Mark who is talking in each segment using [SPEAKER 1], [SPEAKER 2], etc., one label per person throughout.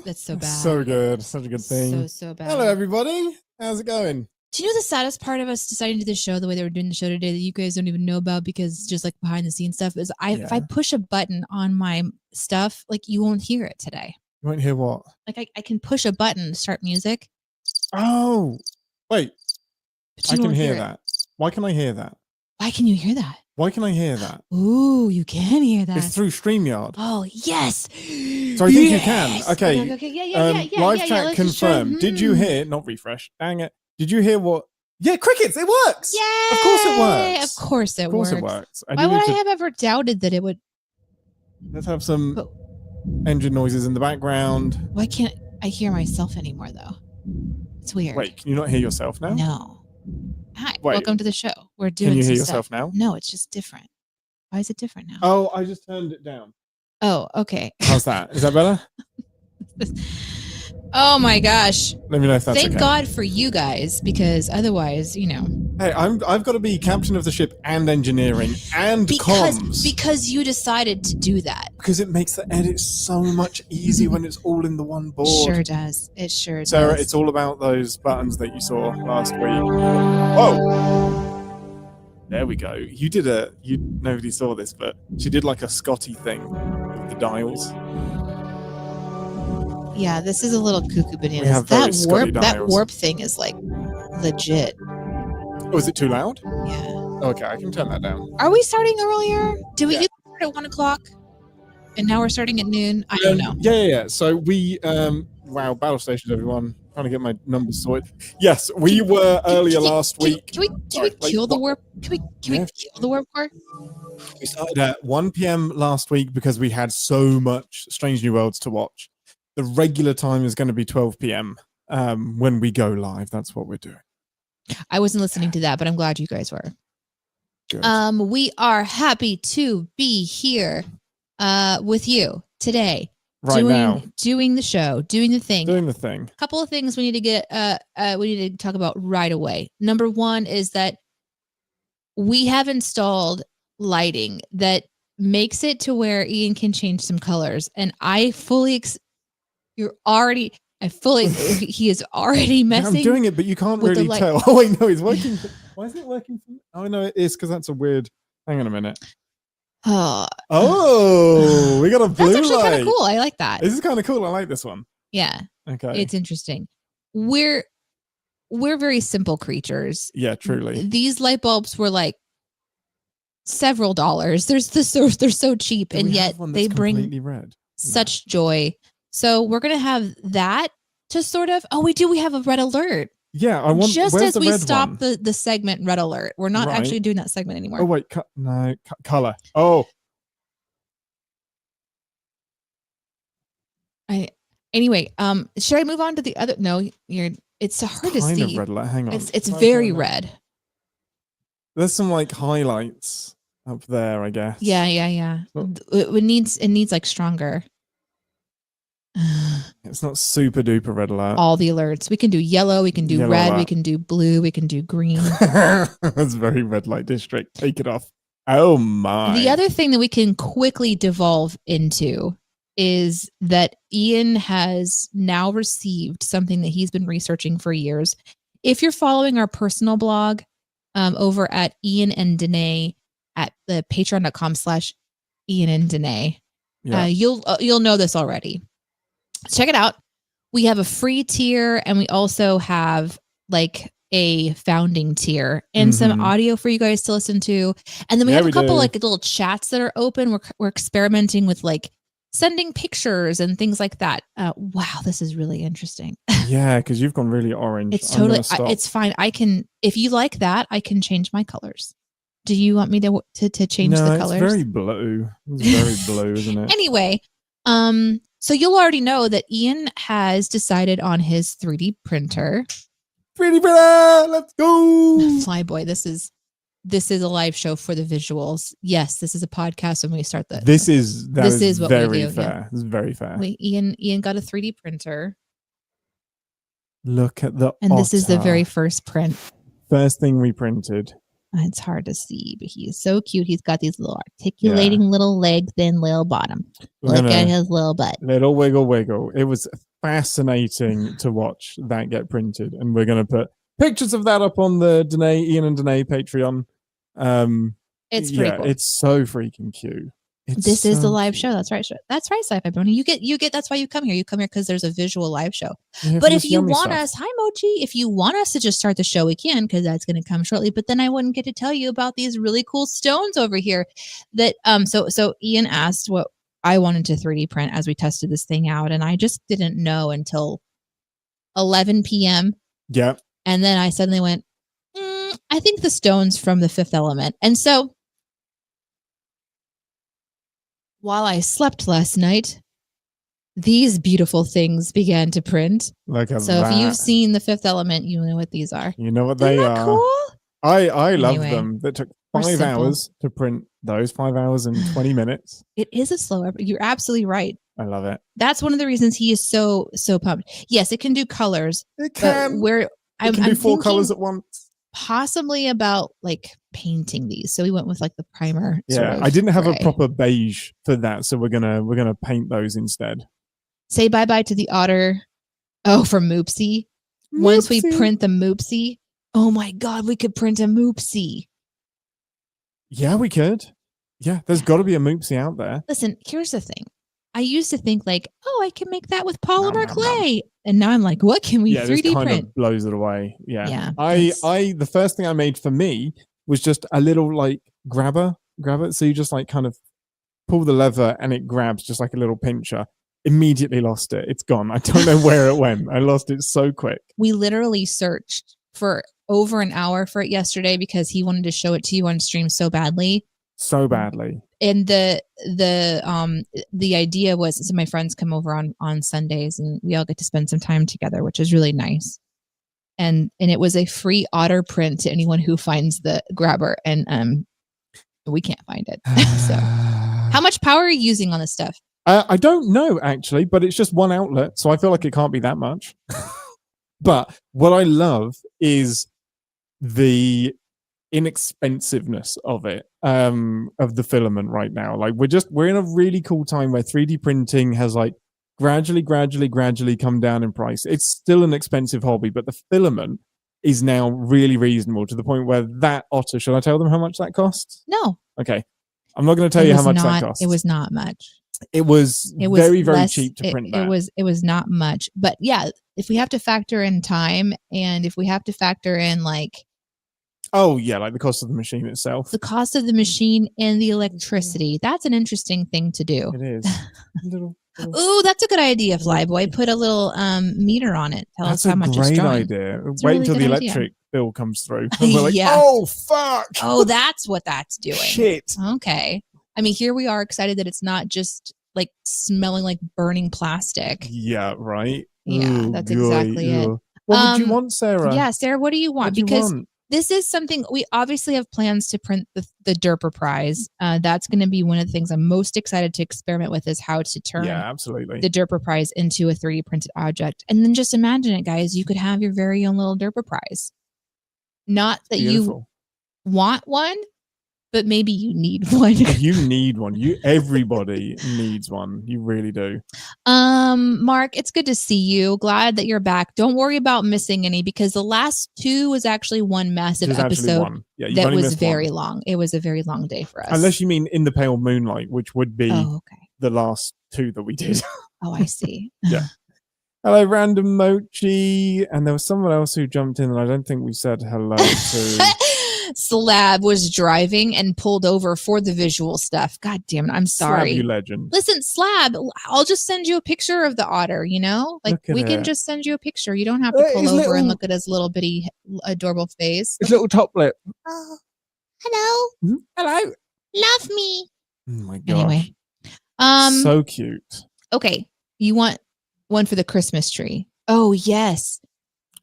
[SPEAKER 1] That's so bad.
[SPEAKER 2] So good. Such a good thing.
[SPEAKER 1] So bad.
[SPEAKER 2] Hello, everybody. How's it going?
[SPEAKER 1] Do you know the saddest part of us deciding to do the show the way they were doing the show today that you guys don't even know about because just like behind the scenes stuff is if I push a button on my stuff, like you won't hear it today.
[SPEAKER 2] You won't hear what?
[SPEAKER 1] Like I can push a button to start music.
[SPEAKER 2] Oh, wait. I can hear that. Why can I hear that?
[SPEAKER 1] Why can you hear that?
[SPEAKER 2] Why can I hear that?
[SPEAKER 1] Ooh, you can hear that.
[SPEAKER 2] It's through StreamYard.
[SPEAKER 1] Oh, yes.
[SPEAKER 2] So I think you can. Okay.
[SPEAKER 1] Okay. Yeah.
[SPEAKER 2] Live chat confirmed. Did you hear? Not refresh. Dang it. Did you hear what? Yeah, crickets. It works.
[SPEAKER 1] Yay!
[SPEAKER 2] Of course it works.
[SPEAKER 1] Of course it works.
[SPEAKER 2] Of course it works.
[SPEAKER 1] Why would I have ever doubted that it would?
[SPEAKER 2] Let's have some engine noises in the background.
[SPEAKER 1] Why can't I hear myself anymore, though? It's weird.
[SPEAKER 2] Wait, can you not hear yourself now?
[SPEAKER 1] No. Hi,
[SPEAKER 2] Wait.
[SPEAKER 1] Welcome to the show. We're doing.
[SPEAKER 2] Can you hear
[SPEAKER 1] yourself
[SPEAKER 2] now?
[SPEAKER 1] No, it's just different. Why is it different now?
[SPEAKER 2] Oh, I just turned it down.
[SPEAKER 1] Oh, okay.
[SPEAKER 2] How's that? Is that better?
[SPEAKER 1] Oh my gosh!
[SPEAKER 2] Let me know if that's
[SPEAKER 1] Thank God for you guys, because otherwise, you know.
[SPEAKER 2] Hey, I've got to be captain of the ship and engineering and comms.
[SPEAKER 1] Because you decided to do that.
[SPEAKER 2] Because it makes the edit so much easier when it's all in the one board.
[SPEAKER 1] Sure does. It sure does.
[SPEAKER 2] Sarah, it's all about those buttons that you saw last week. Whoa! There we go. Nobody saw this, but she did like a Scotty thing with the dials.
[SPEAKER 1] Yeah, this is a little cuckoo bananas. That warp thing is like legit.
[SPEAKER 2] Oh, is it too loud?
[SPEAKER 1] Yeah.
[SPEAKER 2] Okay, I can turn that down.
[SPEAKER 1] Are we starting earlier? Did we start at 1 o'clock? And now we're starting at noon? I don't know.
[SPEAKER 2] Yeah. So we, wow, battle stations, everyone. Trying to get my numbers sorted. Yes, we were earlier last week.
[SPEAKER 1] Can we kill the warp? Can we kill the warp core?
[SPEAKER 2] We started at 1 p.m. last week because we had so much Strange New Worlds to watch. The regular time is going to be 12 p.m. When we go live. That's what we're doing.
[SPEAKER 1] I wasn't listening to that, but I'm glad you guys were.
[SPEAKER 2] Good.
[SPEAKER 1] We are happy to be here with you today. Doing the show, doing the thing. A couple of things we need to talk about right away. Number one is that we have installed lighting that makes it to where Ian can change some colors, and I fully he is already messing.
[SPEAKER 2] I'm doing it, but you can't really tell. Oh wait, no, it's working. Why isn't it working? Oh no, it is because that's a weird. Hang on a minute. Oh, we got a blue light. That's actually kind of
[SPEAKER 1] cool. I like that.
[SPEAKER 2] This is kind of cool. I like this one.
[SPEAKER 1] Yeah.
[SPEAKER 2] Okay.
[SPEAKER 1] It's interesting. We're very simple creatures.
[SPEAKER 2] Yeah, truly.
[SPEAKER 1] These light bulbs were like several dollars. They're so cheap, and yet they bring such joy. So we're gonna have that to sort of. Oh, we do. We have a red alert.
[SPEAKER 2] Yeah, I want.
[SPEAKER 1] Just as we stop the segment, red alert. We're not actually doing that segment anymore.
[SPEAKER 2] Oh wait, color. Oh.
[SPEAKER 1] Anyway, should I move on to the other? No, it's hard to see.
[SPEAKER 2] Red alert. Hang on.
[SPEAKER 1] It's very red.
[SPEAKER 2] There's some like highlights up there, I guess.
[SPEAKER 1] Yeah. It needs like stronger.
[SPEAKER 2] It's not super duper red alert.
[SPEAKER 1] All the alerts. We can do yellow, we can do red, we can do blue, we can do green.
[SPEAKER 2] That's very red light district. Take it off. Oh my.
[SPEAKER 1] The other thing that we can quickly devolve into is that Ian has now received something that he's been researching for years. If you're following our personal blog over at Ian and Danae at the patreon.com/Ian and Danae, you'll know this already. Check it out. We have a free tier, and we also have like a founding tier and some audio for you guys to listen to. And then we have a couple like little chats that are open. We're experimenting with like sending pictures and things like that. Wow, this is really interesting.
[SPEAKER 2] Yeah, because you've gone really orange.
[SPEAKER 1] It's totally. It's fine. I can, if you like that, I can change my colors. Do you want me to change the colors?
[SPEAKER 2] It's very blue. It's very blue, isn't it?
[SPEAKER 1] Anyway, so you'll already know that Ian has decided on his 3D printer.
[SPEAKER 2] 3D printer, let's go!
[SPEAKER 1] Flyboy, this is a live show for the visuals. Yes, this is a podcast when we start the.
[SPEAKER 2] This is what we do. Fair.
[SPEAKER 1] Yeah.
[SPEAKER 2] This is very fair.
[SPEAKER 1] Ian got a 3D printer.
[SPEAKER 2] Look at the.
[SPEAKER 1] And this is the very first print.
[SPEAKER 2] First thing we printed.
[SPEAKER 1] It's hard to see, but he is so cute. He's got these little articulating little legs and little bottom. Look at his little butt.
[SPEAKER 2] Little wiggle. It was fascinating to watch that get printed, and we're going to put pictures of that up on the Ian and Danae Patreon.
[SPEAKER 1] It's pretty cool.
[SPEAKER 2] It's so freaking cute.
[SPEAKER 1] This is the live show. That's right. That's right, Sci-Fi Brony. You get. That's why you come here. You come here because there's a visual live show. But if you want us, hi Mochi, if you want us to just start the show, we can, because that's going to come shortly. But then I wouldn't get to tell you about these really cool stones over here. That So Ian asked what I wanted to 3D print as we tested this thing out, and I just didn't know until 11 p.m.
[SPEAKER 2] Yeah.
[SPEAKER 1] And then I suddenly went, I think the stones from the Fifth Element, and so. While I slept last night, these beautiful things began to print. If you've seen the Fifth Element, you know what these are.
[SPEAKER 2] You know what they are.
[SPEAKER 1] Cool?
[SPEAKER 2] I love them. That took 5 hours to print those. 5 hours and 20 minutes.
[SPEAKER 1] It is a slow effort. You're absolutely right.
[SPEAKER 2] I love it.
[SPEAKER 1] That's one of the reasons he is so pumped. Yes, it can do colors.
[SPEAKER 2] It can.
[SPEAKER 1] I'm
[SPEAKER 2] do 4 colors at once.
[SPEAKER 1] Possibly about like painting these, so we went with like the primer.
[SPEAKER 2] Yeah, I didn't have a proper beige for that, so we're gonna paint those instead.
[SPEAKER 1] Say bye bye to the otter. Oh, from Moopsie. Once we print the Moopsie, oh my god, we could print a Moopsie.
[SPEAKER 2] Yeah, we could. Yeah, there's got to be a Moopsie out there.
[SPEAKER 1] Listen, here's the thing. I used to think like, oh, I can make that with polymer clay. And now I'm like, what can we 3D
[SPEAKER 2] this kind
[SPEAKER 1] print?
[SPEAKER 2] Of blows it away. Yeah.
[SPEAKER 1] I
[SPEAKER 2] the first thing I made for me was just a little like grabber. So you just like kind of pull the lever and it grabs just like a little pincher. Immediately lost it. It's gone. I don't know where it went. I lost it so quick.
[SPEAKER 1] We literally searched for over an hour for it yesterday because he wanted to show it to you on stream so badly. And the idea was, so my friends come over on Sundays and we all get to spend some time together, which is really nice. And it was a free otter print to anyone who finds the grabber, and we can't find it. So how much power are you using on this stuff?
[SPEAKER 2] I don't know actually, but it's just one outlet, so I feel like it can't be that much. But what I love is the inexpensiveness of it, of the filament right now. Like we're in a really cool time where 3D printing has like gradually come down in price. It's still an expensive hobby, but the filament is now really reasonable to the point where that otter, should I tell them how much that costs?
[SPEAKER 1] No.
[SPEAKER 2] Okay. I'm not going to tell you how much that costs.
[SPEAKER 1] It was not much.
[SPEAKER 2] It was very cheap to print that.
[SPEAKER 1] It was not much. But yeah, if we have to factor in time, and if we have to factor in like,
[SPEAKER 2] oh yeah, like the cost of the machine itself.
[SPEAKER 1] The cost of the machine and the electricity. That's an interesting thing to do.
[SPEAKER 2] It is.
[SPEAKER 1] Ooh, that's a good idea, Flyboy. Put a little meter on it. Tell us how much it's drawing.
[SPEAKER 2] That's a great idea. Wait until the electric bill comes through. And we're like, oh, fuck.
[SPEAKER 1] Oh, that's what that's doing.
[SPEAKER 2] Shit.
[SPEAKER 1] Okay. I mean, here we are excited that it's not just like smelling like burning plastic.
[SPEAKER 2] Yeah, right.
[SPEAKER 1] Yeah, that's exactly it.
[SPEAKER 2] What would you want, Sarah?
[SPEAKER 1] Yeah, Sarah, what do you want? Because this is something we obviously have plans to print the Derper Prize. That's going to be one of the things I'm most excited to experiment with, is how to turn the Derper Prize into a 3D printed object. And then just imagine it, guys. You could have your very own little Derper Prize. Not that you want one, but maybe you need one.
[SPEAKER 2] You need one. Everybody needs one. You really do.
[SPEAKER 1] Mark, it's good to see you. Glad that you're back. Don't worry about missing any, because the last 2 was actually one massive episode that was very long. It was a very long day for us.
[SPEAKER 2] Unless you mean In the Pale Moonlight, which would be the last 2 that we did.
[SPEAKER 1] Oh, I see.
[SPEAKER 2] Yeah. Hello, Random Mochi. And there was someone else who jumped in and I don't think we said hello to.
[SPEAKER 1] Slab was driving and pulled over for the visual stuff. God damn it. I'm sorry.
[SPEAKER 2] Slab, you legend.
[SPEAKER 1] Listen, Slab, I'll just send you a picture of the otter, you know? Like, we can just send you a picture. You don't have to pull over and look at his little bitty, adorable face.
[SPEAKER 2] His little top lip.
[SPEAKER 1] Oh, hello.
[SPEAKER 2] Mm-hmm. Hello.
[SPEAKER 1] Love me.
[SPEAKER 2] Oh my gosh.
[SPEAKER 1] Anyway.
[SPEAKER 2] So cute.
[SPEAKER 1] Okay. You want one for the Christmas tree? Oh, yes.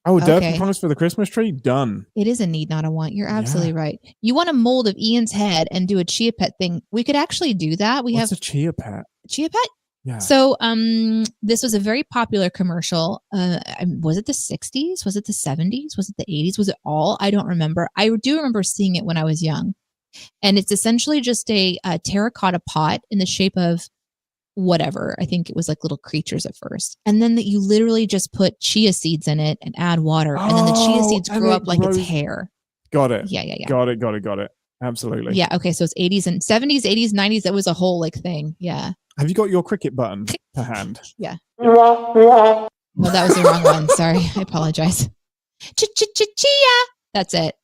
[SPEAKER 2] Oh, Derper promise for the Christmas tree? Done.
[SPEAKER 1] It is a need, not a want. You're absolutely right. You want a mold of Ian's head and do a Chia Pet thing. We could actually do that.
[SPEAKER 2] What's a Chia Pet?
[SPEAKER 1] Chia Pet?
[SPEAKER 2] Yeah.
[SPEAKER 1] So this was a very popular commercial. Was it the 60s? Was it the 70s? Was it the 80s? Was it all? I don't remember. I do remember seeing it when I was young. And it's essentially just a terracotta pot in the shape of whatever. I think it was like little creatures at first. And then that you literally just put chia seeds in it and add water. And then the chia seeds grow up like its hair.
[SPEAKER 2] Got it.
[SPEAKER 1] Yeah.
[SPEAKER 2] Got it. Absolutely.
[SPEAKER 1] Yeah. Okay. So it's 80s and 70s, 80s, 90s. That was a whole like thing. Yeah.
[SPEAKER 2] Have you got your cricket button to hand?
[SPEAKER 1] Yeah. No, that was the wrong one. Sorry. I apologize. Chia. That's it.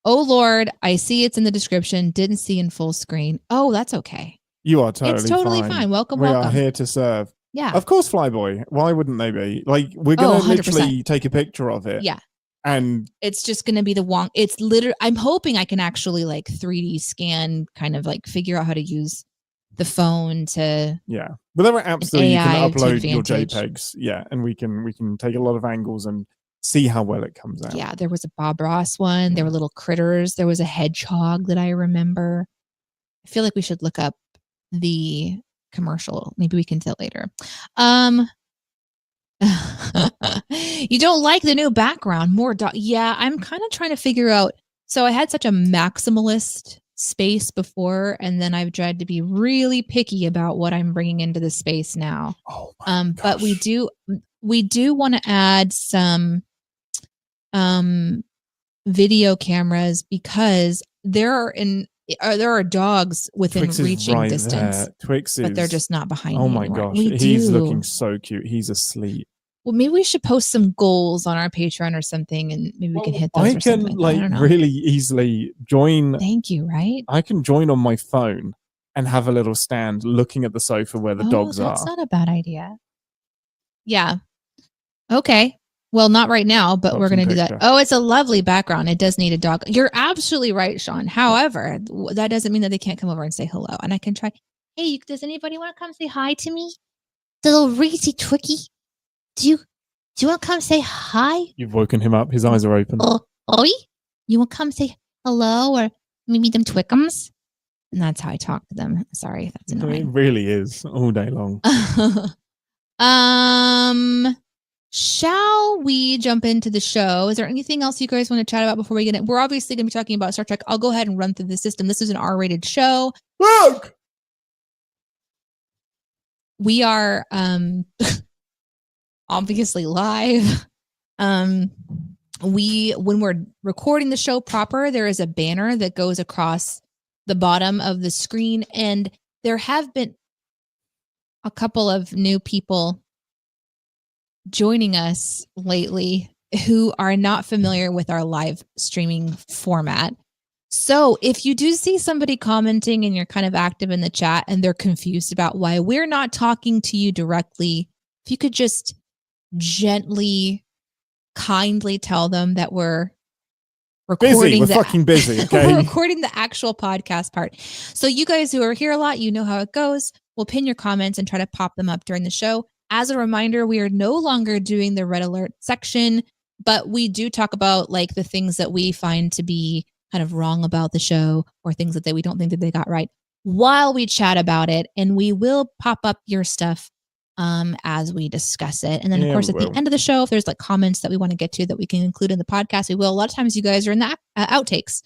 [SPEAKER 1] Oh, Lord. I see it's in the description. Didn't see in full screen. Oh, that's okay.
[SPEAKER 2] You are totally
[SPEAKER 1] It's totally fine. Welcome.
[SPEAKER 2] We are here to serve.
[SPEAKER 1] Yeah.
[SPEAKER 2] Of course, Flyboy. Why wouldn't they be? Like, we're going to literally take a picture of it.
[SPEAKER 1] Yeah.
[SPEAKER 2] And
[SPEAKER 1] it's just going to be the Wong. It's literally, I'm hoping I can actually like 3D scan, kind of like figure out how to use the phone to.
[SPEAKER 2] Yeah. But then absolutely you can upload your JPEGs. Yeah. And we can take a lot of angles and see how well it comes out.
[SPEAKER 1] Yeah. There was a Bob Ross one. There were little critters. There was a hedgehog that I remember. I feel like we should look up the commercial. Maybe we can tell later. You don't like the new background, more yeah, I'm kind of trying to figure out. So I had such a maximalist space before, and then I've tried to be really picky about what I'm bringing into the space now.
[SPEAKER 2] Oh my gosh.
[SPEAKER 1] But we do want to add some video cameras because there are dogs within
[SPEAKER 2] Twix
[SPEAKER 1] reaching distance.
[SPEAKER 2] Twix is,
[SPEAKER 1] but they're just not behind me.
[SPEAKER 2] Oh my gosh, he's looking so cute. He's asleep.
[SPEAKER 1] Well, maybe we should post some goals on our Patreon or something, and maybe we can hit those.
[SPEAKER 2] I can really easily join.
[SPEAKER 1] Thank you. Right?
[SPEAKER 2] I can join on my phone and have a little stand looking at the sofa where the dogs are.
[SPEAKER 1] That's not a bad idea. Yeah. Okay. Well, not right now, but we're going to do that. Oh, it's a lovely background. It does need a dog. You're absolutely right, Sean. However, that doesn't mean that they can't come over and say hello. And I can try. Hey, does anybody want to come say hi to me? The little Reezy Twicky. Do you want to come say hi?
[SPEAKER 2] You've woken him up. His eyes are open.
[SPEAKER 1] Oi? You want to come say hello or maybe them Twickums? And that's how I talk to them. Sorry, that's annoying.
[SPEAKER 2] It really is all day long.
[SPEAKER 1] Shall we jump into the show? Is there anything else you guys want to chat about before we get in? We're obviously going to be talking about Star Trek. I'll go ahead and run through the system. This is an R-rated show.
[SPEAKER 2] Look!
[SPEAKER 1] We are obviously live. When we're recording the show proper, there is a banner that goes across the bottom of the screen, and there have been a couple of new people joining us lately who are not familiar with our live streaming format. So if you do see somebody commenting and you're kind of active in the chat and they're confused about why we're not talking to you directly, if you could just gently, kindly tell them that we're recording.
[SPEAKER 2] We're fucking busy. Okay,
[SPEAKER 1] we're recording the actual podcast part. So you guys who are here a lot, you know how it goes. We'll pin your comments and try to pop them up during the show. As a reminder, we are no longer doing the red alert section, but we do talk about like the things that we find to be kind of wrong about the show or things that we don't think that they got right while we chat about it. And we will pop up your stuff as we discuss it. And then, of course, at the end of the show, if there's like comments that we want to get to that we can include in the podcast, we will. A lot of times you guys are in the outtakes.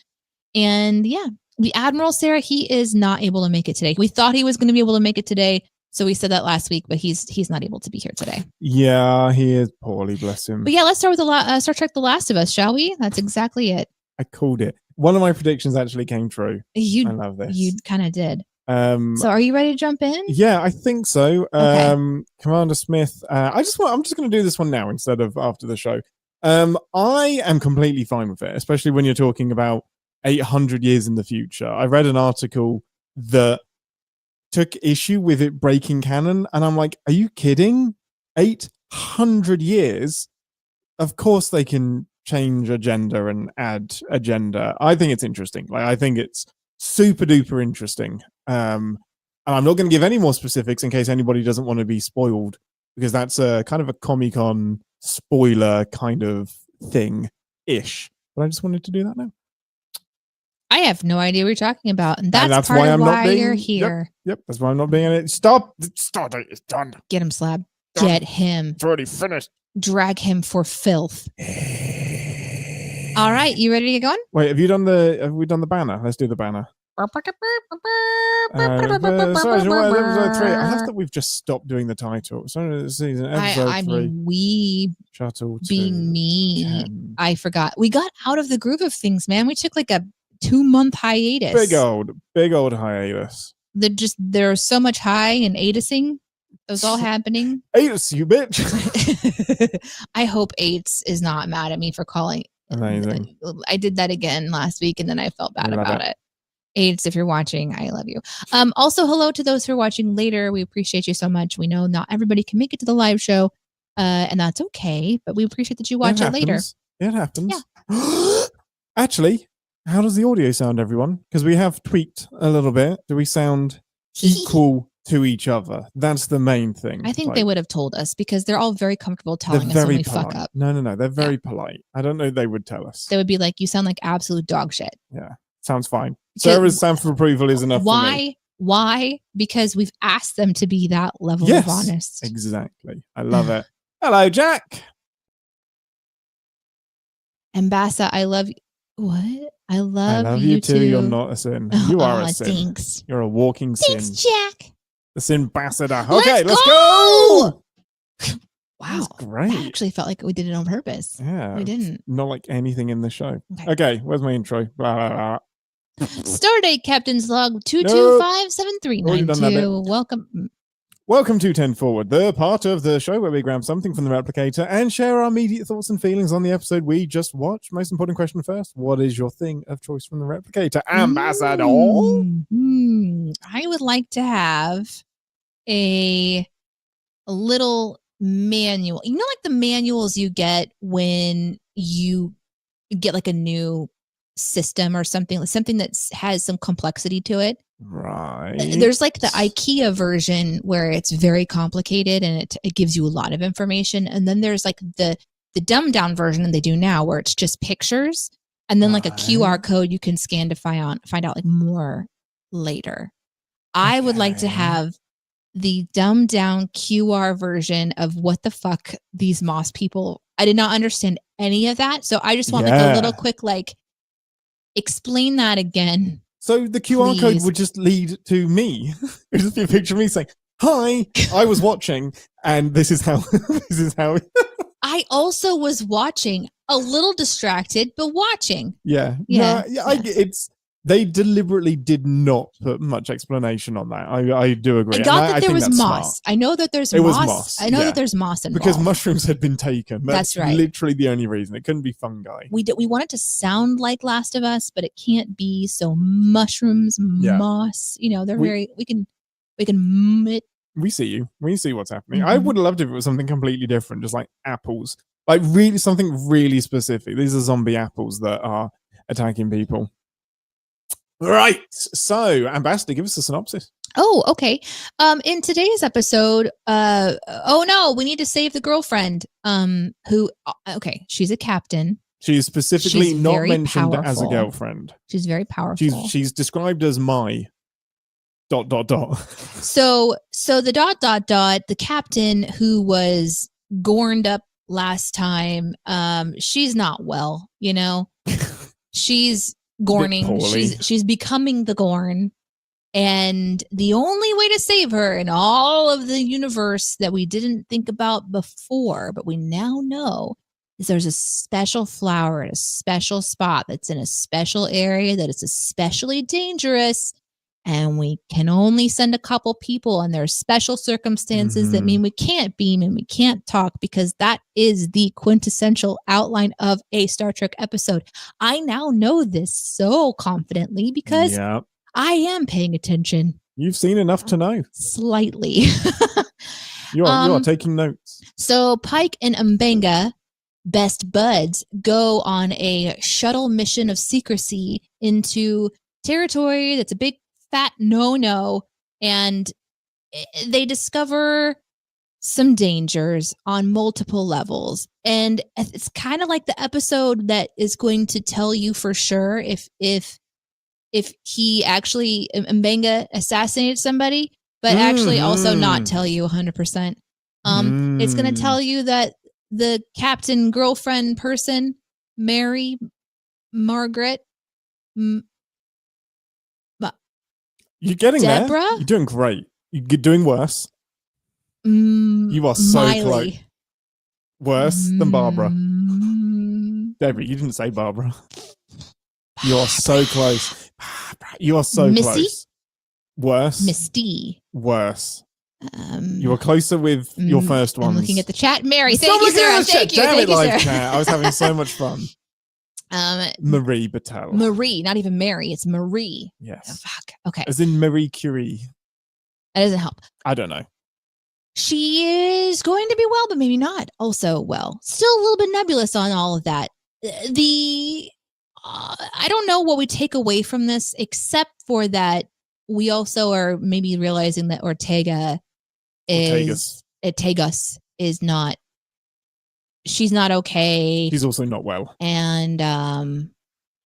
[SPEAKER 1] And yeah, the Admiral, Sarah, he is not able to make it today. We thought he was going to be able to make it today. So we said that last week, but he's not able to be here today.
[SPEAKER 2] Yeah, he is poorly, bless him.
[SPEAKER 1] But yeah, let's start with Star Trek The Last of Us, shall we? That's exactly it.
[SPEAKER 2] I called it. One of my predictions actually came true. I love this.
[SPEAKER 1] You kind of did. So are you ready to jump in?
[SPEAKER 2] Yeah, I think so.
[SPEAKER 1] Okay.
[SPEAKER 2] Commander Smith, I'm just going to do this one now instead of after the show. I am completely fine with it, especially when you're talking about 800 years in the future. I read an article that took issue with it breaking canon, and I'm like, are you kidding? 800 years? Of course they can change agenda and add agenda. I think it's interesting. Like, I think it's super duper interesting. And I'm not going to give any more specifics in case anybody doesn't want to be spoiled, because that's a kind of a Comic-Con spoiler kind of thing-ish. But I just wanted to do that now.
[SPEAKER 1] I have no idea what you're talking about. And that's part
[SPEAKER 2] why
[SPEAKER 1] of
[SPEAKER 2] I'm
[SPEAKER 1] why
[SPEAKER 2] not being,
[SPEAKER 1] you're here.
[SPEAKER 2] Yep, that's why I'm not being in it. Stop it. It's done.
[SPEAKER 1] Get him, Slab.
[SPEAKER 2] Done.
[SPEAKER 1] Get him.
[SPEAKER 2] It's already finished.
[SPEAKER 1] Drag him for filth. All right, you ready to get going?
[SPEAKER 2] Wait, have we done the banner? Let's do the banner. Episode 3. I love that we've just stopped doing the title. So season episode 3.
[SPEAKER 1] We
[SPEAKER 2] Shuttle
[SPEAKER 1] being me. I forgot. We got out of the groove of things, man. We took like a 2-month hiatus.
[SPEAKER 2] Big old hiatus.
[SPEAKER 1] There's so much high and aidising. It was all happening.
[SPEAKER 2] Aids, you bitch.
[SPEAKER 1] I hope Aids is not mad at me for calling.
[SPEAKER 2] Amazing.
[SPEAKER 1] I did that again last week and then I felt bad about it. Aids, if you're watching, I love you. Also, hello to those who are watching later. We appreciate you so much. We know not everybody can make it to the live show, and that's okay, but we appreciate that you watch it later.
[SPEAKER 2] It happens. Yeah. Actually, how does the audio sound, everyone? Because we have tweaked a little bit. Do we sound equal to each other? That's the main thing.
[SPEAKER 1] I think they would have told us because they're all very comfortable telling us when we fuck up.
[SPEAKER 2] No. They're very polite. I don't know they would tell us.
[SPEAKER 1] They would be like, you sound like absolute dog shit.
[SPEAKER 2] Yeah. Sounds fine. Sarah's stamp of approval is enough for me.
[SPEAKER 1] Why? Because we've asked them to be that level of honest.
[SPEAKER 2] Exactly. I love it. Hello, Jack.
[SPEAKER 1] Ambassa, I love you. What? I love
[SPEAKER 2] you too. You're not a sin. You are a sin.
[SPEAKER 1] Thanks.
[SPEAKER 2] You're a walking sin.
[SPEAKER 1] Thanks, Jack.
[SPEAKER 2] The sin ambassador. Okay, let's go.
[SPEAKER 1] Wow.
[SPEAKER 2] That's great.
[SPEAKER 1] I actually felt like we did it on purpose.
[SPEAKER 2] Yeah.
[SPEAKER 1] We didn't.
[SPEAKER 2] Not like anything in the show. Okay, where's my intro? Blah, blah, blah.
[SPEAKER 1] Stardate Captain's Log 2257392. Welcome
[SPEAKER 2] to 10 Forward, the part of the show where we grab something from the replicator and share our immediate thoughts and feelings on the episode we just watched. Most important question first. What is your thing of choice from the replicator? Ambassador.
[SPEAKER 1] I would like to have a little manual. You know, like the manuals you get when you get like a new system or something that has some complexity to it.
[SPEAKER 2] Right.
[SPEAKER 1] There's like the IKEA version where it's very complicated and it gives you a lot of information. And then there's like the dumbed down version that they do now where it's just pictures and then like a QR code you can scan to find out like more later. I would like to have the dumbed down QR version of what the fuck these Moss people. I did not understand any of that. So I just want like a little quick like explain that again.
[SPEAKER 2] So the QR code would just lead to me. It would just be a picture of me saying, "Hi, I was watching, and this is how."
[SPEAKER 1] I also was watching, a little distracted, but watching.
[SPEAKER 2] Yeah. They deliberately did not put much explanation on that. I do agree.
[SPEAKER 1] I got that there was moss. I know that there's moss. I know that there's moss involved.
[SPEAKER 2] Because mushrooms had been taken. That's
[SPEAKER 1] right.
[SPEAKER 2] Literally the only reason. It couldn't be fungi.
[SPEAKER 1] We want it to sound like Last of Us, but it can't be. So mushrooms, moss, they're very, we can.
[SPEAKER 2] We see you. We see what's happening. I would have loved if it was something completely different, just like apples. Like really something really specific. These are zombie apples that are attacking people. Right. So, Ambassador, give us a synopsis.
[SPEAKER 1] Oh, okay. In today's episode, we need to save the girlfriend. She's a captain.
[SPEAKER 2] She's specifically not mentioned powerful. As a girlfriend.
[SPEAKER 1] She's very powerful.
[SPEAKER 2] She's described as my ... So
[SPEAKER 1] the ... the captain who was gorned up last time, she's not well, she's gorning. She's becoming the Gorn. And the only way to save her in all of the universe that we didn't think about before, but we now know, is there's a special flower at a special spot that's in a special area that is especially dangerous. And we can only send a couple people, and there are special circumstances that mean we can't beam and we can't talk, because that is the quintessential outline of a Star Trek episode. I now know this so confidently because I am paying attention.
[SPEAKER 2] You've seen enough to know.
[SPEAKER 1] Slightly.
[SPEAKER 2] You are taking notes.
[SPEAKER 1] So Pike and M'Benga, best buds, go on a shuttle mission of secrecy into territory that's a big fat no, and they discover some dangers on multiple levels. And it's kind of like the episode that is going to tell you for sure if if he actually Mbenga assassinated somebody, but actually also not tell you 100%. It's going to tell you that the captain girlfriend person, Mary Margaret,
[SPEAKER 2] you're getting
[SPEAKER 1] Deborah?
[SPEAKER 2] there. You're doing great. You're doing worse. You are so
[SPEAKER 1] Miley.
[SPEAKER 2] close. Worse than Barbara. Deborah, you didn't say Barbara. You are so close. You are so
[SPEAKER 1] Missy?
[SPEAKER 2] close. Worse.
[SPEAKER 1] Misty.
[SPEAKER 2] Worse. You were closer with your first ones.
[SPEAKER 1] I'm looking at the chat. Mary, thank you, Sarah. Thank you.
[SPEAKER 2] Damn
[SPEAKER 1] Thank
[SPEAKER 2] it,
[SPEAKER 1] you,
[SPEAKER 2] live
[SPEAKER 1] Sarah.
[SPEAKER 2] chat. I was having so much fun. Marie Battelle.
[SPEAKER 1] Marie, not even Mary. It's Marie.
[SPEAKER 2] Yes.
[SPEAKER 1] Oh, fuck. Okay.
[SPEAKER 2] As in Marie Curie.
[SPEAKER 1] That doesn't help.
[SPEAKER 2] I don't know.
[SPEAKER 1] She is going to be well, but maybe not. Also, well, still a little bit nebulous on all of that. I don't know what we take away from this, except for that we also are maybe realizing that Ortegas is not. She's not okay.
[SPEAKER 2] She's also not well.
[SPEAKER 1] And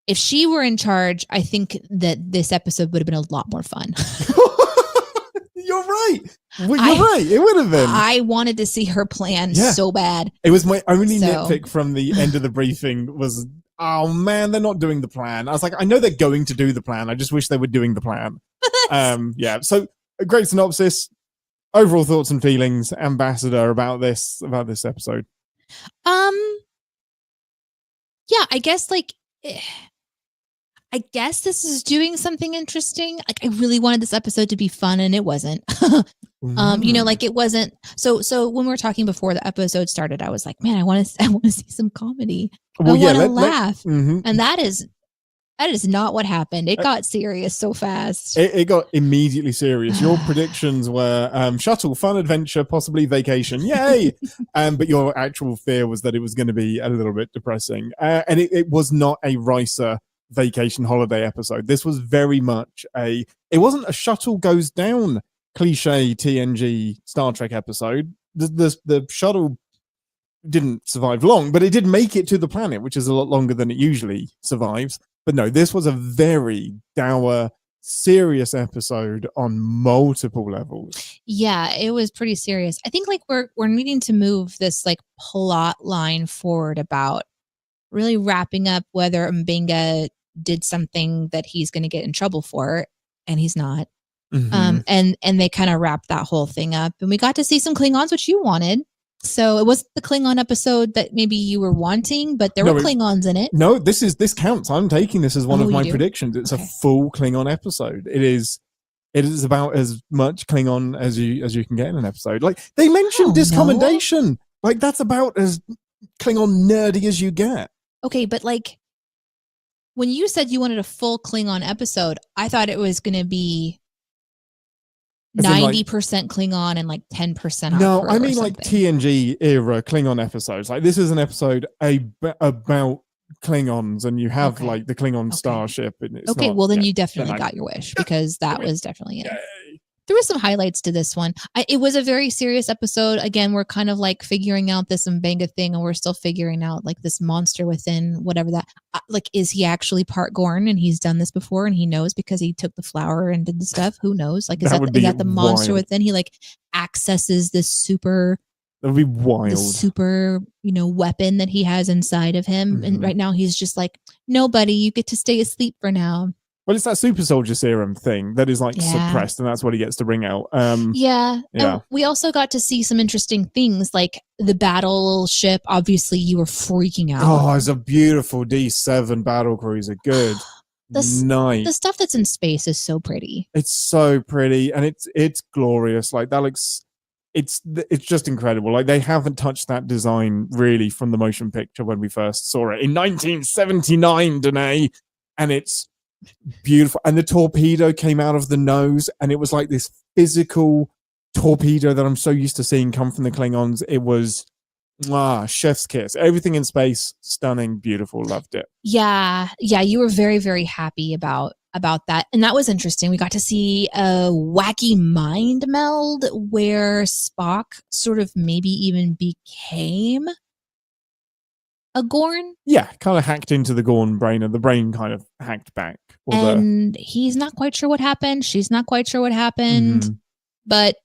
[SPEAKER 1] if she were in charge, I think that this episode would have been a lot more fun.
[SPEAKER 2] You're right. Well, you're right. It would have been.
[SPEAKER 1] I wanted to see her plan so bad.
[SPEAKER 2] It was my only nitpick from the end of the briefing was, oh man, they're not doing the plan. I was like, I know they're going to do the plan. I just wish they were doing the plan. Yeah. So a great synopsis. Overall thoughts and feelings, Ambassador, about this episode.
[SPEAKER 1] Yeah, I guess this is doing something interesting. Like, I really wanted this episode to be fun, and it wasn't. It wasn't. So when we were talking before the episode started, I was like, man, I want to see some comedy. I want to laugh, and that is not what happened. It got serious so fast.
[SPEAKER 2] It got immediately serious. Your predictions were shuttle, fun adventure, possibly vacation. Yay! But your actual fear was that it was going to be a little bit depressing. And it was not a Ricer vacation holiday episode. This was very much it wasn't a shuttle goes down cliche TNG Star Trek episode. The shuttle didn't survive long, but it did make it to the planet, which is a lot longer than it usually survives. But no, this was a very dour, serious episode on multiple levels.
[SPEAKER 1] Yeah, it was pretty serious. I think we're needing to move this plot line forward about really wrapping up whether Mbenga did something that he's going to get in trouble for, and he's not. And they kind of wrapped that whole thing up, and we got to see some Klingons, which you wanted. So it wasn't the Klingon episode that maybe you were wanting, but there were Klingons in it.
[SPEAKER 2] No, this counts. I'm taking this as one of my predictions. It's a full Klingon episode. It is about as much Klingon as you can get in an episode. Like, they mentioned discommendation. Like, that's about as Klingon nerdy as you get.
[SPEAKER 1] Okay, but when you said you wanted a full Klingon episode, I thought it was going to be 90% Klingon and 10%
[SPEAKER 2] No, I mean TNG era Klingon episodes. Like, this is an episode about Klingons, and you have the Klingon starship. And it's
[SPEAKER 1] well then you definitely got your wish, because that was definitely it. There was some highlights to this one. It was a very serious episode. Again, we're kind of figuring out this Mbenga thing, and we're still figuring out this monster within, whatever that, is he actually part Gorn, and he's done this before, and he knows because he took the flower and did the stuff? Who knows? Is that the monster within? He accesses this super,
[SPEAKER 2] that would be wild.
[SPEAKER 1] This super, weapon that he has inside of him. And right now he's just no, buddy, you get to stay asleep for now.
[SPEAKER 2] Well, it's that super soldier serum thing that is suppressed, and that's what he gets to bring out.
[SPEAKER 1] Yeah. And we also got to see some interesting things, like the battleship. Obviously, you were freaking out.
[SPEAKER 2] Oh, it's a beautiful D7 battle cruiser. Good. Nice.
[SPEAKER 1] The stuff that's in space is so pretty.
[SPEAKER 2] It's so pretty, and it's glorious. That looks. It's just incredible. They haven't touched that design really from the motion picture when we first saw it in 1979, Danae, and it's beautiful. And the torpedo came out of the nose, and it was this physical torpedo that I'm so used to seeing come from the Klingons. It was chef's kiss. Everything in space, stunning, beautiful. Loved it.
[SPEAKER 1] Yeah, you were very, very happy about that, and that was interesting. We got to see a wacky mind meld where Spock sort of maybe even became a Gorn.
[SPEAKER 2] Yeah, kind of hacked into the Gorn brain, and the brain kind of hacked back.
[SPEAKER 1] And he's not quite sure what happened. She's not quite sure what happened.
[SPEAKER 2] Mm-hmm.
[SPEAKER 1] But,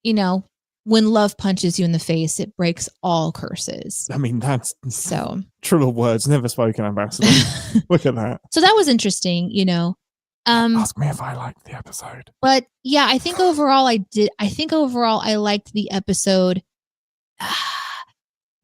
[SPEAKER 1] you know, when love punches you in the face, it breaks all curses.
[SPEAKER 2] I mean, that's
[SPEAKER 1] so
[SPEAKER 2] true words never spoken, Ambassador. Look at that.
[SPEAKER 1] So that was interesting, you know.
[SPEAKER 2] Ask me if I liked the episode.
[SPEAKER 1] But yeah, I think overall I did. I think overall I liked the episode.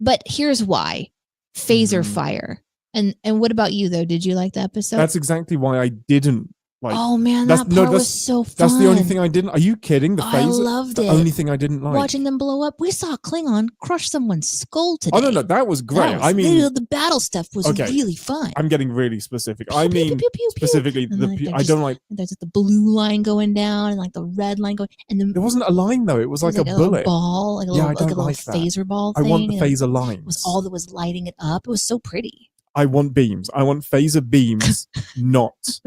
[SPEAKER 1] But here's why. Phaser fire. And what about you though? Did you like the episode?
[SPEAKER 2] That's exactly why I didn't like.
[SPEAKER 1] Oh man, that part was so fun.
[SPEAKER 2] That's the only thing I didn't. Are you kidding? The phaser.
[SPEAKER 1] I loved it.
[SPEAKER 2] The only thing I didn't like.
[SPEAKER 1] Watching them blow up. We saw Klingon crush someone's skull today.
[SPEAKER 2] Oh no, that was great. I mean,
[SPEAKER 1] the battle stuff was really fun.
[SPEAKER 2] I'm getting really specific.
[SPEAKER 1] Pew,
[SPEAKER 2] I
[SPEAKER 1] pew,
[SPEAKER 2] mean,
[SPEAKER 1] pew, pew, pew,
[SPEAKER 2] specifically
[SPEAKER 1] pew.
[SPEAKER 2] I don't like.
[SPEAKER 1] There's the blue line going down and like the red line going, and then
[SPEAKER 2] it wasn't a line though. It was like a bullet
[SPEAKER 1] ball, like a little phaser ball thing.
[SPEAKER 2] I want the phaser lines.
[SPEAKER 1] It was all that was lighting it up. It was so pretty.
[SPEAKER 2] I want beams. I want phaser beams, not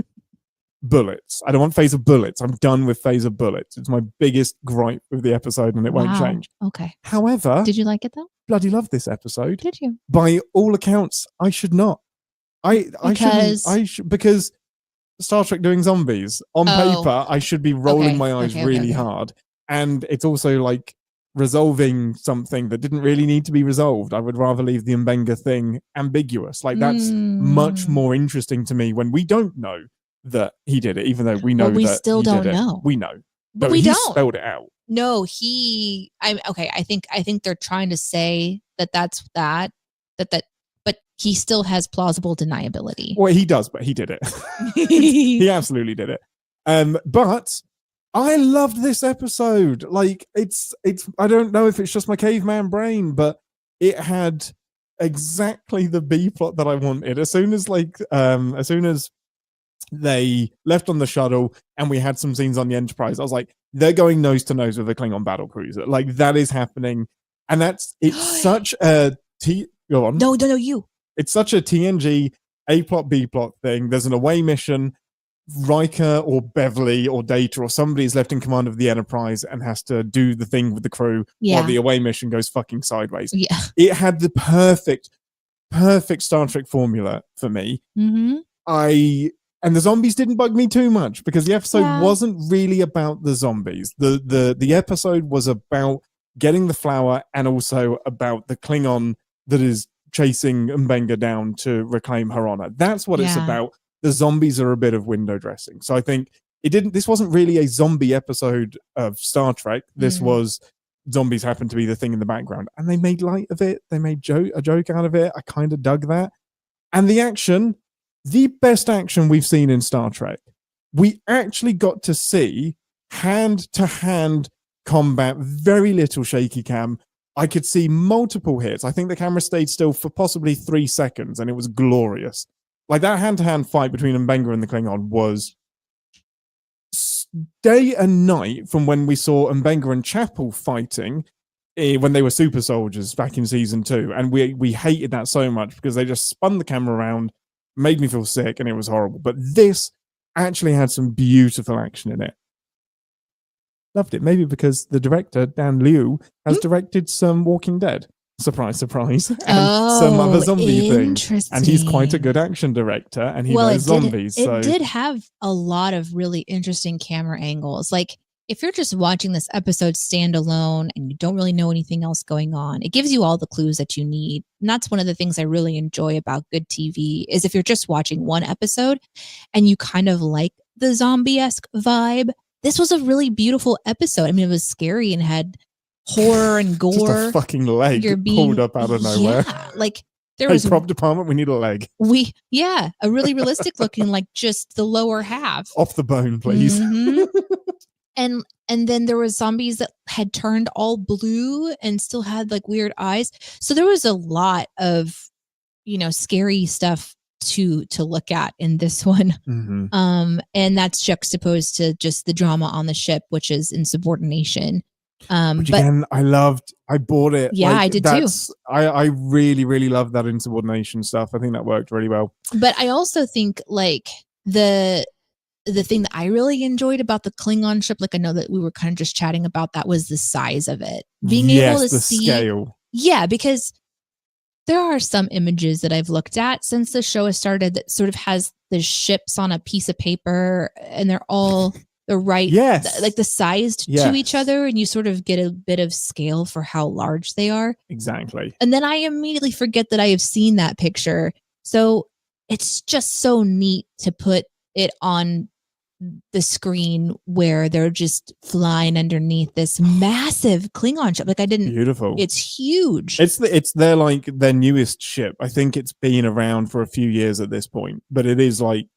[SPEAKER 2] bullets. I don't want phaser bullets. I'm done with phaser bullets. It's my biggest gripe with the episode, and it won't change.
[SPEAKER 1] Okay.
[SPEAKER 2] However,
[SPEAKER 1] did you like it though?
[SPEAKER 2] Bloody love this episode.
[SPEAKER 1] Did you?
[SPEAKER 2] By all accounts, I should not. Because Star Trek doing zombies on paper, I should be rolling my eyes really hard, and it's also like resolving something that didn't really need to be resolved. I would rather leave the Mbenga thing ambiguous. Like that's much more interesting to me when we don't know that he did it, even though we know
[SPEAKER 1] we
[SPEAKER 2] that
[SPEAKER 1] still
[SPEAKER 2] he
[SPEAKER 1] don't
[SPEAKER 2] did
[SPEAKER 1] know.
[SPEAKER 2] It. We know,
[SPEAKER 1] but we don't.
[SPEAKER 2] Spelled it out.
[SPEAKER 1] No, I think they're trying to say that's that, but he still has plausible deniability.
[SPEAKER 2] Well, he does, but he did it. He absolutely did it. But I loved this episode. Like it's I don't know if it's just my caveman brain, but it had exactly the B plot that I wanted. As soon as they left on the shuttle and we had some scenes on the Enterprise, I was like, they're going nose to nose with a Klingon battle cruiser. Like that is happening. And it's such a go on.
[SPEAKER 1] No, you.
[SPEAKER 2] It's such a TNG A plot, B plot thing. There's an away mission. Riker or Beverly or Data or somebody's left in command of the Enterprise and has to do the thing with the crew while the away mission goes fucking sideways.
[SPEAKER 1] Yeah.
[SPEAKER 2] It had the perfect Star Trek formula for me.
[SPEAKER 1] Mm-hmm.
[SPEAKER 2] And the zombies didn't bug me too much because the episode wasn't really about the zombies. The episode was about getting the flower and also about the Klingon that is chasing Mbenga down to reclaim her honor. That's what it's about. The zombies are a bit of window dressing. So I think this wasn't really a zombie episode of Star Trek. This was zombies happened to be the thing in the background. And they made light of it. They made a joke out of it. I kind of dug that. And the action, the best action we've seen in Star Trek. We actually got to see hand-to-hand combat, very little shaky cam. I could see multiple hits. I think the camera stayed still for possibly 3 seconds, and it was glorious. Like that hand-to-hand fight between Mbenga and the Klingon was day and night from when we saw Mbenga and Chapel fighting when they were super soldiers back in season 2. And we hated that so much because they just spun the camera around, made me feel sick, and it was horrible. But this actually had some beautiful action in it. Loved it. Maybe because the director, Dan Liu, has directed some Walking Dead. Surprise, surprise. And some other zombie things. And he's quite a good action director, and he knows zombies.
[SPEAKER 1] It did have a lot of really interesting camera angles. Like, if you're just watching this episode standalone and you don't really know anything else going on, it gives you all the clues that you need. And that's one of the things I really enjoy about good TV is if you're just watching one episode and you kind of like the zombie-esque vibe, this was a really beautiful episode. I mean, it was scary and had horror and gore.
[SPEAKER 2] Just a fucking leg pulled up out of nowhere.
[SPEAKER 1] Yeah, like there was
[SPEAKER 2] prop department, we need a leg.
[SPEAKER 1] A really realistic looking, like just the lower half.
[SPEAKER 2] Off the bone, please.
[SPEAKER 1] Mm-hmm. And then there was zombies that had turned all blue and still had like weird eyes. So there was a lot of, scary stuff to look at in this one.
[SPEAKER 2] Mm-hmm.
[SPEAKER 1] And that's juxtaposed to just the drama on the ship, which is insubordination.
[SPEAKER 2] Which again, I loved. I bought it.
[SPEAKER 1] Yeah, I did too.
[SPEAKER 2] I really, really loved that insubordination stuff. I think that worked really well.
[SPEAKER 1] But I also think like the thing that I really enjoyed about the Klingon ship, like I know that we were kind of just chatting about that, was the size of it. Being able to see
[SPEAKER 2] scale.
[SPEAKER 1] Yeah, because There are some images that I've looked at since the show has started that sort of has the ships on a piece of paper, and they're all the right,
[SPEAKER 2] Yes.
[SPEAKER 1] like the sized to each
[SPEAKER 2] Yes.
[SPEAKER 1] other, and you sort of get a bit of scale for how large they are.
[SPEAKER 2] Exactly.
[SPEAKER 1] And then I immediately forget that I have seen that picture. So it's just so neat to put it on the screen where they're just flying underneath this massive Klingon ship. Like I didn't.
[SPEAKER 2] Beautiful.
[SPEAKER 1] It's huge.
[SPEAKER 2] It's their like their newest ship. I think it's been around for a few years at this point, but it is like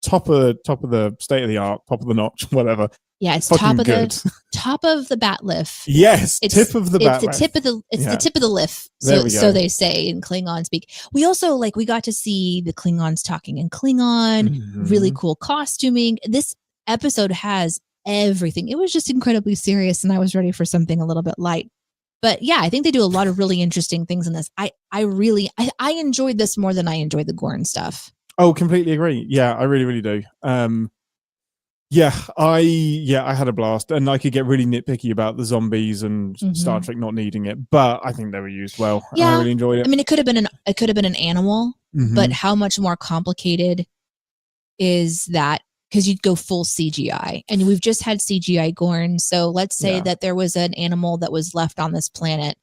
[SPEAKER 2] top of the state of the art, top of the notch, whatever.
[SPEAKER 1] Yeah, it's
[SPEAKER 2] Fucking
[SPEAKER 1] top of
[SPEAKER 2] good.
[SPEAKER 1] the top of the bat lift.
[SPEAKER 2] Yes,
[SPEAKER 1] It's
[SPEAKER 2] tip of the
[SPEAKER 1] it's
[SPEAKER 2] bat
[SPEAKER 1] the
[SPEAKER 2] lift.
[SPEAKER 1] tip of the it's
[SPEAKER 2] Yeah.
[SPEAKER 1] the tip of the lift.
[SPEAKER 2] There
[SPEAKER 1] So
[SPEAKER 2] we
[SPEAKER 1] so
[SPEAKER 2] go.
[SPEAKER 1] they say in Klingon speak. We also we got to see the Klingons talking in Klingon,
[SPEAKER 2] Mhm.
[SPEAKER 1] really cool costuming. This episode has everything. It was just incredibly serious, and I was ready for something a little bit light. But yeah, I think they do a lot of really interesting things in this. I really enjoyed this more than I enjoyed the Gorn stuff.
[SPEAKER 2] Oh, completely agree. Yeah, I really, really do. I had a blast, and I could get really nitpicky about the zombies and Star Trek not needing it, but I think they were used well.
[SPEAKER 1] Yeah,
[SPEAKER 2] I really enjoyed it.
[SPEAKER 1] I mean, it could have been an animal, but how much more complicated is that? Because you'd go full CGI, and we've just had CGI Gorn. So let's say that there was an animal that was left on this planet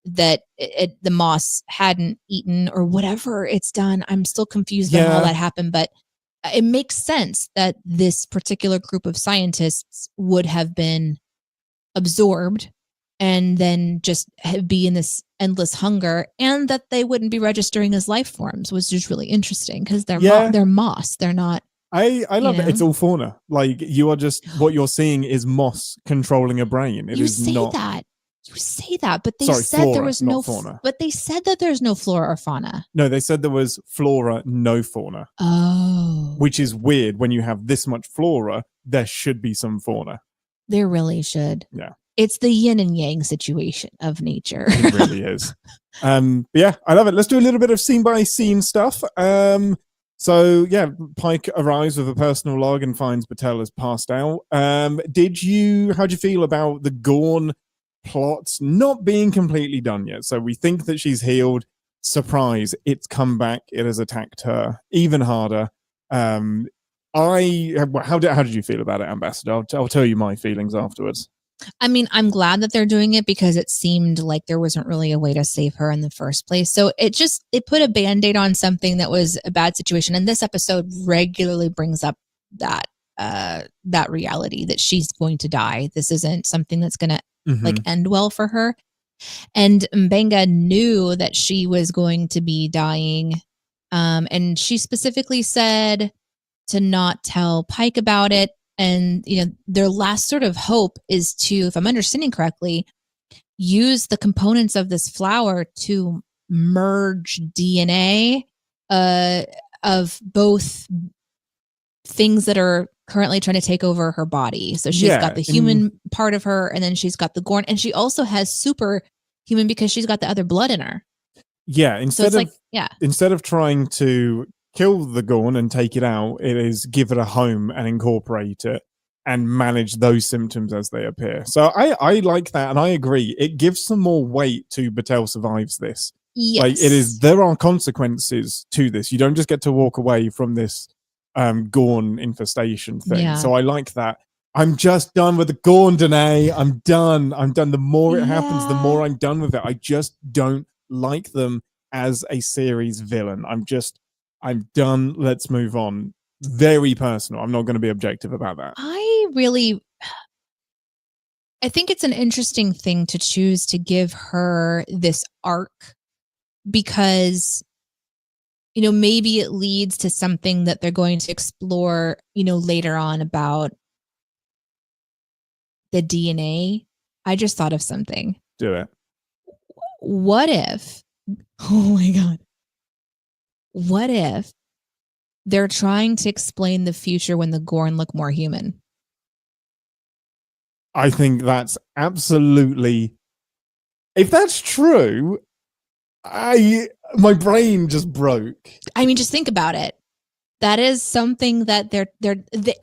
[SPEAKER 1] that the moss hadn't eaten or whatever it's done. I'm still confused on how that happened, but it makes sense that this particular group of scientists would have been absorbed and then just be in this endless hunger, and that they wouldn't be registering as life forms was just really interesting because they're moss. They're not.
[SPEAKER 2] I love it. It's all fauna. Like you are just what you're seeing is moss controlling a brain. It is not
[SPEAKER 1] that. You say that, but they said
[SPEAKER 2] flora,
[SPEAKER 1] there was no
[SPEAKER 2] fauna.
[SPEAKER 1] But they said that there's no flora or fauna.
[SPEAKER 2] No, they said there was flora, no fauna.
[SPEAKER 1] Oh.
[SPEAKER 2] Which is weird. When you have this much flora, there should be some fauna.
[SPEAKER 1] There really should.
[SPEAKER 2] Yeah.
[SPEAKER 1] It's the yin and yang situation of nature.
[SPEAKER 2] It really is. But yeah, I love it. Let's do a little bit of scene by scene stuff. So yeah, Pike arrives with a personal log and finds Batel has passed out. How'd you feel about the Gorn plots not being completely done yet? So we think that she's healed. Surprise, it's come back. It has attacked her even harder. How did you feel about it, Ambassador? I'll tell you my feelings afterwards.
[SPEAKER 1] I mean, I'm glad that they're doing it because it seemed like there wasn't really a way to save her in the first place. So it put a Band-Aid on something that was a bad situation. And this episode regularly brings up that reality that she's going to die. This isn't something that's going to end well for her. And Mbenga knew that she was going to be dying. And she specifically said to not tell Pike about it. And, their last sort of hope is to, if I'm understanding correctly, use the components of this flower to merge DNA of both things that are currently trying to take over her body. So she's got the human part of her, and then she's got the Gorn, and she also has super human because she's got the other blood in her.
[SPEAKER 2] Yeah, instead of trying to kill the Gorn and take it out, it is give it a home and incorporate it and manage those symptoms as they appear. So I like that, and I agree. It gives some more weight to Batel survives this.
[SPEAKER 1] Yes.
[SPEAKER 2] There are consequences to this. You don't just get to walk away from this Gorn infestation thing. Yeah. So I like that. I'm just done with the Gorn, Danae. I'm done. The more it happens, the more I'm done with it. I just don't like them as a series villain. I'm done. Let's move on. Very personal. I'm not going to be objective about that.
[SPEAKER 1] I think it's an interesting thing to choose to give her this arc because, maybe it leads to something that they're going to explore, later on about the DNA. I just thought of something.
[SPEAKER 2] Do it.
[SPEAKER 1] What if, oh my God. What if they're trying to explain the future when the Gorn look more human?
[SPEAKER 2] I think that's absolutely... If that's true, my brain just broke.
[SPEAKER 1] I mean, just think about it. That is something that they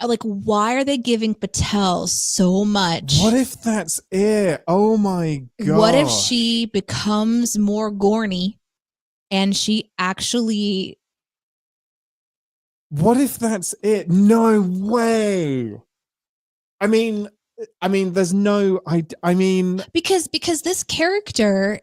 [SPEAKER 1] like, why are they giving Batel so much?
[SPEAKER 2] What if that's it? Oh my God.
[SPEAKER 1] What if she becomes more Gorny and she actually...
[SPEAKER 2] What if that's it? No way. I mean, there's no... I mean...
[SPEAKER 1] Because this character...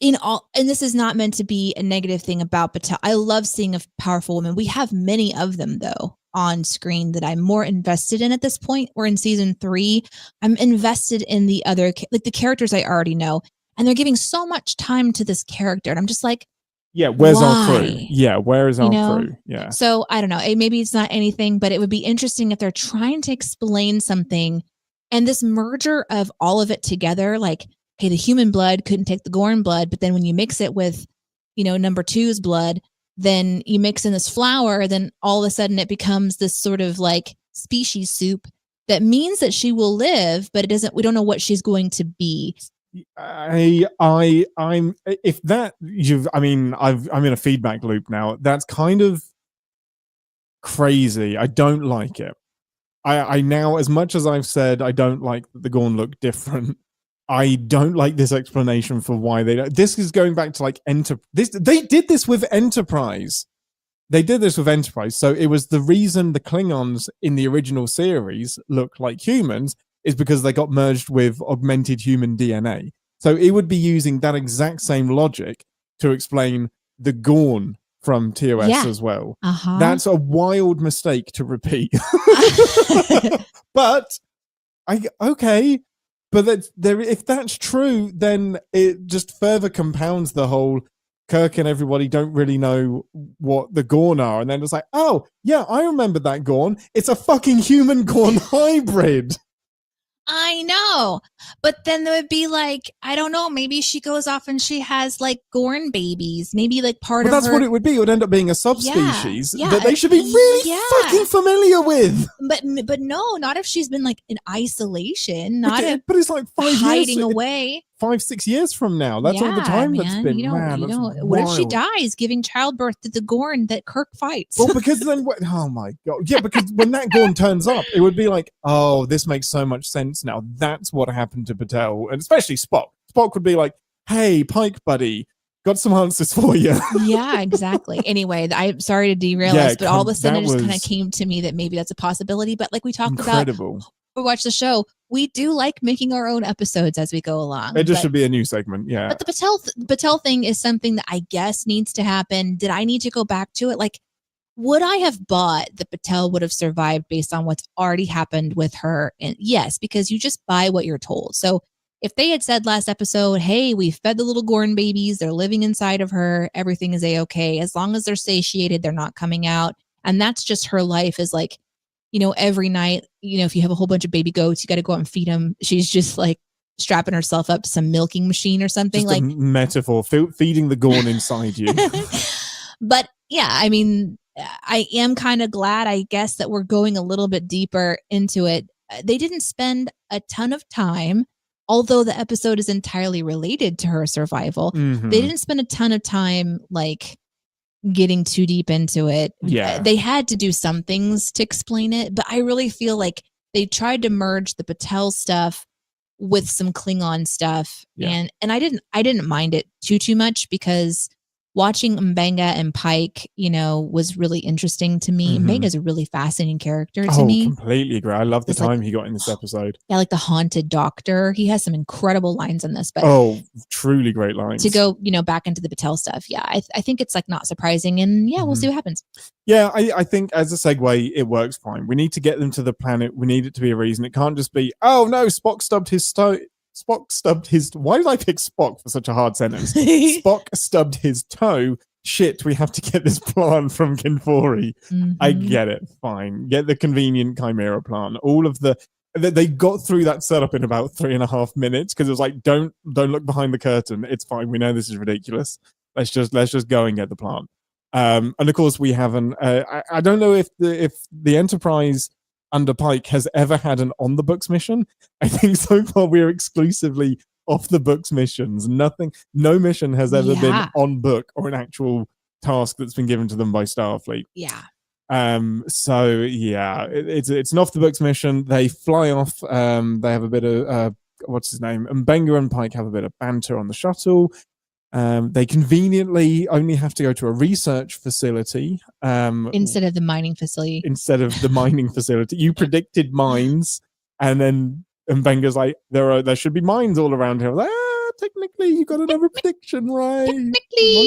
[SPEAKER 1] and this is not meant to be a negative thing about Patel. I love seeing a powerful woman. We have many of them, though, on screen that I'm more invested in at this point. We're in season 3. I'm invested in the other, like the characters I already know, and they're giving so much time to this character, and I'm just like,
[SPEAKER 2] yeah, where's
[SPEAKER 1] why?
[SPEAKER 2] our crew? Yeah, where is our crew? Yeah.
[SPEAKER 1] So I don't know. Maybe it's not anything, but it would be interesting if they're trying to explain something, and this merger of all of it together, like, okay, the human blood couldn't take the Gorn blood, but then when you mix it with, number 2's blood, then you mix in this flour, then all of a sudden it becomes this sort of like species soup that means that she will live, but it doesn't. We don't know what she's going to be.
[SPEAKER 2] I'm if that you've I'm in a feedback loop now. That's kind of crazy. I don't like it. I now, as much as I've said I don't like that the Gorn look different, I don't like this explanation for why they don't. This is going back to like they did this with Enterprise. So it was the reason the Klingons in the original series look like humans is because they got merged with augmented human DNA. So it would be using that exact same logic to explain the Gorn from TOS as well. That's a wild mistake to repeat. But okay. But if that's true, then it just further compounds the whole Kirk and everybody don't really know what the Gorn are. And then it's like, oh, yeah, I remember that Gorn. It's a fucking human Gorn hybrid.
[SPEAKER 1] I know. But then there would be like, I don't know, maybe she goes off and she has like Gorn babies. Maybe like part of
[SPEAKER 2] that's
[SPEAKER 1] her...
[SPEAKER 2] what it would be. It would end up being a subspecies that they should be really fucking familiar with.
[SPEAKER 1] But no, not if she's been like in isolation. But
[SPEAKER 2] it's like 5 years.
[SPEAKER 1] Hiding away.
[SPEAKER 2] 5-6 years from now. That's all the time that's been.
[SPEAKER 1] What if she dies giving childbirth to the Gorn that Kirk fights?
[SPEAKER 2] Well, because then, oh my God. Yeah, because when that Gorn turns up, it would be like, oh, this makes so much sense now. That's what happened to Patel. And especially Spock. Spock would be like, hey, Pike buddy, got some answers for you.
[SPEAKER 1] Yeah, exactly. Anyway, I'm sorry to derail us, but all of a sudden it just kind of came to me that maybe that's a possibility. But like we talked about, we watch the show, we do like making our own episodes as we go along.
[SPEAKER 2] It just should be a new segment, yeah.
[SPEAKER 1] But the Patel thing is something that I guess needs to happen. Did I need to go back to it? Like, would I have bought that Patel would have survived based on what's already happened with her? And yes, because you just buy what you're told. So if they had said last episode, hey, we fed the little Gorn babies, they're living inside of her, everything is A-okay. As long as they're satiated, they're not coming out. And that's just her life is like, every night, if you have a whole bunch of baby goats, you got to go out and feed them. She's just like strapping herself up to some milking machine or something. Just like
[SPEAKER 2] a metaphor, feeding the Gorn inside you.
[SPEAKER 1] But yeah, I mean, I am kind of glad, I guess, that we're going a little bit deeper into it. They didn't spend a ton of time, although the episode is entirely related to her survival. Mm-hmm. They didn't spend a ton of time like getting too deep into it.
[SPEAKER 2] Yeah.
[SPEAKER 1] They had to do some things to explain it, but I really feel like they tried to merge the Patel stuff with some Klingon stuff. Yeah. And I didn't mind it too much because watching M'Benga and Pike, was really interesting to me. Mm-hmm. M'Benga's a really fascinating character to me.
[SPEAKER 2] Completely agree. I love the time he got in this episode.
[SPEAKER 1] Yeah, like the haunted doctor. He has some incredible lines in this. But
[SPEAKER 2] truly great lines.
[SPEAKER 1] To go, back into the Patel stuff. Yeah, I think it's like not surprising. And yeah, we'll see what happens.
[SPEAKER 2] Yeah, I think as a segue, it works fine. We need to get them to the planet. We need it to be a reason. It can't just be, oh no, Spock stubbed his why did I pick Spock for such a hard sentence? Spock stubbed his toe. Shit, we have to get this plant from Kenfori. Mm-hmm. I get it. Fine. Get the convenient Chimera plant. All of they got through that setup in about 3.5 minutes because it was like, don't look behind the curtain. It's fine. We know this is ridiculous. Let's just go and get the plant. And of course we haven't. I don't know if the Enterprise under Pike has ever had an on the books mission. I think so far we're exclusively off the books missions. No mission has ever been on book or an actual task that's been given to them by Starfleet.
[SPEAKER 1] Yeah.
[SPEAKER 2] So yeah, it's an off the books mission. They fly off. They have a bit of what's his name? And M'Benga and Pike have a bit of banter on the shuttle. They conveniently only have to go to a research facility
[SPEAKER 1] instead of the mining facility.
[SPEAKER 2] You predicted mines, and then Mbenga's like, there should be mines all around here. Like, technically, you got another prediction right. Wrong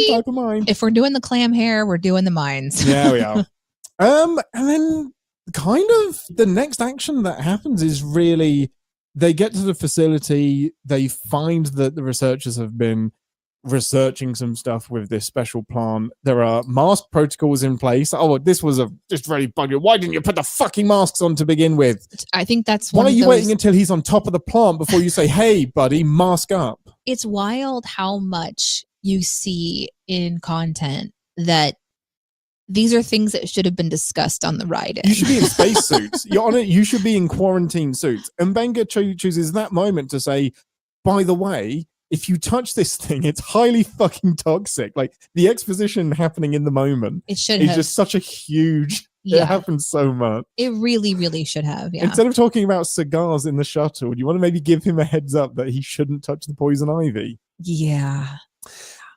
[SPEAKER 2] type of mine.
[SPEAKER 1] If we're doing the clam hair, we're doing the mines.
[SPEAKER 2] Yeah, we are. And then kind of the next action that happens is really they get to the facility, they find that the researchers have been researching some stuff with this special plant. There are mask protocols in place. Oh, this was just very buggy. Why didn't you put the fucking masks on to begin with?
[SPEAKER 1] I think that's
[SPEAKER 2] why are you waiting until he's on top of the plant before you say, hey, buddy, mask up?
[SPEAKER 1] It's wild how much you see in content that these are things that should have been discussed on the ride in.
[SPEAKER 2] You should be in spacesuits. You're on it. You should be in quarantine suits. And Mbenga chooses that moment to say, by the way, if you touch this thing, it's highly fucking toxic. Like, the exposition happening in the moment
[SPEAKER 1] is
[SPEAKER 2] just such a huge... Yeah. It happens so much.
[SPEAKER 1] It really, really should have, yeah.
[SPEAKER 2] Instead of talking about cigars in the shuttle, do you want to maybe give him a heads up that he shouldn't touch the poison ivy?
[SPEAKER 1] Yeah.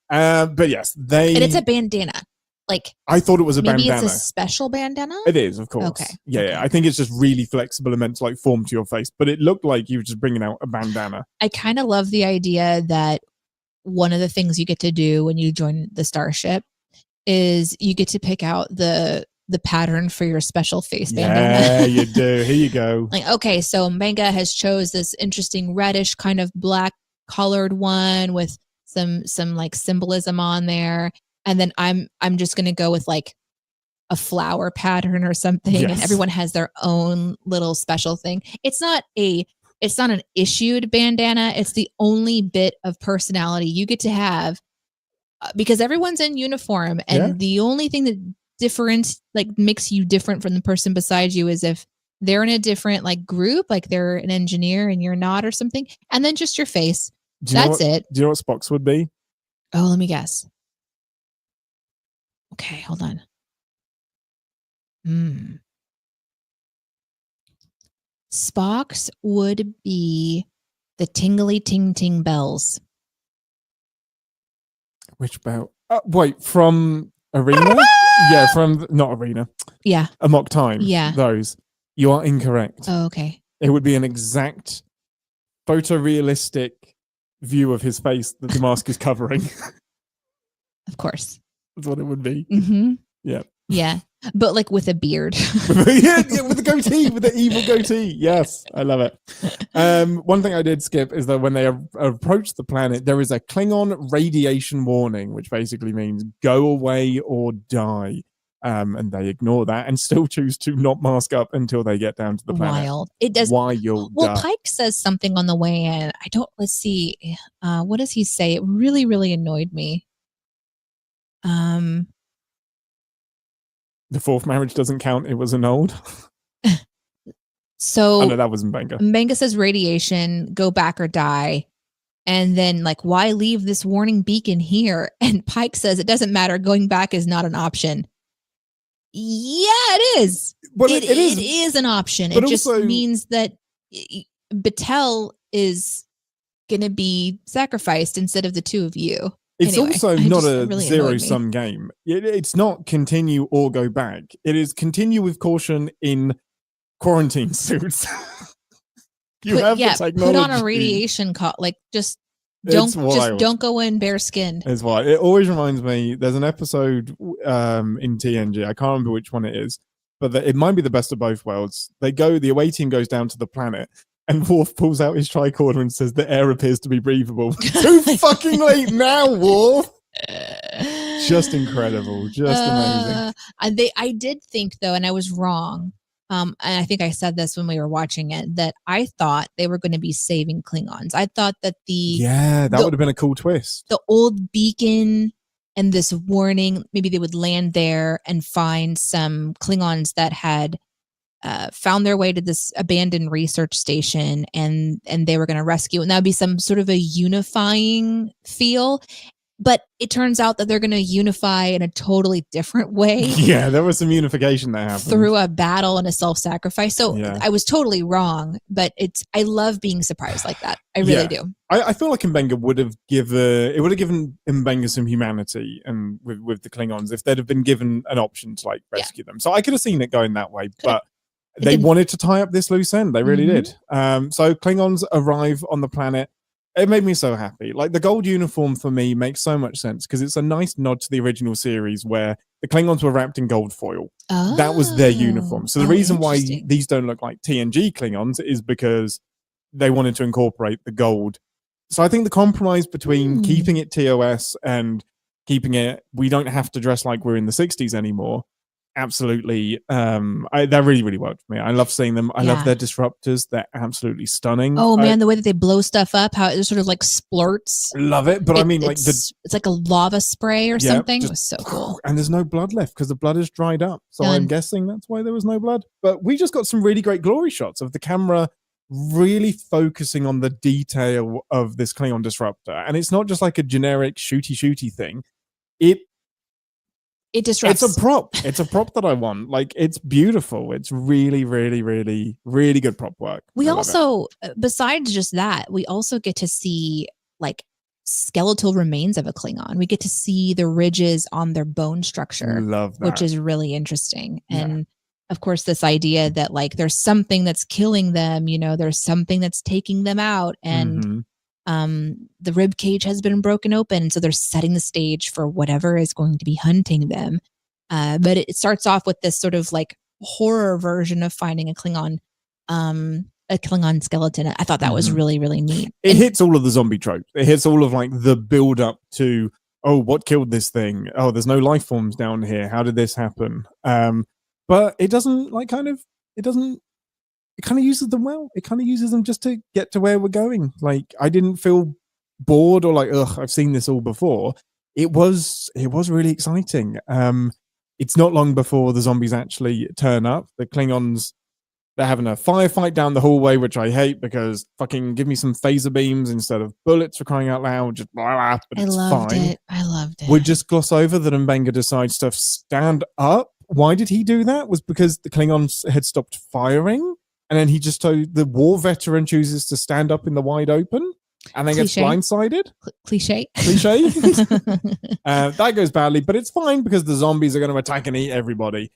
[SPEAKER 2] But yes, And
[SPEAKER 1] it's a bandana. Like,
[SPEAKER 2] I thought it was a bandana.
[SPEAKER 1] Maybe it's a special bandana?
[SPEAKER 2] It is, of course.
[SPEAKER 1] Okay.
[SPEAKER 2] Yeah, I think it's just really flexible and meant to like form to your face. But it looked like you were just bringing out a bandana.
[SPEAKER 1] I kind of love the idea that one of the things you get to do when you join the starship is you get to pick out the pattern for your special face bandana.
[SPEAKER 2] Yeah, you do. Here you go.
[SPEAKER 1] Like, okay, so Mbenga has chose this interesting reddish kind of black colored one with some like symbolism on there. And then I'm just going to go with like a flower pattern or something. Yes. And everyone has their own little special thing. It's not an issued bandana. It's the only bit of personality you get to have because everyone's in uniform. And the only thing that makes you different from the person beside you is if they're in a different like group, like they're an engineer and you're not or something. And then just your face. That's it.
[SPEAKER 2] Do you know what Spock's would be?
[SPEAKER 1] Oh, let me guess. Okay, hold on. Spock's would be the tingly ting ting bells.
[SPEAKER 2] Which bell? Wait, from Arena? Yeah, not Arena.
[SPEAKER 1] Yeah.
[SPEAKER 2] Amok Time.
[SPEAKER 1] Yeah.
[SPEAKER 2] Those. You are incorrect.
[SPEAKER 1] Oh, okay.
[SPEAKER 2] It would be an exact photorealistic view of his face that the mask is covering.
[SPEAKER 1] Of course.
[SPEAKER 2] That's what it would be.
[SPEAKER 1] Mm-hmm.
[SPEAKER 2] Yeah.
[SPEAKER 1] Yeah. But like with a beard.
[SPEAKER 2] with the goatee, with the evil goatee. Yes, I love it. One thing I did skip is that when they approach the planet, there is a Klingon radiation warning, which basically means go away or die. And they ignore that and still choose to not mask up until they get down to the planet.
[SPEAKER 1] Wild. It does.
[SPEAKER 2] Wild.
[SPEAKER 1] Well, Pike says something on the way in. Let's see. What does he say? It really, really annoyed me.
[SPEAKER 2] The fourth marriage doesn't count. It was annulled.
[SPEAKER 1] So
[SPEAKER 2] no, that wasn't Mbenga.
[SPEAKER 1] Mbenga says radiation, go back or die. And then like, why leave this warning beacon here? And Pike says it doesn't matter. Going back is not an option. Yeah, it is.
[SPEAKER 2] Well,
[SPEAKER 1] it is an option. It just means that Batel is going to be sacrificed instead of the two of you.
[SPEAKER 2] It's anyway, also not a really zero-sum game. It's not continue or go back. It is continue with caution in quarantine suits. The technology.
[SPEAKER 1] Put on a radiation just don't go in bare skinned.
[SPEAKER 2] It's wild. It always reminds me. There's an episode in TNG. I can't remember which one it is, but it might be the best of both worlds. The away team goes down to the planet. And Worf pulls out his tricorder and says the air appears to be breathable. Too fucking late now, Worf. Just incredible. Just amazing.
[SPEAKER 1] I did think, though, and I was wrong, and I think I said this when we were watching it, that I thought they were going to be saving Klingons. I thought that
[SPEAKER 2] that would have been a cool twist.
[SPEAKER 1] The old beacon and this warning, maybe they would land there and find some Klingons that had found their way to this abandoned research station and they were going to rescue. And that would be some sort of a unifying feel. But it turns out that they're going to unify in a totally different way.
[SPEAKER 2] Yeah, there was some unification that happened
[SPEAKER 1] through a battle and a self-sacrifice. So
[SPEAKER 2] Yeah.
[SPEAKER 1] I was totally wrong, but I love being surprised like that. I really do.
[SPEAKER 2] I feel like Mbenga would have given Mbenga some humanity and with the Klingons if they'd have been given an option to like rescue them. So I could have seen it going that way, but they wanted to tie up this loose end. They really did. So Klingons arrive on the planet. It made me so happy. Like the gold uniform for me makes so much sense because it's a nice nod to the original series where the Klingons were wrapped in gold foil. That was their uniform. So the reason why these don't look like TNG Klingons is because they wanted to incorporate the gold. So I think the compromise between keeping it TOS and keeping it, we don't have to dress like we're in the 60s anymore. Absolutely. That really, really worked for me. I love seeing them. I love their disruptors. They're absolutely stunning.
[SPEAKER 1] Oh man, the way that they blow stuff up, how it sort of like splurts.
[SPEAKER 2] I love it. But I mean, like
[SPEAKER 1] it's like a lava spray or something. It was so cool.
[SPEAKER 2] And there's no blood left because the blood is dried up. So I'm guessing that's why there was no blood. But we just got some really great glory shots of the camera really focusing on the detail of this Klingon disruptor. And it's not just like a generic shooty thing.
[SPEAKER 1] It disrupts.
[SPEAKER 2] It's a prop. It's a prop that I want. Like, it's beautiful. It's really, really, really, really good prop work.
[SPEAKER 1] We also, besides just that, we also get to see like skeletal remains of a Klingon. We get to see the ridges on their bone structure.
[SPEAKER 2] Love that.
[SPEAKER 1] Which is really interesting. And of course, this idea that like there's something that's killing them, you know, there's something that's taking them out. And the rib cage has been broken open, so they're setting the stage for whatever is going to be hunting them. But it starts off with this sort of like horror version of finding a Klingon skeleton. I thought that was really, really neat.
[SPEAKER 2] It hits all of the zombie tropes. It hits all of like the build up to, oh, what killed this thing? Oh, there's no life forms down here. How did this happen? But it doesn't it kind of uses them well. It kind of uses them just to get to where we're going. Like, I didn't feel bored or like, ugh, I've seen this all before. It was really exciting. It's not long before the zombies actually turn up. The Klingons, they're having a firefight down the hallway, which I hate because fucking give me some phaser beams instead of bullets for crying out loud. Just blah, blah, but it's fine.
[SPEAKER 1] I loved it.
[SPEAKER 2] We just gloss over that Mbenga decides to stand up. Why did he do that? Was because the Klingons had stopped firing. And then the war veteran chooses to stand up in the wide open and then gets blindsided.
[SPEAKER 1] Cliche.
[SPEAKER 2] That goes badly, but it's fine because the zombies are going to attack and eat everybody.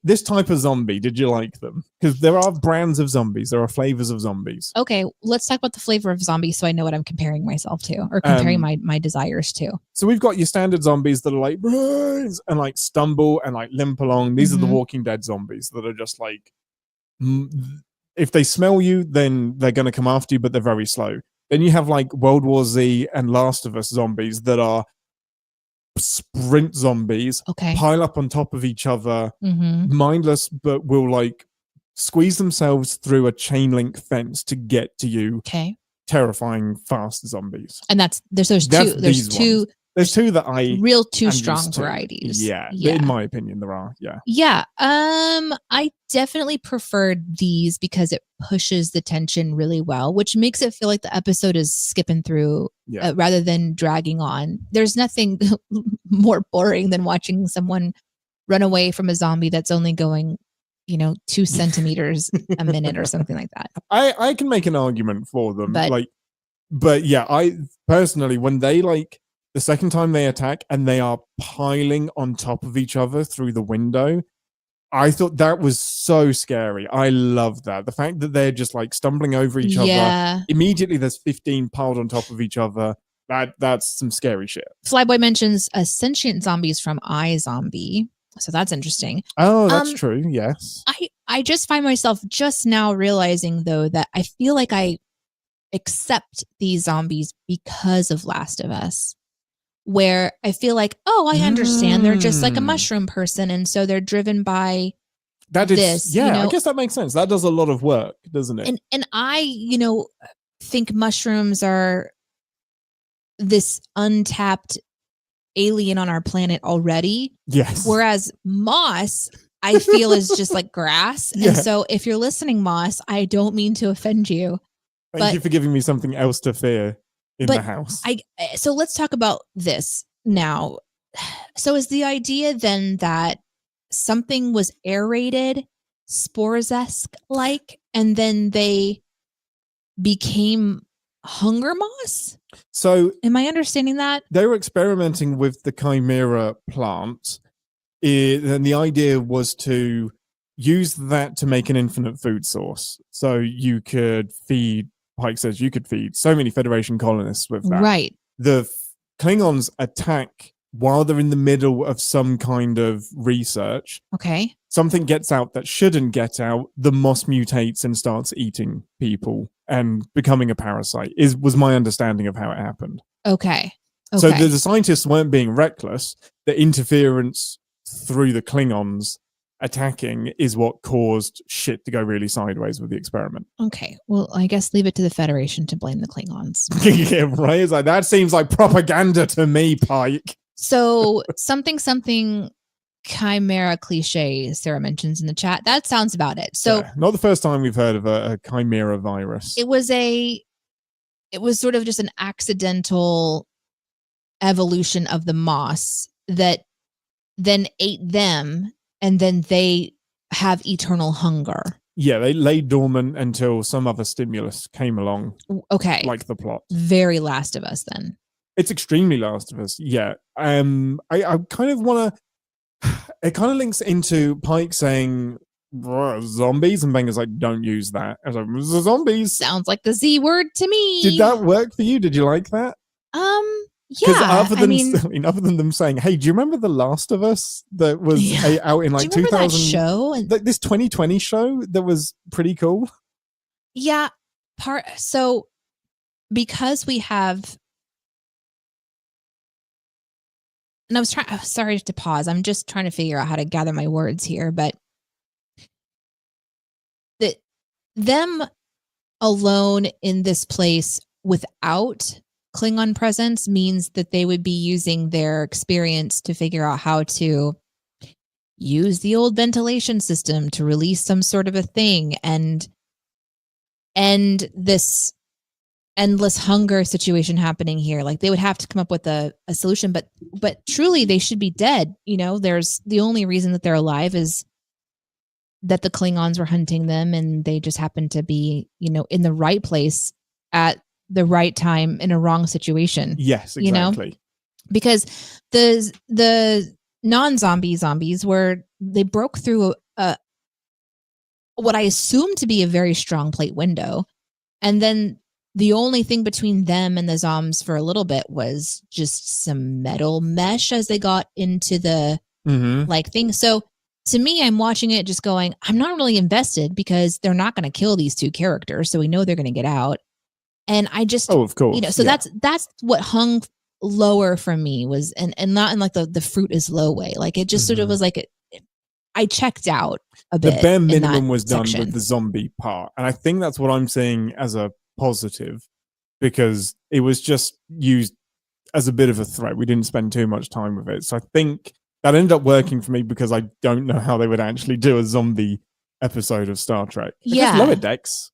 [SPEAKER 2] This type of zombie, did you like them? Because there are brands of zombies. There are flavors of zombies.
[SPEAKER 1] Okay, let's talk about the flavor of zombies so I know what I'm comparing myself to or comparing my desires to.
[SPEAKER 2] So we've got your standard zombies that are like, rise, and like stumble and like limp along. These are the Walking Dead zombies that are just like, if they smell you, then they're going to come after you, but they're very slow. Then you have like World War Z and Last of Us zombies that are sprint zombies, pile up on top of each other, mindless, but will like squeeze themselves through a chain link fence to get to you. Terrifying, fast zombies.
[SPEAKER 1] And there's two.
[SPEAKER 2] There's two that I
[SPEAKER 1] two strong varieties.
[SPEAKER 2] Yeah, in my opinion, there are.
[SPEAKER 1] I definitely preferred these because it pushes the tension really well, which makes it feel like the episode is skipping through rather than dragging on. There's nothing more boring than watching someone run away from a zombie that's only going, 2 centimeters a minute or something like that.
[SPEAKER 2] I can make an argument for them, but yeah, I personally, when they the second time they attack and they are piling on top of each other through the window, I thought that was so scary. I love that. The fact that they're just like stumbling over each other. Immediately there's 15 piled on top of each other. That's some scary shit.
[SPEAKER 1] Flyboy mentions sentient zombies from iZombie. So that's interesting.
[SPEAKER 2] Oh, that's true. Yes.
[SPEAKER 1] I just find myself just now realizing though that I feel like I accept these zombies because of Last of Us. Where I feel like, I understand. They're just like a mushroom person. And so they're driven by this.
[SPEAKER 2] Yeah, I guess that makes sense. That does a lot of work, doesn't it?
[SPEAKER 1] And I, think mushrooms are this untapped alien on our planet already.
[SPEAKER 2] Yes.
[SPEAKER 1] Whereas moss, I feel is just like grass. Yeah. And so if you're listening, moss, I don't mean to offend you.
[SPEAKER 2] Thank you for giving me something else to fear. in the house.
[SPEAKER 1] So let's talk about this now. So is the idea then that something was aerated, spores-esque like, and then they became hunger moss?
[SPEAKER 2] So
[SPEAKER 1] am I understanding that?
[SPEAKER 2] They were experimenting with the chimera plant, and the idea was to use that to make an infinite food source. So you could feed, Pike says, you could feed so many Federation colonists with that.
[SPEAKER 1] Right.
[SPEAKER 2] The Klingons attack while they're in the middle of some kind of research.
[SPEAKER 1] Okay.
[SPEAKER 2] Something gets out that shouldn't get out. The moss mutates and starts eating people and becoming a parasite, was my understanding of how it happened.
[SPEAKER 1] Okay.
[SPEAKER 2] So the scientists weren't being reckless. The interference through the Klingons attacking is what caused shit to go really sideways with the experiment.
[SPEAKER 1] Okay. Well, I guess leave it to the Federation to blame the Klingons.
[SPEAKER 2] Yeah, right. It's like, that seems like propaganda to me, Pike.
[SPEAKER 1] So something chimera cliche Sarah mentions in the chat. That sounds about it. So
[SPEAKER 2] yeah, not the first time we've heard of a chimera virus.
[SPEAKER 1] It was sort of just an accidental evolution of the moss that then ate them, and then they have eternal hunger. Yeah,
[SPEAKER 2] they lay dormant until some other stimulus came along.
[SPEAKER 1] Okay.
[SPEAKER 2] Like the plot.
[SPEAKER 1] Very Last of Us then.
[SPEAKER 2] It's extremely Last of Us, yeah. I kind of want to... It kind of links into Pike saying zombies, and Benger's like, don't use that. I was like, zombies.
[SPEAKER 1] Sounds like the Z word to me.
[SPEAKER 2] Did that work for you? Did you like that?
[SPEAKER 1] Yeah.
[SPEAKER 2] Other than them saying, hey, do you remember The Last of Us that was out in like 2000?
[SPEAKER 1] That show?
[SPEAKER 2] This 2020 show that was pretty cool?
[SPEAKER 1] Yeah. So because we have... And sorry to pause. I'm just trying to figure out how to gather my words here, but them alone in this place without Klingon presence means that they would be using their experience to figure out how to use the old ventilation system to release some sort of a thing and end this endless hunger situation happening here. Like, they would have to come up with a solution, but truly they should be dead. There's the only reason that they're alive is that the Klingons were hunting them, and they just happened to be, in the right place at the right time in a wrong situation.
[SPEAKER 2] Yes, exactly.
[SPEAKER 1] Because the non-zombie zombies they broke through what I assume to be a very strong plate window, and then the only thing between them and the zombs for a little bit was just some metal mesh as they got into the thing. So to me, I'm watching it just going, I'm not really invested because they're not going to kill these two characters. So we know they're going to get out. And I just,
[SPEAKER 2] of course.
[SPEAKER 1] So that's what hung lower from me was, and not in like the fruit is low way. Like, it just sort of was like, I checked out a bit.
[SPEAKER 2] The bare minimum was done with the zombie part. And I think that's what I'm seeing as a positive, because it was just used as a bit of a threat. We didn't spend too much time with it. So I think that ended up working for me, because I don't know how they would actually do a zombie episode of Star Trek. Lower Decks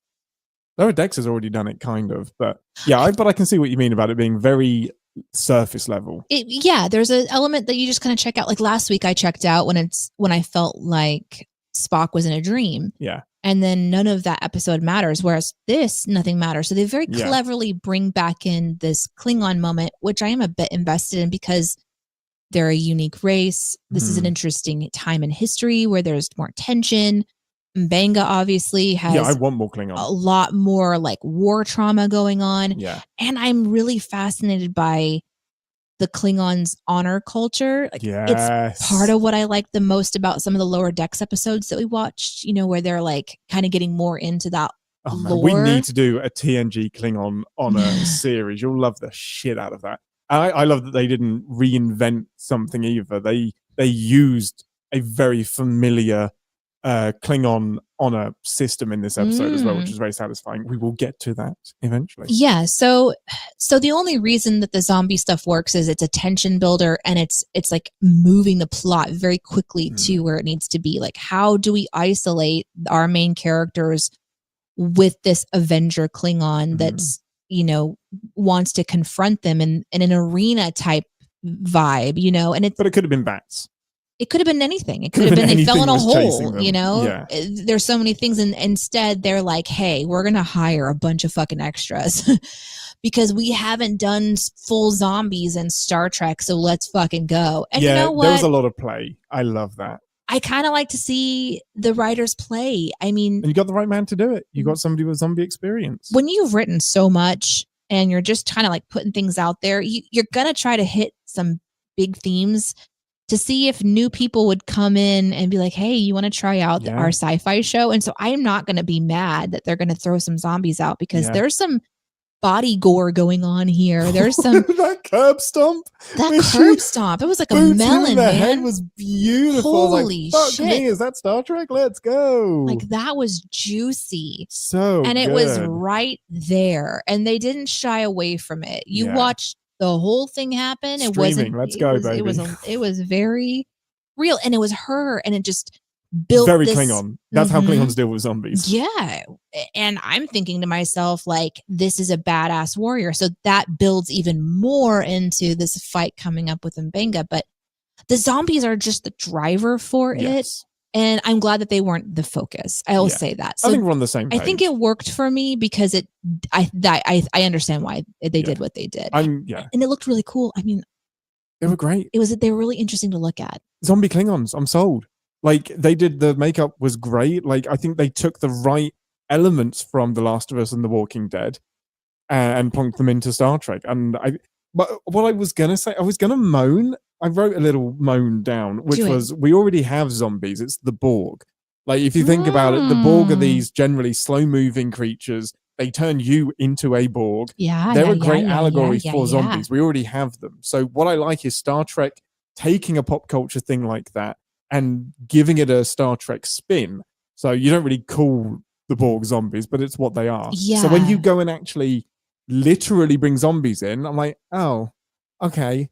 [SPEAKER 2] has already done it, kind of. But yeah, but I can see what you mean about it being very surface level.
[SPEAKER 1] There's an element that you just kind of check out. Like last week I checked out when I felt like Spock was in a dream.
[SPEAKER 2] Yeah.
[SPEAKER 1] And then none of that episode matters, whereas this, nothing matters. So they very cleverly bring back in this Klingon moment, which I am a bit invested in because they're a unique race. This is an interesting time in history where there's more tension. M'Benga obviously has
[SPEAKER 2] I want more Klingon.
[SPEAKER 1] A lot more like war trauma going on.
[SPEAKER 2] Yeah.
[SPEAKER 1] And I'm really fascinated by the Klingons' honor culture. Like, it's part of what I like the most about some of the Lower Decks episodes that we watched, where they're like kind of getting more into that lore.
[SPEAKER 2] We need to do a TNG Klingon honor series. You'll love the shit out of that. I love that they didn't reinvent something either. They used a very familiar Klingon honor system in this episode as well, which is very satisfying. We will get to that eventually.
[SPEAKER 1] Yeah. So the only reason that the zombie stuff works is it's a tension builder, and it's like moving the plot very quickly to where it needs to be. Like, how do we isolate our main characters with this Avenger Klingon that's, wants to confront them in an arena type vibe, and
[SPEAKER 2] but it could have been bats.
[SPEAKER 1] It could have been anything. It could have been they fell in a hole,
[SPEAKER 2] Yeah.
[SPEAKER 1] There's so many things. And instead they're like, hey, we're going to hire a bunch of fucking extras because we haven't done full zombies in Star Trek. So let's fucking go. And you know what?
[SPEAKER 2] There was a lot of play. I love that.
[SPEAKER 1] I kind of like to see the writers play. I mean,
[SPEAKER 2] and you got the right man to do it. You got somebody with zombie experience.
[SPEAKER 1] When you've written so much and you're just kind of like putting things out there, you're going to try to hit some big themes to see if new people would come in and be like, hey, you want to try out our sci-fi show? And so I'm not going to be mad that they're going to throw some zombies out because there's some body gore going on here. There's some
[SPEAKER 2] that curb stomp.
[SPEAKER 1] It was like a melon, man.
[SPEAKER 2] Head was beautiful.
[SPEAKER 1] Holy shit.
[SPEAKER 2] Me, is that Star Trek? Let's go.
[SPEAKER 1] Like that was juicy.
[SPEAKER 2] And
[SPEAKER 1] it was right there. And they didn't shy away from it. You watched the whole thing happen.
[SPEAKER 2] It wasn't. Let's go, baby.
[SPEAKER 1] It was very real, and it was her, and it just built
[SPEAKER 2] very Klingon. That's how Klingons deal with zombies.
[SPEAKER 1] Yeah, and I'm thinking to myself, like, this is a badass warrior, so that builds even more into this fight coming up with Mbenga. But the zombies are just the driver for it. And I'm glad that they weren't the focus. I will say that. So
[SPEAKER 2] I think we're on the same page.
[SPEAKER 1] I think it worked for me because I understand why they did what they did. And it looked really cool. I mean,
[SPEAKER 2] they were great.
[SPEAKER 1] They were really interesting to look at.
[SPEAKER 2] Zombie Klingons, I'm sold. Like the makeup was great. Like I think they took the right elements from The Last of Us and The Walking Dead and punked them into Star Trek. But what I was gonna say, I was gonna moan. I wrote a little moan down, which was, we already have zombies. It's the Borg. Like, if you think about it, the Borg are these generally slow-moving creatures. They turn you into a Borg. They're a great allegory for zombies. We already have them. So what I like is Star Trek taking a pop culture thing like that and giving it a Star Trek spin. So you don't really call the Borg zombies, but it's what they are. So when you go and actually literally bring zombies in, I'm like, oh, okay.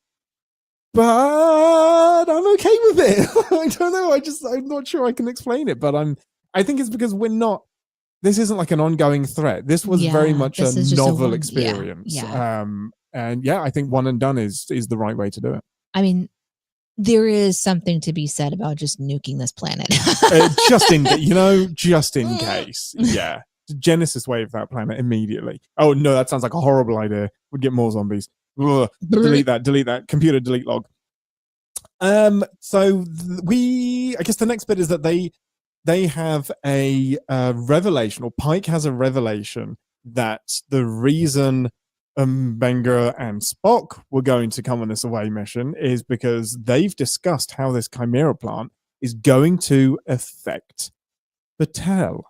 [SPEAKER 2] But I'm okay with it. I don't know. I'm not sure I can explain it, but I think it's because this isn't like an ongoing threat. This was very much a novel experience. And I think one and done is the right way to do it.
[SPEAKER 1] I mean, there is something to be said about just nuking this planet.
[SPEAKER 2] just in case. Yeah. Genesis wave that planet immediately. Oh no, that sounds like a horrible idea. We'd get more zombies. Ugh, delete that computer delete log. I guess the next bit is that they have a revelation, or Pike has a revelation that the reason Mbenga and Spock were going to come on this away mission is because they've discussed how this chimera plant is going to affect Batel.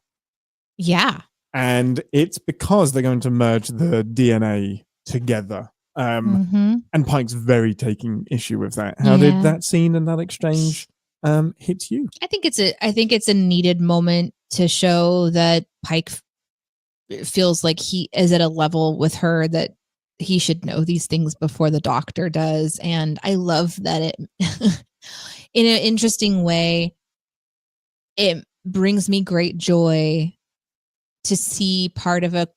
[SPEAKER 1] Yeah.
[SPEAKER 2] And it's because they're going to merge the DNA together. And Pike's very taking issue with that. How did that scene and that exchange hit you?
[SPEAKER 1] I think it's a needed moment to show that Pike feels like he is at a level with her that he should know these things before the Doctor does. And I love that it in an interesting way, it brings me great joy to see part of a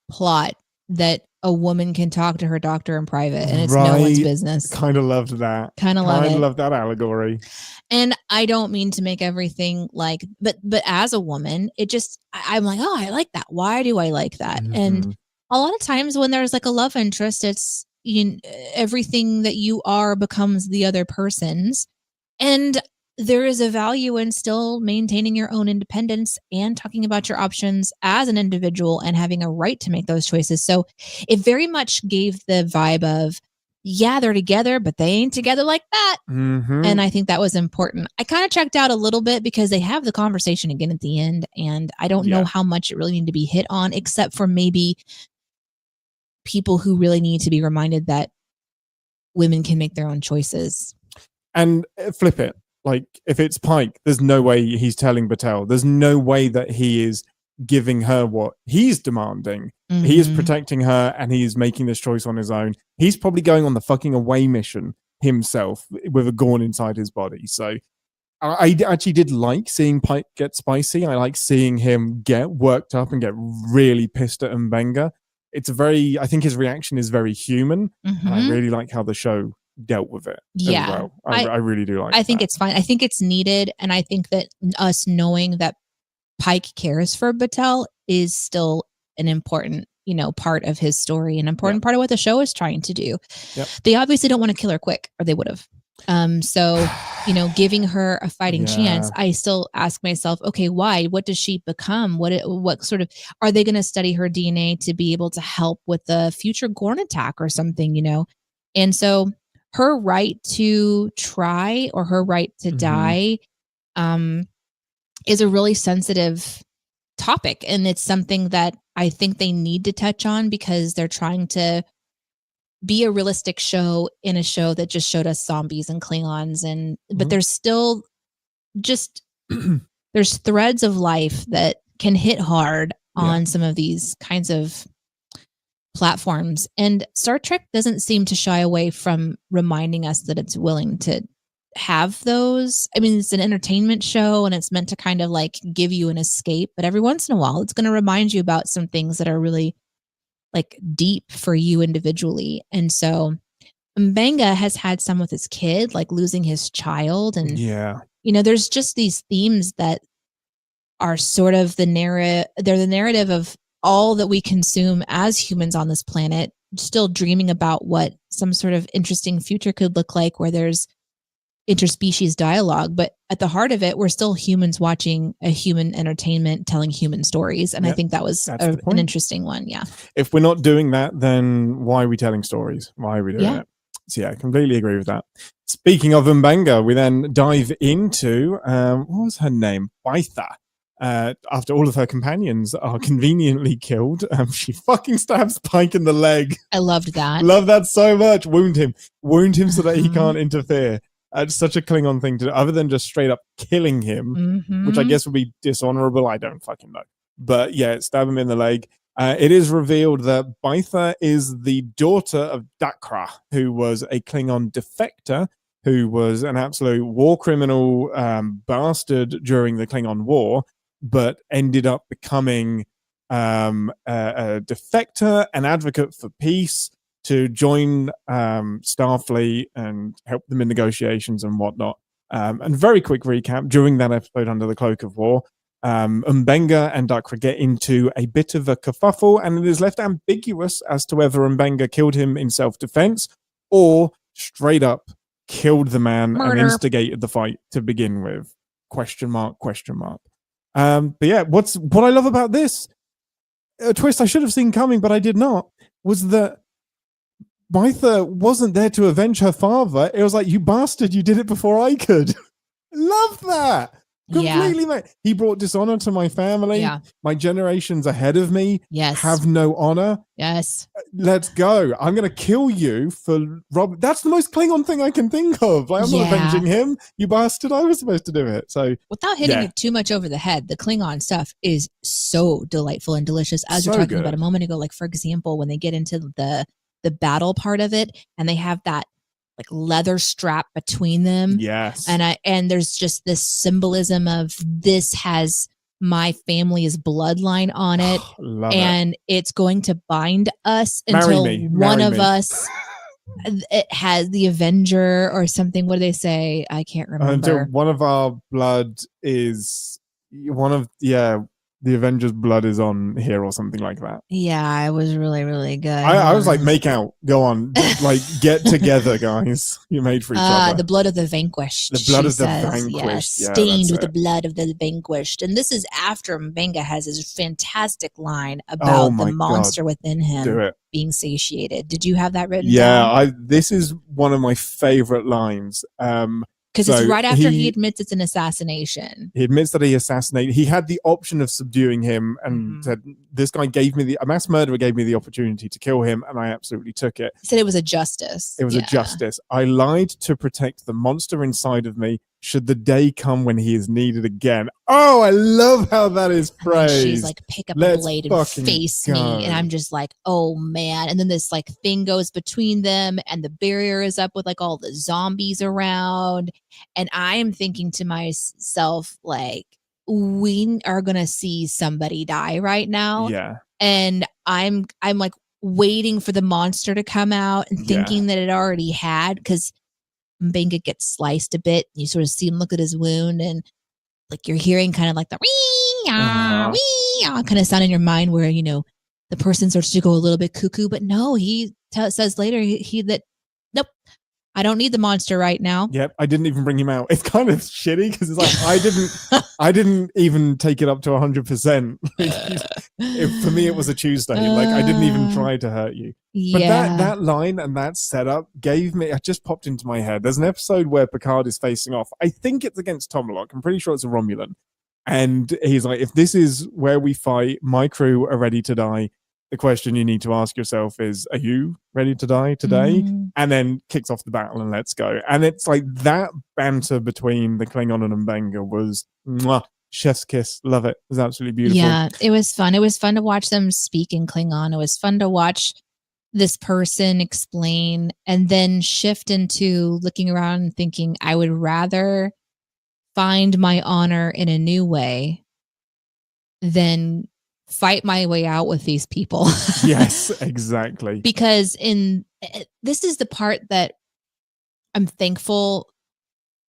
[SPEAKER 1] plot that a woman can talk to her doctor in private and it's no one's business.
[SPEAKER 2] Kind of loved that.
[SPEAKER 1] Kind of love
[SPEAKER 2] that allegory.
[SPEAKER 1] And I don't mean to make everything like, but as a woman, it just, I'm like, oh, I like that. Why do I like that? And a lot of times when there's like a love interest, it's everything that you are becomes the other person's. And there is a value in still maintaining your own independence and talking about your options as an individual and having a right to make those choices. So it very much gave the vibe of, yeah, they're together, but they ain't together like that. And I think that was important. I kind of checked out a little bit because they have the conversation again at the end. And I don't know how much it really needed to be hit on, except for maybe people who really need to be reminded that women can make their own choices.
[SPEAKER 2] And flip it. Like, if it's Pike, there's no way he's telling Batel. There's no way that he is giving her what he's demanding. He is protecting her and he is making this choice on his own. He's probably going on the fucking away mission himself with a Gorn inside his body. So I actually did like seeing Pike get spicy. I like seeing him get worked up and get really pissed at Mbenga. I think his reaction is very human, and I really like how the show dealt with it as well. I really do like
[SPEAKER 1] I think
[SPEAKER 2] that.
[SPEAKER 1] it's fine. I think it's needed, and I think that us knowing that Pike cares for Battelle is still an important, part of his story, an important part of what the show is trying to do.
[SPEAKER 2] Yep.
[SPEAKER 1] They obviously don't want to kill her quick, or they would have. So, giving her a fighting chance, I still ask myself, okay, why? What does she become? What sort of, are they going to study her DNA to be able to help with the future Gorn attack or something, And so her right to try or her right to die, is a really sensitive topic. And it's something that I think they need to touch on because they're trying to be a realistic show in a show that just showed us zombies and Klingons. But there's still just, there's threads of life that can hit hard on some of these kinds of platforms. And Star Trek doesn't seem to shy away from reminding us that it's willing to have those. I mean, it's an entertainment show and it's meant to kind of like give you an escape, but every once in a while it's going to remind you about some things that are really like deep for you individually. And so Mbenga has had some with his kid, like losing his child. And, there's just these themes that are sort of they're the narrative of all that we consume as humans on this planet, still dreaming about what some sort of interesting future could look like where there's interspecies dialogue, but at the heart of it, we're still humans watching a human entertainment, telling human stories. And I think that was an interesting one. Yeah.
[SPEAKER 2] If we're not doing that, then why are we telling stories? Why are we doing it? So I completely agree with that. Speaking of Mbenga, we then dive into, what was her name? Baitha. After all of her companions are conveniently killed, she fucking stabs Pike in the leg.
[SPEAKER 1] I loved that.
[SPEAKER 2] Love that so much. Wound him so that he can't interfere. It's such a Klingon thing to do, other than just straight up killing him, which I guess would be dishonorable. I don't fucking know. But yeah, stab him in the leg. It is revealed that Baitha is the daughter of Dakra, who was a Klingon defector, who was an absolute war criminal bastard during the Klingon War, but ended up becoming a defector, an advocate for peace, to join Starfleet and help them in negotiations and whatnot. And very quick recap, during that episode Under the Cloak of War, Mbenga and Dakra get into a bit of a kerfuffle, and it is left ambiguous as to whether Mbenga killed him in self-defense or straight up killed the man and instigated the fight to begin with. Question mark. But yeah, what I love about this, a twist I should have seen coming, but I did not, was that Baitha wasn't there to avenge her father. It was like, you bastard, you did it before I could. Love that. Completely, mate. He brought dishonor to my family. Yeah. My generations ahead of me have no honor.
[SPEAKER 1] Yes.
[SPEAKER 2] Let's go. I'm going to kill you for Rob. That's the most Klingon thing I can think of. Like, I'm not avenging him. You bastard. I was supposed to do it. So,
[SPEAKER 1] without hitting it too much over the head, the Klingon stuff is so delightful and delicious. As you're talking about a moment ago, like, for example, when they get into the battle part of it and they have that like leather strap between them.
[SPEAKER 2] Yes.
[SPEAKER 1] And there's just this symbolism of this has my family's bloodline on it. And it's going to bind us until one of us it has the Avenger or something. What do they say? I can't remember.
[SPEAKER 2] Until one of our blood is the Avengers' blood is on here or something like that.
[SPEAKER 1] Yeah, it was really, really good.
[SPEAKER 2] I was like, make out. Go on. Like, get together, guys. You're made for each other.
[SPEAKER 1] The blood of the vanquished.
[SPEAKER 2] The blood of the vanquished.
[SPEAKER 1] Yes, stained with the blood of the vanquished. And this is after Mbenga has his fantastic line about the monster within him being satiated. Did you have that written down?
[SPEAKER 2] This is one of my favorite lines.
[SPEAKER 1] Because it's right after he admits it's an assassination.
[SPEAKER 2] He admits that he assassinated. He had the option of subduing him and said, this guy a mass murderer gave me the opportunity to kill him, and I absolutely took it.
[SPEAKER 1] He said it was a justice.
[SPEAKER 2] It was a justice. I lied to protect the monster inside of me. should the day come when he is needed again. Oh, I love how that is phrased.
[SPEAKER 1] And she's like, pick up a blade and face me. And I'm just like, oh man. And then this like thing goes between them and the barrier is up with like all the zombies around. And I am thinking to myself, like, we are going to see somebody die right now.
[SPEAKER 2] Yeah.
[SPEAKER 1] And I'm like waiting for the monster to come out and thinking that it already had, because Mbenga gets sliced a bit. You sort of see him look at his wound, and like you're hearing kind of like the kind of sound in your mind where, you know, the person starts to go a little bit cuckoo. But no, he says later that nope, I don't need the monster right now.
[SPEAKER 2] Yep, I didn't even bring him out. It's kind of shitty because it's like I didn't even take it up to 100%. For me, it was a Tuesday. Like I didn't even try to hurt you. But that line and that setup gave me. It just popped into my head. There's an episode where Picard is facing off. I think it's against Tomalak. I'm pretty sure it's a Romulan, and he's like, "If this is where we fight, my crew are ready to die. The question you need to ask yourself is, are you ready to die today?" And then kicks off the battle and let's go. And it's like that banter between the Klingon and Mbenga was chef's kiss. Love it. It was absolutely beautiful.
[SPEAKER 1] Yeah, it was fun. It was fun to watch them speak in Klingon. It was fun to watch this person explain and then shift into looking around and thinking, I would rather find my honor in a new way than fight my way out with these people.
[SPEAKER 2] Yes, exactly.
[SPEAKER 1] Because this is the part that I'm thankful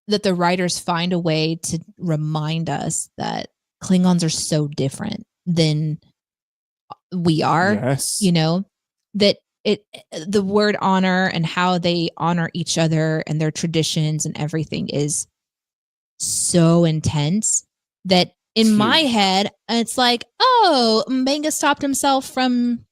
[SPEAKER 1] that the writers find a way to remind us that Klingons are so different than we are.
[SPEAKER 2] Yes.
[SPEAKER 1] You know, that the word honor and how they honor each other and their traditions and everything is so intense that in my head, it's like, oh, Mbenga stopped himself from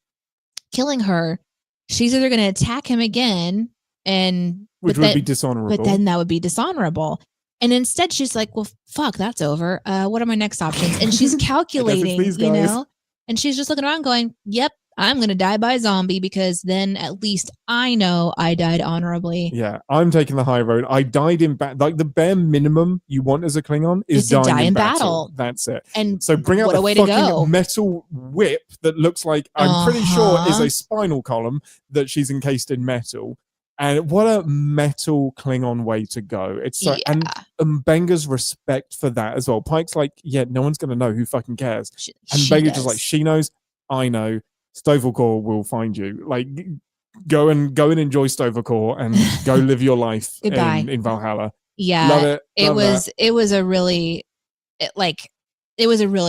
[SPEAKER 1] killing her. She's either going to attack him again,
[SPEAKER 2] which would be dishonorable.
[SPEAKER 1] But then that would be dishonorable. And instead, she's like, well, fuck, that's over. What are my next options? And she's calculating, you know, and she's just looking around going, yep, I'm going to die by zombie because then at least I know I died honorably.
[SPEAKER 2] Yeah, I'm taking the high road. I died in battle. Like the bare minimum you want as a Klingon is
[SPEAKER 1] to
[SPEAKER 2] die
[SPEAKER 1] in battle.
[SPEAKER 2] That's it.
[SPEAKER 1] And
[SPEAKER 2] so bring out the fucking metal whip that looks like, I'm pretty sure is a spinal column that she's encased in metal. And what a metal Klingon way to go. It's so, and Mbenga's respect for that as well. Pike's like, yeah, no one's going to know. Who fucking cares? And Mbenga's just like, she knows, I know. Tovokor will find you. Like, go and enjoy Tovokor and go live your life in Valhalla.
[SPEAKER 1] Yeah,
[SPEAKER 2] love it.
[SPEAKER 1] It was a really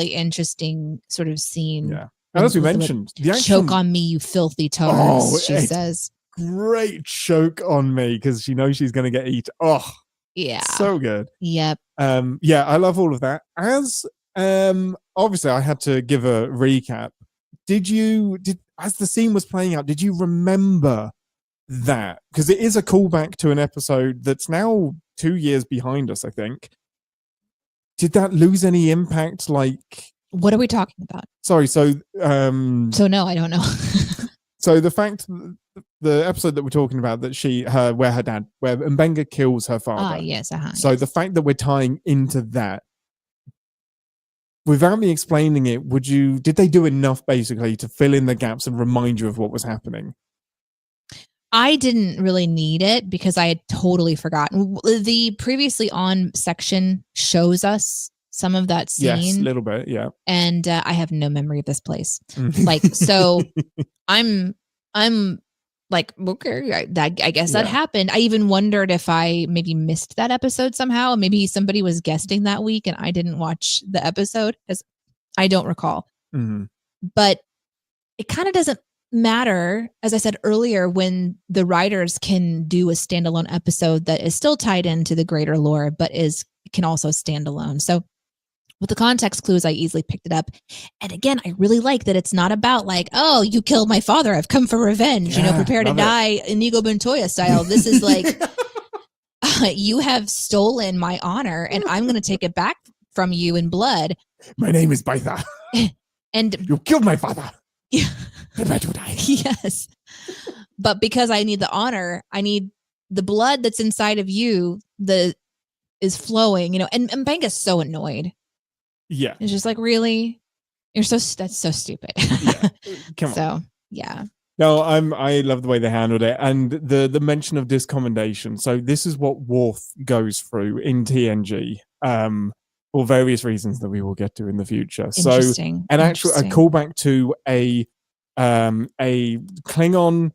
[SPEAKER 1] interesting sort of scene.
[SPEAKER 2] Yeah, and as we mentioned, the
[SPEAKER 1] choke on me, you filthy toes. She says,
[SPEAKER 2] "Great choke on me," because she knows she's going to get eaten. Oh, yeah, so good.
[SPEAKER 1] Yep.
[SPEAKER 2] Yeah, I love all of that. As obviously, I had to give a recap. As the scene was playing out, did you remember that? Because it is a callback to an episode that's now 2 years behind us, I think. Did that lose any impact? Like,
[SPEAKER 1] what are we talking about?
[SPEAKER 2] Sorry, so
[SPEAKER 1] no, I don't know.
[SPEAKER 2] So the fact, the episode that we're talking about, that where Mbenga kills her father.
[SPEAKER 1] Ah, yes.
[SPEAKER 2] So the fact that we're tying into that, without me explaining it, did they do enough basically to fill in the gaps and remind you of what was happening?
[SPEAKER 1] I didn't really need it because I had totally forgotten. The previously on section shows us some of that scene.
[SPEAKER 2] Yes, a little bit, yeah.
[SPEAKER 1] And I have no memory of this place. Like, so I'm like, okay, I guess that happened. I even wondered if I maybe missed that episode somehow. Maybe somebody was guesting that week and I didn't watch the episode, because I don't recall.
[SPEAKER 2] Mm-hmm.
[SPEAKER 1] But it kind of doesn't matter, as I said earlier, when the writers can do a standalone episode that is still tied into the greater lore, but can also stand alone. So with the context clues, I easily picked it up. And again, I really like that it's not about like, oh, you killed my father, I've come for revenge, prepare to die Inigo Montoya style. This is like, you have stolen my honor and I'm going to take it back from you in blood.
[SPEAKER 2] My name is Baitha.
[SPEAKER 1] And
[SPEAKER 2] you killed my father.
[SPEAKER 1] Yeah.
[SPEAKER 2] Prepare to die.
[SPEAKER 1] Yes. But because I need the honor, I need the blood that's inside of you, the is flowing, and Mbenga's so annoyed.
[SPEAKER 2] Yeah.
[SPEAKER 1] It's just like, really? That's so stupid.
[SPEAKER 2] Yeah. Come on.
[SPEAKER 1] So, yeah.
[SPEAKER 2] No, I love the way they handled it, and the mention of discommendation. So this is what Worf goes through in TNG, for various reasons that we will get to in the future. So, and actually, a callback to a Klingon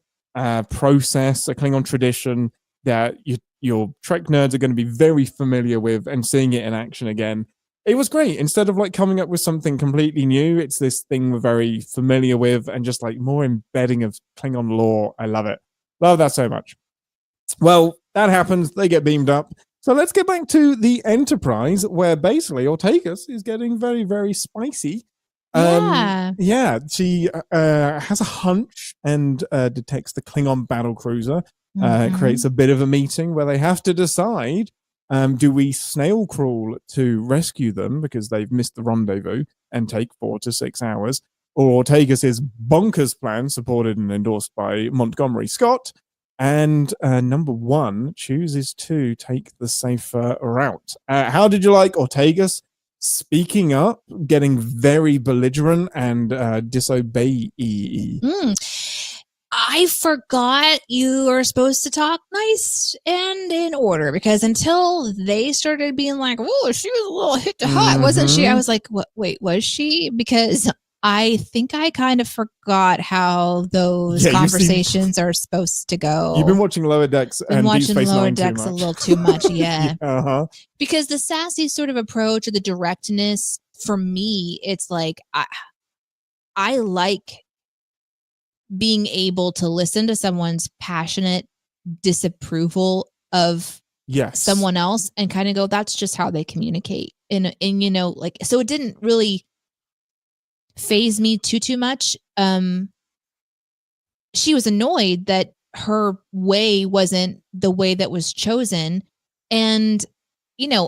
[SPEAKER 2] process, a Klingon tradition that your Trek nerds are going to be very familiar with, and seeing it in action again. It was great. Instead of like coming up with something completely new, it's this thing we're very familiar with, and just like more embedding of Klingon lore. I love it. Love that so much. Well, that happens. They get beamed up. So let's get back to the Enterprise, where basically Ortegas is getting very, very spicy. Yeah, she has a hunch and detects the Klingon battle cruiser. Creates a bit of a meeting where they have to decide, do we snail crawl to rescue them because they've missed the rendezvous and take 4 to 6 hours? Or Ortegas' bonkers plan, supported and endorsed by Montgomery Scott, and number 1 chooses to take the safer route. How did you like Ortegas speaking up, getting very belligerent and disobey?
[SPEAKER 1] I forgot you were supposed to talk nice and in order, because until they started being like, "Oh, she was a little hit to hot, wasn't she?" I was like, "What? Wait, was she?" Because I think I kind of forgot how those conversations are supposed to go.
[SPEAKER 2] You've been watching Lower Decks and Deep Space
[SPEAKER 1] Lower
[SPEAKER 2] Nine
[SPEAKER 1] Decks
[SPEAKER 2] too much.
[SPEAKER 1] a little too much, yeah.
[SPEAKER 2] Because
[SPEAKER 1] the sassy sort of approach, or the directness, for me, it's like I like being able to listen to someone's passionate disapproval of someone else and kind of go, that's just how they communicate. And like, so it didn't really phase me too much. She was annoyed that her way wasn't the way that was chosen. And,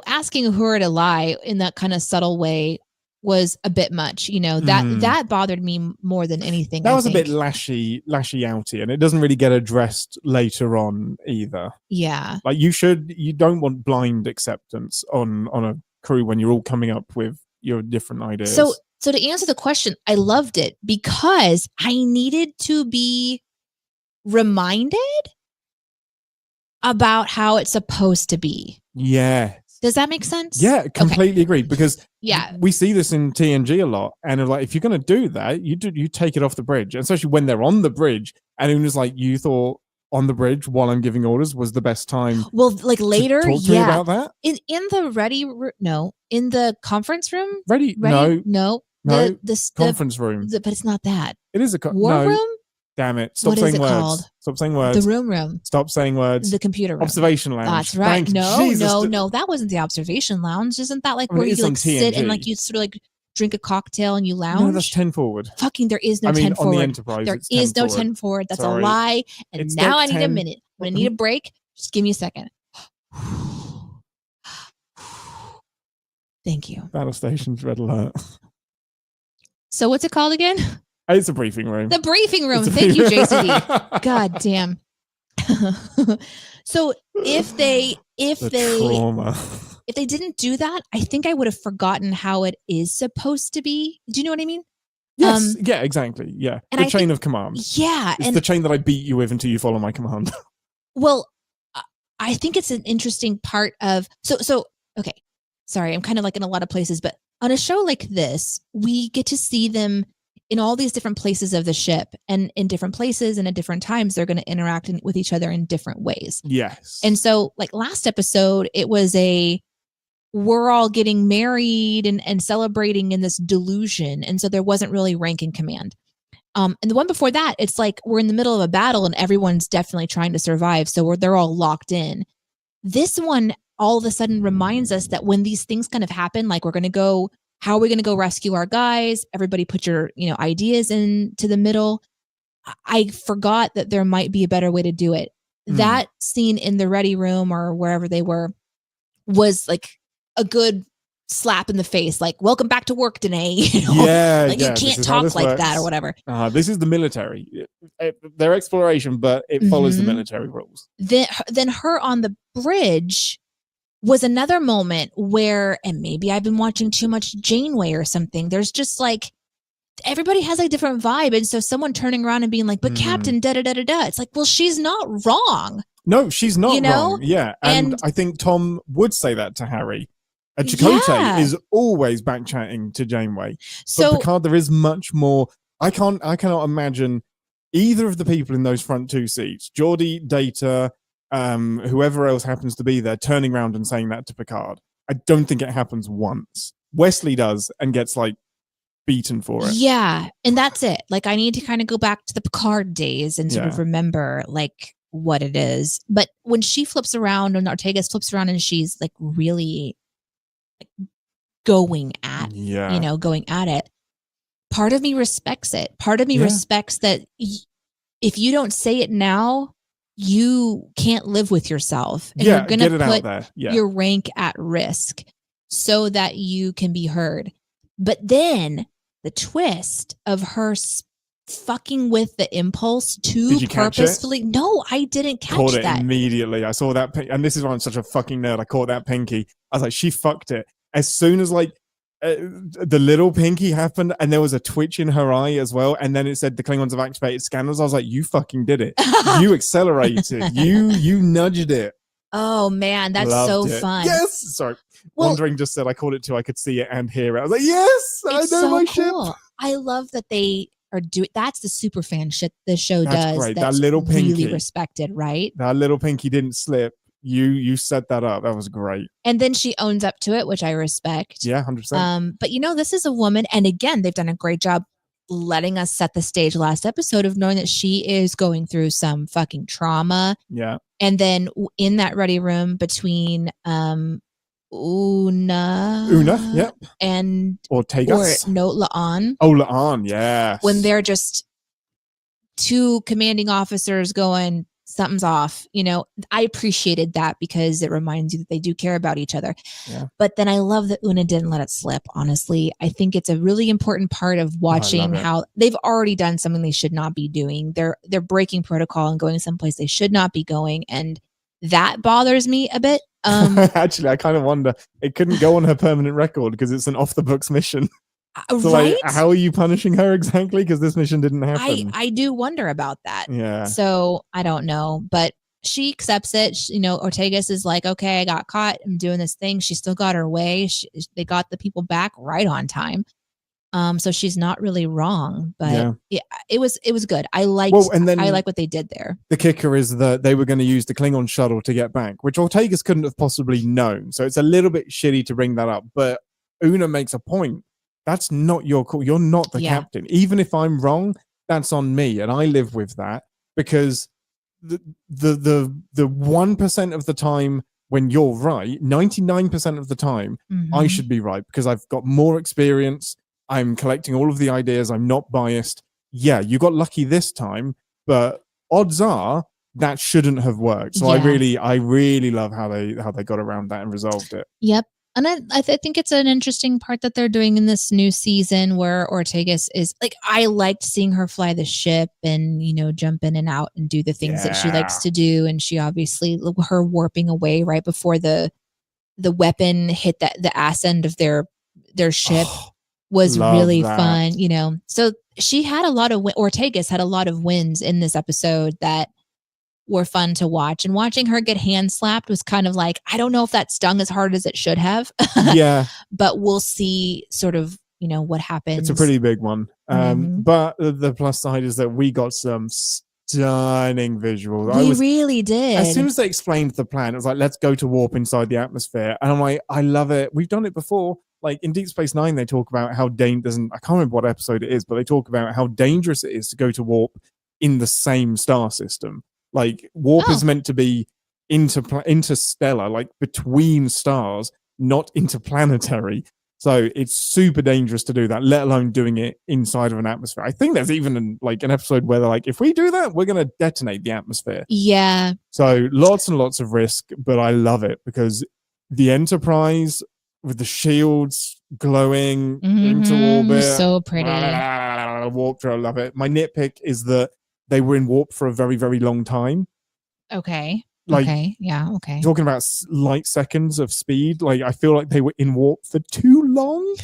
[SPEAKER 1] asking her to lie in that kind of subtle way was a bit much, that bothered me more than anything.
[SPEAKER 2] That was a bit lashy outy, and it doesn't really get addressed later on either.
[SPEAKER 1] Yeah.
[SPEAKER 2] Like you don't want blind acceptance on a crew when you're all coming up with your different ideas.
[SPEAKER 1] So to answer the question, I loved it because I needed to be reminded about how it's supposed to be.
[SPEAKER 2] Yeah.
[SPEAKER 1] Does that make sense?
[SPEAKER 2] Yeah, completely agree. Because
[SPEAKER 1] yeah,
[SPEAKER 2] we see this in TNG a lot, and like, if you're going to do that, you take it off the bridge, and especially when they're on the bridge, and it was like, you thought on the bridge while I'm giving orders was the best time.
[SPEAKER 1] Well, like later,
[SPEAKER 2] talk to me about that
[SPEAKER 1] in the in the conference room.
[SPEAKER 2] No, the conference room.
[SPEAKER 1] But it's not that.
[SPEAKER 2] It is a
[SPEAKER 1] war room.
[SPEAKER 2] Damn it! Stop saying words.
[SPEAKER 1] Called?
[SPEAKER 2] Stop saying words.
[SPEAKER 1] The room.
[SPEAKER 2] Stop saying words.
[SPEAKER 1] The computer room.
[SPEAKER 2] Observation lounge.
[SPEAKER 1] That's right. No, that wasn't the observation lounge. Isn't that like where you like sit and like you sort of like drink a cocktail and you lounge?
[SPEAKER 2] No, that's 10 forward.
[SPEAKER 1] Fucking, there is no 10 forward.
[SPEAKER 2] On the Enterprise,
[SPEAKER 1] there is no 10 forward. That's a lie. And it's now I need a minute. When I need a break, just give me a second. Thank you.
[SPEAKER 2] Battle stations, red alert.
[SPEAKER 1] So what's it called again?
[SPEAKER 2] It's a briefing room.
[SPEAKER 1] The briefing room. Thank you, JCD. God damn. So if they didn't do that, I think I would have forgotten how it is supposed to be. Do you know what I mean?
[SPEAKER 2] Yes. Yeah, exactly. Yeah. And the chain of command.
[SPEAKER 1] Yeah.
[SPEAKER 2] It's the chain that I beat you with until you follow my command.
[SPEAKER 1] Well, I think it's an interesting part of so okay. Sorry, I'm kind of like in a lot of places, but on a show like this, we get to see them in all these different places of the ship, and in different places and at different times, they're going to interact with each other in different ways.
[SPEAKER 2] Yes.
[SPEAKER 1] And so like last episode, it was we're all getting married and celebrating in this delusion. And so there wasn't really rank and command. And the one before that, it's like we're in the middle of a battle and everyone's definitely trying to survive. So they're all locked in. This one all of a sudden reminds us that when these things kind of happen, like how are we going to go rescue our guys? Everybody put your, ideas into the middle. I forgot that there might be a better way to do it. That scene in the ready room or wherever they were was like a good slap in the face. Like, welcome back to work, Danae. You can't talk like that or whatever.
[SPEAKER 2] This is the military. Their exploration, but it follows the military rules.
[SPEAKER 1] Then her on the bridge was another moment where, and maybe I've been watching too much Janeway or something. There's just like, everybody has a different vibe. And so someone turning around and being like, but Captain, da da da da da. It's like, well, she's not wrong.
[SPEAKER 2] No, she's not wrong. Yeah. And I think Tom would say that to Harry. And Chakotay is always back chatting to Janeway. So, but Picard, there is much more. I cannot imagine either of the people in those front two seats, Geordi, Data, whoever else happens to be there, turning around and saying that to Picard. I don't think it happens once. Wesley does and gets like beaten for it.
[SPEAKER 1] Yeah. And that's it. Like, I need to kind of go back to the Picard days and sort of remember like what it is. But when she flips around and Ortegas flips around and she's like really like going at it, part of me respects it. Part of me respects that if you don't say it now, you can't live with yourself, and you're going to put your rank at risk so that you can be heard. But then the twist of her fucking with the impulse to purposefully. No, I didn't catch
[SPEAKER 2] caught
[SPEAKER 1] that.
[SPEAKER 2] It immediately. I saw that, and this is why I'm such a fucking nerd. I caught that pinky. I was like, she fucked it. As soon as like the little pinky happened, and there was a twitch in her eye as well, and then it said the Klingons have activated scanners. I was like, you fucking did it. You accelerated. You nudged it.
[SPEAKER 1] Oh man, that's
[SPEAKER 2] Loved
[SPEAKER 1] so
[SPEAKER 2] it.
[SPEAKER 1] fun.
[SPEAKER 2] Yes. Sorry. Wandering just said I caught it too. I could see it and hear it. I was like, yes, I know so my cool. ship.
[SPEAKER 1] I love that they are doing. That's the super fan shit the show does.
[SPEAKER 2] Great. That little pinky,
[SPEAKER 1] really respected, right?
[SPEAKER 2] That little pinky didn't slip. You set that up. That was great.
[SPEAKER 1] And then she owns up to it, which I respect.
[SPEAKER 2] Yeah, 100%.
[SPEAKER 1] But this is a woman, and again, they've done a great job letting us set the stage last episode of knowing that she is going through some fucking trauma.
[SPEAKER 2] Yeah.
[SPEAKER 1] And then in that ready room between Una,
[SPEAKER 2] yep,
[SPEAKER 1] and
[SPEAKER 2] Ortegas.
[SPEAKER 1] La'an.
[SPEAKER 2] Oh, La'an, yeah.
[SPEAKER 1] When they're just two commanding officers going, something's off. I appreciated that because it reminds you that they do care about each other.
[SPEAKER 2] Yeah.
[SPEAKER 1] But then I love that Una didn't let it slip. Honestly, I think it's a really important part of watching how they've already done something they should not be doing. They're breaking protocol and going someplace they should not be going, and that bothers me a bit.
[SPEAKER 2] Actually, I kind of wonder, it couldn't go on her permanent record because it's an off the books mission. So
[SPEAKER 1] right?
[SPEAKER 2] Like, how are you punishing her exactly? Because this mission didn't happen.
[SPEAKER 1] I do wonder about that.
[SPEAKER 2] Yeah.
[SPEAKER 1] So I don't know, but she accepts it. Ortegas is like, okay, I got caught. I'm doing this thing. She still got her way. They got the people back right on time. So she's not really wrong, but it was good. I liked what they did there.
[SPEAKER 2] The kicker is that they were going to use the Klingon shuttle to get back, which Ortegas couldn't have possibly known. So it's a little bit shitty to bring that up. But Una makes a point. That's not your call. You're not the captain. Even if I'm wrong, that's on me, and I live with that because the 1% of the time when you're right, 99% of the time, I should be right because I've got more experience. I'm collecting all of the ideas. I'm not biased. Yeah, you got lucky this time, but odds are that shouldn't have worked. So I really love how they got around that and resolved it.
[SPEAKER 1] Yep. And I think it's an interesting part that they're doing in this new season where Ortegas is like, I liked seeing her fly the ship and, jump in and out and do the things that she likes to do. And she obviously, her warping away right before the weapon hit the ass end of their ship was really fun, So she had Ortegas had a lot of wins in this episode that were fun to watch, and watching her get hand slapped was kind of like, I don't know if that stung as hard as it should have.
[SPEAKER 2] Yeah.
[SPEAKER 1] But we'll see sort of, what happens.
[SPEAKER 2] It's a pretty big one. But the plus side is that we got some stunning visuals.
[SPEAKER 1] We really did.
[SPEAKER 2] As soon as they explained the plan, it was like, let's go to warp inside the atmosphere. And I'm like, I love it. We've done it before. Like in Deep Space Nine, they talk about how dangerous, I can't remember what episode it is, but they talk about how dangerous it is to go to warp in the same star system. Like warp is meant to be interstellar, like between stars, not interplanetary. So it's super dangerous to do that, let alone doing it inside of an atmosphere. I think there's even an episode where they're like, if we do that, we're going to detonate the atmosphere.
[SPEAKER 1] Yeah.
[SPEAKER 2] So lots and lots of risk, but I love it because the Enterprise with the shields glowing into orbit.
[SPEAKER 1] So pretty.
[SPEAKER 2] Warp through, I love it. My nitpick is that they were in warp for a very, very long time.
[SPEAKER 1] Okay.
[SPEAKER 2] Like,
[SPEAKER 1] okay. Yeah. Okay.
[SPEAKER 2] talking about light seconds of speed, like I feel like they were in warp for too long.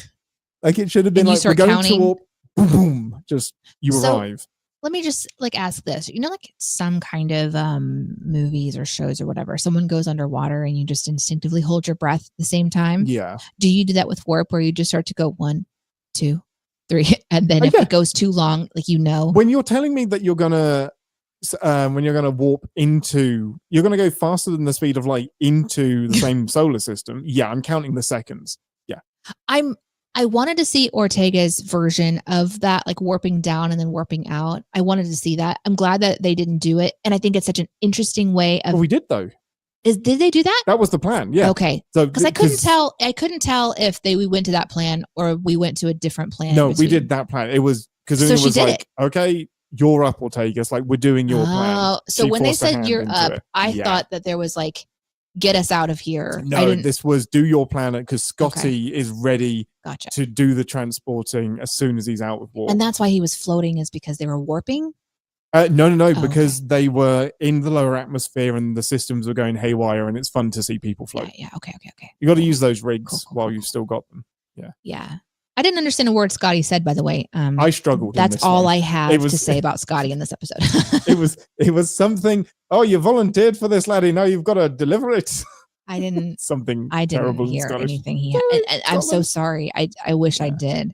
[SPEAKER 2] Like it should have been
[SPEAKER 1] And you
[SPEAKER 2] like, we're
[SPEAKER 1] start
[SPEAKER 2] going
[SPEAKER 1] counting.
[SPEAKER 2] to warp, boom, boom, just you
[SPEAKER 1] So-
[SPEAKER 2] arrive.
[SPEAKER 1] Let me just like ask this. You know, like some kind of movies or shows or whatever, someone goes underwater and you just instinctively hold your breath at the same time.
[SPEAKER 2] Yeah.
[SPEAKER 1] Do you do that with warp where you just start to go 1, 2, 3, and then if
[SPEAKER 2] yeah.
[SPEAKER 1] it goes too long, like you know?
[SPEAKER 2] When you're telling me that you're gonna warp into, you're gonna go faster than the speed of light into the same solar system. Yeah, I'm counting the seconds. Yeah.
[SPEAKER 1] I wanted to see Ortega's version of that, like warping down and then warping out. I wanted to see that. I'm glad that they didn't do it. And I think it's such an interesting way of.
[SPEAKER 2] Well, we did though.
[SPEAKER 1] Did they do that?
[SPEAKER 2] That was the plan. Yeah.
[SPEAKER 1] Okay.
[SPEAKER 2] So
[SPEAKER 1] because I couldn't tell if we went to that plan or we went to a different plan.
[SPEAKER 2] No, we did that plan. It was because
[SPEAKER 1] So
[SPEAKER 2] it
[SPEAKER 1] she
[SPEAKER 2] was
[SPEAKER 1] did
[SPEAKER 2] like, okay, you're up, Ortega. It's like, we're doing your plan.
[SPEAKER 1] So
[SPEAKER 2] She
[SPEAKER 1] when they
[SPEAKER 2] forced her
[SPEAKER 1] said
[SPEAKER 2] hand
[SPEAKER 1] you're
[SPEAKER 2] into
[SPEAKER 1] up,
[SPEAKER 2] it.
[SPEAKER 1] I thought that there was like, get us out of here.
[SPEAKER 2] No, this was do your plan because Scotty is ready
[SPEAKER 1] Gotcha.
[SPEAKER 2] to do the transporting as soon as he's out of warp.
[SPEAKER 1] And that's why he was floating, is because they were warping?
[SPEAKER 2] No, because they were in the lower atmosphere and the systems were going haywire, and it's fun to see people float.
[SPEAKER 1] Yeah. Okay.
[SPEAKER 2] You got to use those rigs while you've still got them.
[SPEAKER 1] Yeah. I didn't understand a word Scotty said, by the way.
[SPEAKER 2] I struggled.
[SPEAKER 1] That's all I have to say about Scotty in this episode.
[SPEAKER 2] it was something. Oh, you volunteered for this, laddie. Now you've got to deliver it.
[SPEAKER 1] I didn't.
[SPEAKER 2] Something.
[SPEAKER 1] I didn't
[SPEAKER 2] terrible
[SPEAKER 1] hear
[SPEAKER 2] Scottish.
[SPEAKER 1] anything he had. And I'm so sorry. I wish I did.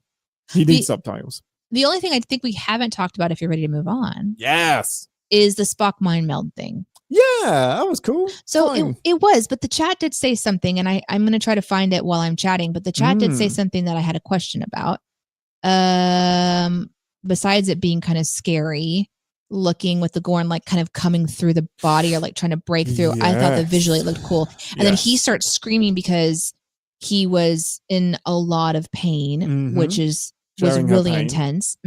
[SPEAKER 2] He needs subtitles.
[SPEAKER 1] The only thing I think we haven't talked about, if you're ready to move on,
[SPEAKER 2] yes,
[SPEAKER 1] is the Spock mind meld thing.
[SPEAKER 2] Yeah, that was cool.
[SPEAKER 1] So it was, but the chat did say something, and I'm going to try to find it while I'm chatting. But the chat did say something that I had a question about. Besides it being kind of scary looking with the Gorn like kind of coming through the body or like trying to break through, I thought that visually it looked cool. And then he starts screaming because he was in a lot of pain, which was really intense.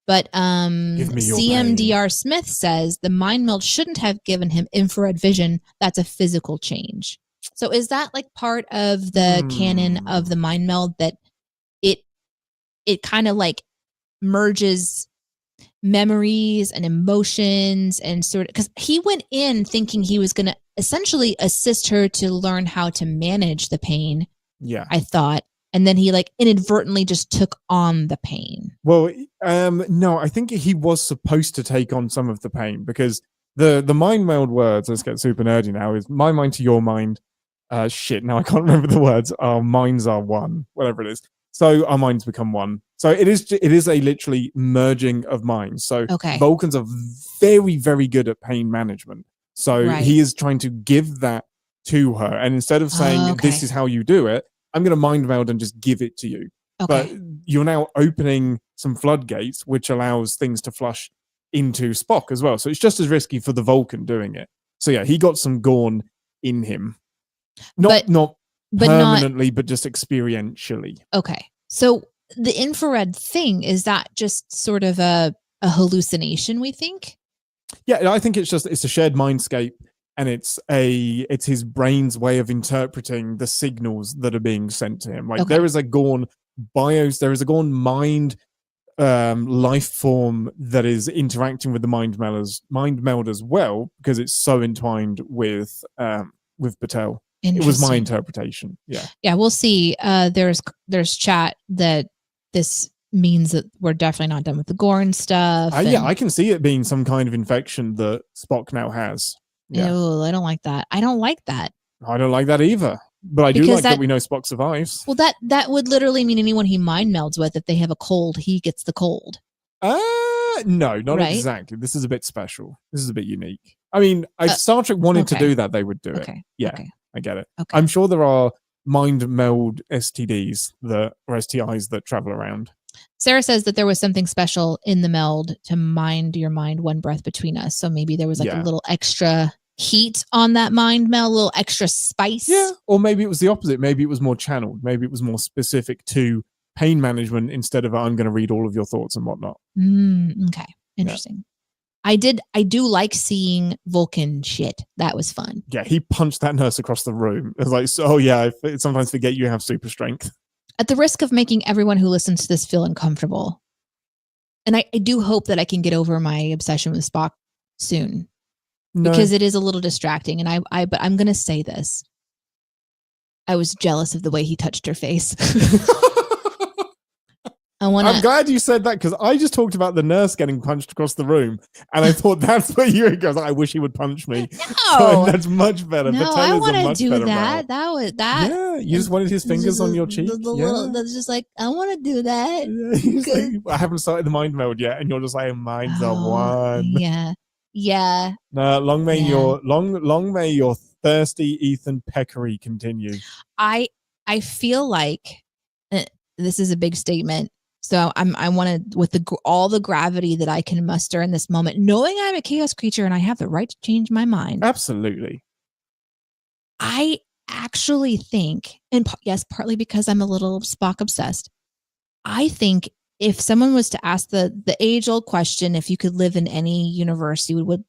[SPEAKER 1] But CMDR Smith says the mind meld shouldn't have given him infrared vision. That's a physical change. So is that like part of the canon of the mind meld, that it kind of like merges memories and emotions and sort of, because he went in thinking he was going to essentially assist her to learn how to manage the pain.
[SPEAKER 2] Yeah.
[SPEAKER 1] I thought. And then he like inadvertently just took on the pain.
[SPEAKER 2] Well, no, I think he was supposed to take on some of the pain, because the mind meld words, let's get super nerdy now, is my mind to your mind. Shit, now I can't remember the words. Our minds are one, whatever it is. So our minds become one. So it is a literally merging of minds. So Vulcans are very, very good at pain management. So he is trying to give that to her. And instead of saying, this is how you do it, I'm going to mind meld and just give it to you. But you're now opening some floodgates, which allows things to flush into Spock as well. So it's just as risky for the Vulcan doing it. So yeah, he got some Gorn in him. Not permanently, but just experientially. Okay.
[SPEAKER 1] So the infrared thing, is that just sort of a hallucination, we think?
[SPEAKER 2] Yeah, I think it's a shared mindscape, and it's his brain's way of interpreting the signals that are being sent to him. Like there is a Gorn bios, there is a Gorn mind life form that is interacting with the mind meld as well, because it's so entwined with Patel. It was my interpretation.
[SPEAKER 1] Yeah, we'll see. There's chat that this means that we're definitely not done with the Gorn stuff.
[SPEAKER 2] I can see it being some kind of infection that Spock now has.
[SPEAKER 1] Yeah. Ew, I don't like that. I don't like that.
[SPEAKER 2] I don't like that either. But I do like that we know Spock survives.
[SPEAKER 1] Well, that would literally mean anyone he mind melds with, if they have a cold, he gets the cold.
[SPEAKER 2] No, not exactly. This is a bit special. This is a bit unique. I mean, if Star Trek wanted to do that, they would do it. Yeah, I get it. I'm sure there are mind meld STDs or STIs that travel around.
[SPEAKER 1] Sarah says that there was something special in the meld to mind your mind one breath between us. So maybe there was like a little extra heat on that mind meld, a little extra spice.
[SPEAKER 2] Yeah, or maybe it was the opposite. Maybe it was more channeled. Maybe it was more specific to pain management instead of I'm going to read all of your thoughts and whatnot.
[SPEAKER 1] Okay, interesting. Yeah. I do like seeing Vulcan shit. That was fun.
[SPEAKER 2] Yeah, he punched that nurse across the room. It was like, so yeah, I sometimes forget you have super strength.
[SPEAKER 1] At the risk of making everyone who listens to this feel uncomfortable, and I do hope that I can get over my obsession with Spock soon. because it is a little distracting. And but I'm going to say this. I was jealous of the way he touched her face.
[SPEAKER 2] I'm glad you said that, because I just talked about the nurse getting punched across the room, and I thought that's what you were going. I wish he would punch me.
[SPEAKER 1] No,
[SPEAKER 2] so that's much better.
[SPEAKER 1] No,
[SPEAKER 2] Patel
[SPEAKER 1] I
[SPEAKER 2] is
[SPEAKER 1] want
[SPEAKER 2] a
[SPEAKER 1] to
[SPEAKER 2] much
[SPEAKER 1] do
[SPEAKER 2] better
[SPEAKER 1] that.
[SPEAKER 2] route.
[SPEAKER 1] That was that.
[SPEAKER 2] Yeah, you just wanted his fingers on your cheek.
[SPEAKER 1] That's just like, I want to do that.
[SPEAKER 2] Yeah, like, I haven't started the mind mode yet, and you're just like, minds are one.
[SPEAKER 1] Yeah, yeah.
[SPEAKER 2] No, long may your thirsty Ethan Peckery continue.
[SPEAKER 1] I feel like this is a big statement. So I want to, with all the gravity that I can muster in this moment, knowing I'm a chaos creature and I have the right to change my mind.
[SPEAKER 2] Absolutely.
[SPEAKER 1] I actually think, and yes, partly because I'm a little Spock obsessed, I think if someone was to ask the age old question, if you could live in any universe you would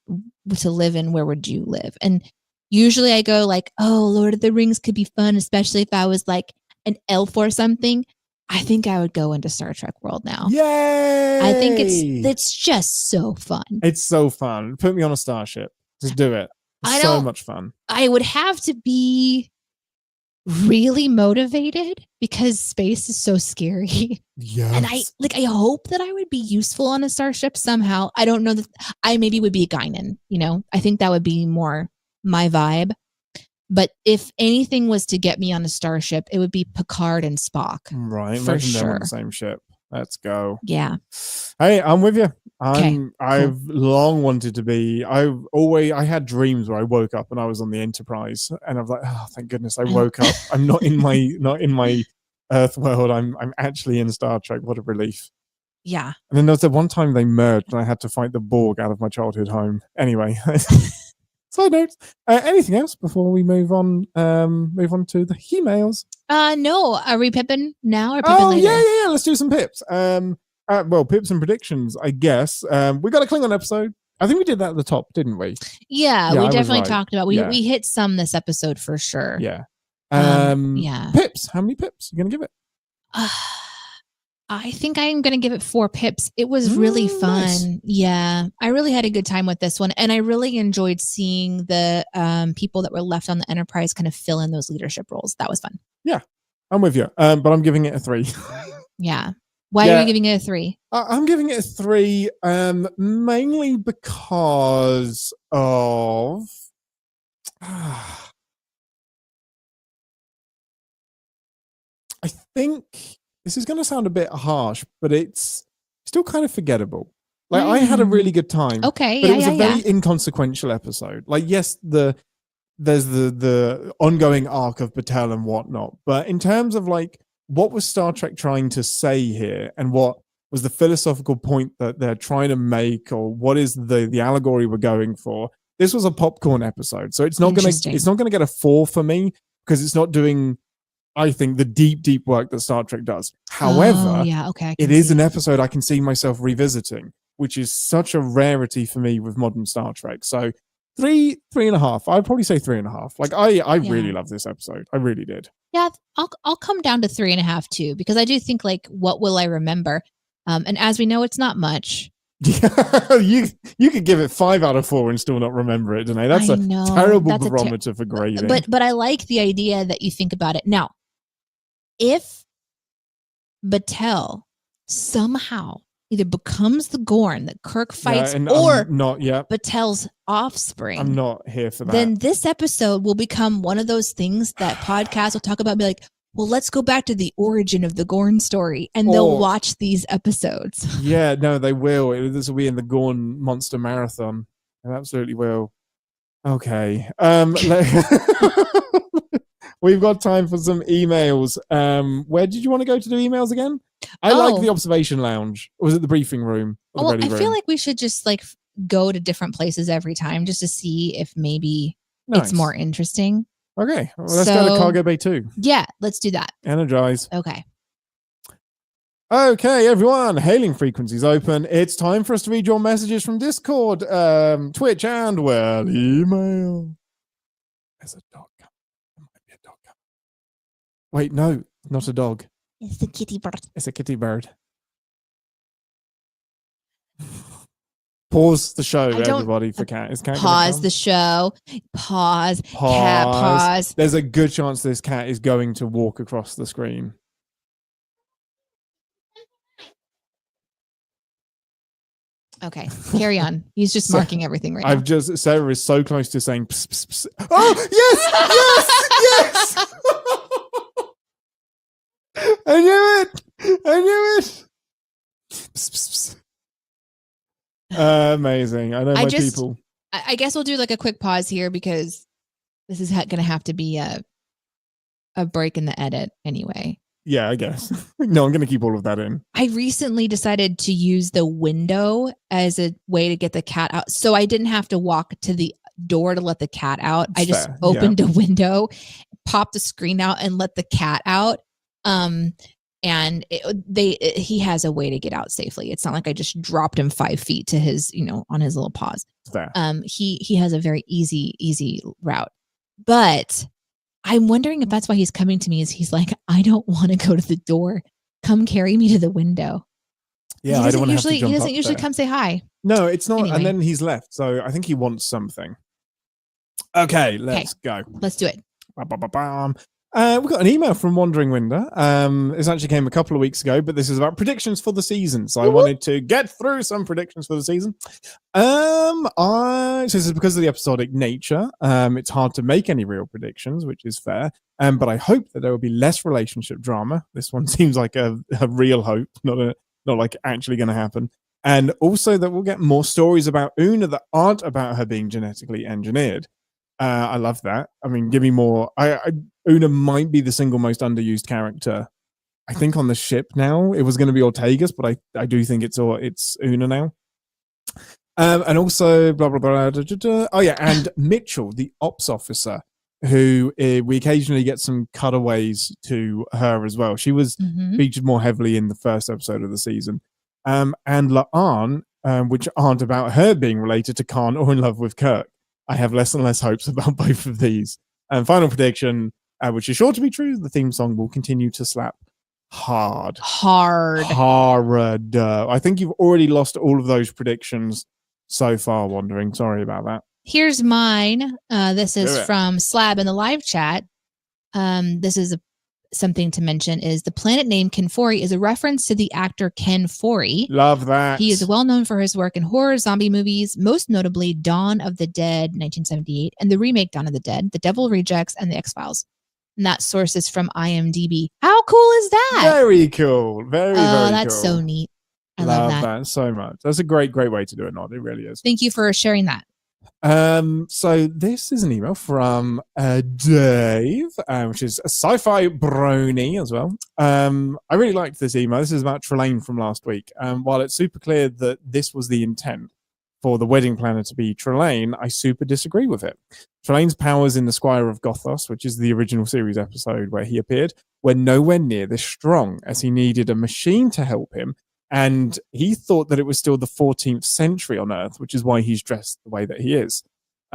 [SPEAKER 1] to live in, where would you live? And usually I go like, oh, Lord of the Rings could be fun, especially if I was like an elf or something. I think I would go into Star Trek world now.
[SPEAKER 2] Yay!
[SPEAKER 1] I think it's just so fun.
[SPEAKER 2] It's so fun. Put me on a starship. Just do it. It's so much fun.
[SPEAKER 1] I would have to be really motivated because space is so scary.
[SPEAKER 2] Yes.
[SPEAKER 1] And I hope that I would be useful on a starship somehow. I don't know that I maybe would be a Guinan, I think that would be more my vibe. But if anything was to get me on a starship, it would be Picard and Spock.
[SPEAKER 2] Right. Imagine them on the same ship. Let's go.
[SPEAKER 1] Yeah.
[SPEAKER 2] Hey, I'm with you. I've long wanted to be. I had dreams where I woke up and I was on the Enterprise, and I was like, oh, thank goodness I woke up. I'm not in my Earth world. I'm actually in Star Trek. What a relief.
[SPEAKER 1] Yeah.
[SPEAKER 2] And then there was the one time they merged, and I had to fight the Borg out of my childhood home. Anyway. Side notes. Anything else before we move on? Move on to the emails.
[SPEAKER 1] No. Are we pipping now or pipping later?
[SPEAKER 2] Yeah. Let's do some pips. Well, pips and predictions, I guess. We got a Klingon episode. I think we did that at the top, didn't we?
[SPEAKER 1] Yeah, we definitely talked about. We hit some this episode for sure.
[SPEAKER 2] Yeah.
[SPEAKER 1] Yeah.
[SPEAKER 2] Pips. How many pips are you gonna give it?
[SPEAKER 1] I think I'm going to give it 4 pips. It was really fun. Nice. Yeah. I really had a good time with this one. And I really enjoyed seeing the people that were left on the Enterprise kind of fill in those leadership roles. That was fun.
[SPEAKER 2] Yeah. I'm with you. But I'm giving it a 3.
[SPEAKER 1] Yeah. Why are you giving it a 3?
[SPEAKER 2] I'm giving it a 3 mainly because of... I think... This is going to sound a bit harsh, but it's still kind of forgettable. Like, I had a really good time.
[SPEAKER 1] Okay,
[SPEAKER 2] but it was a very inconsequential episode. Like, yes, there's the ongoing arc of Patel and whatnot, but in terms of like what was Star Trek trying to say here, and what was the philosophical point that they're trying to make, or what is the allegory we're going for, this was a popcorn episode. So it's not gonna get a 4 for me, because it's not doing, I think, the deep work that Star Trek does. However, it is an episode I can see myself revisiting, which is such a rarity for me with modern Star Trek. So 3.5. I'd probably say 3.5. Like I really love this episode. I really did.
[SPEAKER 1] Yeah, I'll come down to 3.5 too, because I do think like, what will I remember? And as we know, it's not much.
[SPEAKER 2] Yeah, you could give it 5 out of 4 and still not remember it, Danae. That's a terrible barometer for grading.
[SPEAKER 1] But I like the idea that you think about it. Now, if Batel somehow either becomes the Gorn that Kirk fights, or Batel's offspring,
[SPEAKER 2] I'm not here for that.
[SPEAKER 1] Then this episode will become one of those things that podcasts will talk about and be like, well, let's go back to the origin of the Gorn story, and they'll watch these episodes.
[SPEAKER 2] Yeah, no, they will. This will be in the Gorn Monster Marathon. It absolutely will. Okay. We've got time for some emails. Where did you want to go to do emails again? I like the observation lounge. Or was it the briefing room?
[SPEAKER 1] Well, I feel like we should just like go to different places every time, just to see if maybe it's more interesting.
[SPEAKER 2] Okay, well, let's go to Cargo Bay 2.
[SPEAKER 1] Yeah, let's do that.
[SPEAKER 2] Energize.
[SPEAKER 1] Okay.
[SPEAKER 2] Okay, everyone. Hailing frequencies open. It's time for us to read your messages from Discord, Twitch, and, well, email. There's a dog coming. There might be a dog coming. Wait, no, not a dog.
[SPEAKER 1] It's a kitty bird.
[SPEAKER 2] It's a kitty bird. Pause the show, everybody, for Cat. Is Cat
[SPEAKER 1] pause the show? Pause. Cat, pause.
[SPEAKER 2] There's a good chance this cat is going to walk across the screen.
[SPEAKER 1] Okay, carry on. He's just marking everything right now.
[SPEAKER 2] Sarah is so close to saying, pss, pss, pss. Oh, yes, yes, yes. I knew it. Pss, pss, pss. Amazing. I know my people.
[SPEAKER 1] I guess we'll do like a quick pause here because this is going to have to be a break in the edit anyway.
[SPEAKER 2] Yeah, I guess. No, I'm going to keep all of that in.
[SPEAKER 1] I recently decided to use the window as a way to get the cat out. So I didn't have to walk to the door to let the cat out. I just opened a window, popped the screen out, and let the cat out. And he has a way to get out safely. It's not like I just dropped him 5 feet to his, on his little paws.
[SPEAKER 2] Fair.
[SPEAKER 1] He has a very easy route. But I'm wondering if that's why he's coming to me, is he's like, I don't want to go to the door. Come carry me to the window.
[SPEAKER 2] Yeah, I don't want to have to jump
[SPEAKER 1] He doesn't
[SPEAKER 2] up
[SPEAKER 1] usually
[SPEAKER 2] there.
[SPEAKER 1] come say hi.
[SPEAKER 2] No, it's not.
[SPEAKER 1] Anyway.
[SPEAKER 2] And then he's left. So I think he wants something. Okay, let's go.
[SPEAKER 1] Let's do it.
[SPEAKER 2] We've got an email from Wandering Winder. This actually came a couple of weeks ago, but this is about predictions for the season. So I wanted to get through some predictions for the season. So this is because of the episodic nature. It's hard to make any real predictions, which is fair. But I hope that there will be less relationship drama. This one seems like a real hope, not like actually going to happen. And also that we'll get more stories about Una that aren't about her being genetically engineered. I love that. I mean, give me more. Una might be the single most underused character, I think, on the ship now. It was going to be Ortegas, but I do think it's Una now. And also, blah, blah, blah, da, da, da. Oh, yeah, and Mitchell, the ops officer, who we occasionally get some cutaways to her as well. She was featured more heavily in the first episode of the season. And La'an, which aren't about her being related to Khan or in love with Kirk. I have less and less hopes about both of these. And final prediction, which is sure to be true, the theme song will continue to slap hard. I think you've already lost all of those predictions so far, Wandering. Sorry about that.
[SPEAKER 1] Here's mine. This is from Slab in the live chat. This is something to mention is the planet name Kenfori is a reference to the actor Kenfori.
[SPEAKER 2] Love that.
[SPEAKER 1] He is well known for his work in horror zombie movies, most notably Dawn of the Dead, 1978, and the remake Dawn of the Dead, The Devil Rejects, and The X-Files. And that source is from IMDb. How cool is that?
[SPEAKER 2] Very cool. Very cool.
[SPEAKER 1] That's so neat. I love that
[SPEAKER 2] so much. That's a great way to do it, Nod. It really is.
[SPEAKER 1] Thank you for sharing that.
[SPEAKER 2] So this is an email from Dave, which is a sci-fi brony as well. I really liked this email. This is about Trelane from last week. While it's super clear that this was the intent for the wedding planner to be Trelane, I super disagree with it. Trelane's powers in the Squire of Gothos, which is the original series episode where he appeared, were nowhere near this strong, as he needed a machine to help him. And he thought that it was still the 14th century on Earth, which is why he's dressed the way that he is.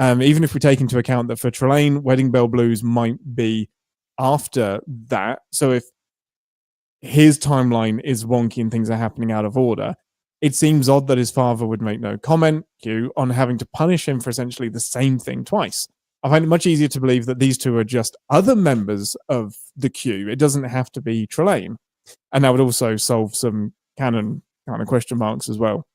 [SPEAKER 2] Even if we take into account that for Trelane, Wedding Bell Blues might be after that. So if his timeline is wonky and things are happening out of order, it seems odd that his father would make no comment, Q, on having to punish him for essentially the same thing twice. I find it much easier to believe that these two are just other members of the Q. It doesn't have to be Trelane. And that would also solve some canon kind of question marks as well.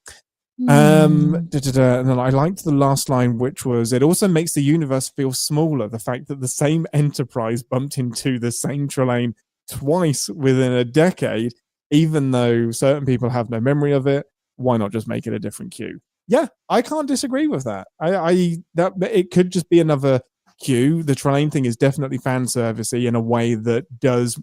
[SPEAKER 2] And then I liked the last line, which was, it also makes the universe feel smaller. The fact that the same Enterprise bumped into the same Trelane twice within a decade, even though certain people have no memory of it, why not just make it a different Q? Yeah, I can't disagree with that. That it could just be another Q. The Trelane thing is definitely fan servicey in a way that does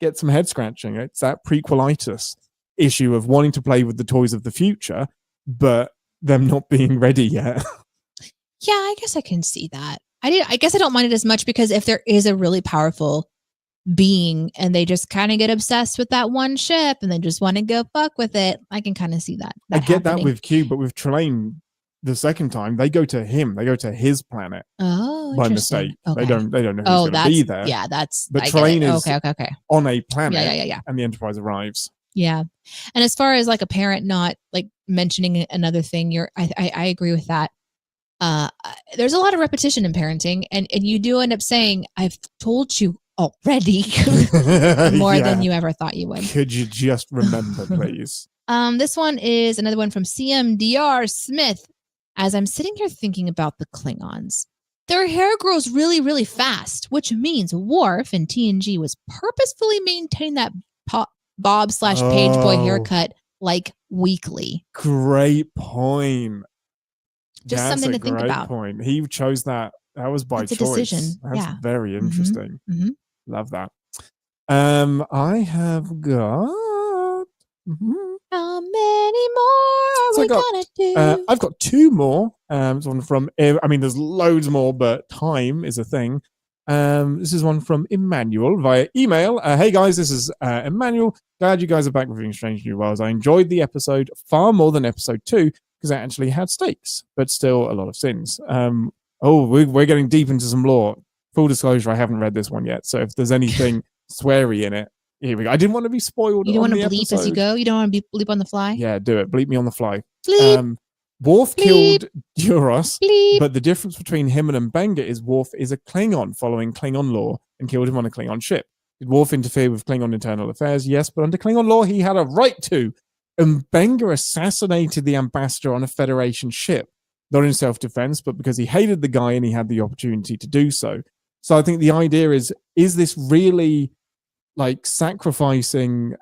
[SPEAKER 2] get some head scratching. It's that prequelitis issue of wanting to play with the toys of the future, but them not being ready yet.
[SPEAKER 1] Yeah, I guess I can see that. I guess I don't mind it as much because if there is a really powerful being and they just kind of get obsessed with that one ship and they just want to go fuck with it, I can kind of see that.
[SPEAKER 2] I get that with Q, but with Trelane, the second time they go to him, they go to his planet.
[SPEAKER 1] Oh,
[SPEAKER 2] by mistake.
[SPEAKER 1] Okay.
[SPEAKER 2] They don't know who's going to be there.
[SPEAKER 1] Yeah, that's.
[SPEAKER 2] But Trelane is
[SPEAKER 1] okay.
[SPEAKER 2] on a planet.
[SPEAKER 1] Yeah.
[SPEAKER 2] And the Enterprise arrives.
[SPEAKER 1] Yeah. And as far as like a parent not like mentioning another thing. I agree with that. There's a lot of repetition in parenting, and you do end up saying, "I've told you already," more than you ever thought you would.
[SPEAKER 2] Could you just remember, please?
[SPEAKER 1] This one is another one from CMDR Smith. As I'm sitting here thinking about the Klingons, their hair grows really, really fast, which means Worf in TNG was purposefully maintaining that Bob/Page Boy haircut like weekly.
[SPEAKER 2] Great point.
[SPEAKER 1] Just
[SPEAKER 2] That's
[SPEAKER 1] something to think about.
[SPEAKER 2] Great point. He chose that. That was by choice.
[SPEAKER 1] Decision.
[SPEAKER 2] That's very interesting.
[SPEAKER 1] Mm-hmm.
[SPEAKER 2] Love that. I have got.
[SPEAKER 1] How many more are we gonna do?
[SPEAKER 2] I've got two more. One from. I mean, there's loads more, but time is a thing. This is one from Emmanuel via email. Hey guys, this is Emmanuel. Glad you guys are back reviewing Strange New Worlds. I enjoyed the episode far more than episode 2 because it actually had stakes, but still a lot of sins. We're getting deep into some lore. Full disclosure, I haven't read this one yet, so if there's anything sweary in it, here we go. I didn't want to be spoiled.
[SPEAKER 1] You don't want to bleep
[SPEAKER 2] episode.
[SPEAKER 1] As you go? You don't want to bleep on the fly?
[SPEAKER 2] Yeah, do it. Bleep me on the fly.
[SPEAKER 1] Bleep.
[SPEAKER 2] Worf killed Duras,
[SPEAKER 1] bleep.
[SPEAKER 2] But the difference between him and Mbenga is Worf is a Klingon following Klingon law and killed him on a Klingon ship. Did Worf interfere with Klingon internal affairs? Yes, but under Klingon law, he had a right to. Mbenga assassinated the ambassador on a Federation ship, not in self-defense, but because he hated the guy and he had the opportunity to do so. So I think the idea is this really like sacrificing,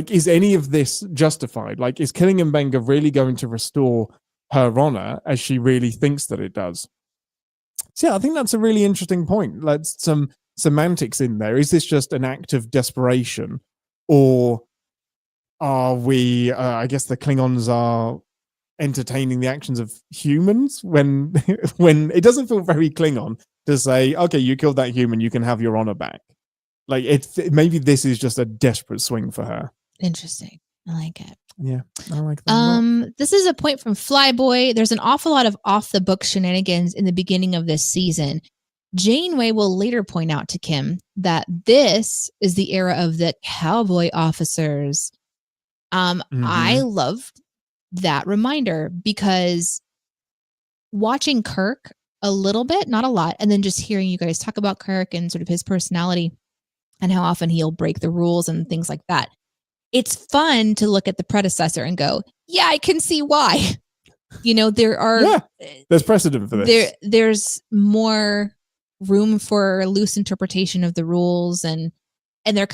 [SPEAKER 2] is any of this justified? Like, is killing Mbenga really going to restore her honor as she really thinks that it does? So yeah, I think that's a really interesting point. Let's some semantics in there. Is this just an act of desperation, or are we? I guess the Klingons are entertaining the actions of humans when it doesn't feel very Klingon to say, okay, you killed that human, you can have your honor back. Like maybe this is just a desperate swing for her.
[SPEAKER 1] Interesting. I like it.
[SPEAKER 2] Yeah, I like that.
[SPEAKER 1] This is a point from Flyboy. There's an awful lot of off the book shenanigans in the beginning of this season. Janeway will later point out to Kim that this is the era of the cowboy officers. I loved that reminder because watching Kirk a little bit, not a lot, and then just hearing you guys talk about Kirk and sort of his personality and how often he'll break the rules and things like that. It's fun to look at the predecessor and go, yeah, I can see why.
[SPEAKER 2] There's precedent for this.
[SPEAKER 1] There's more room for loose interpretation of the rules, and they're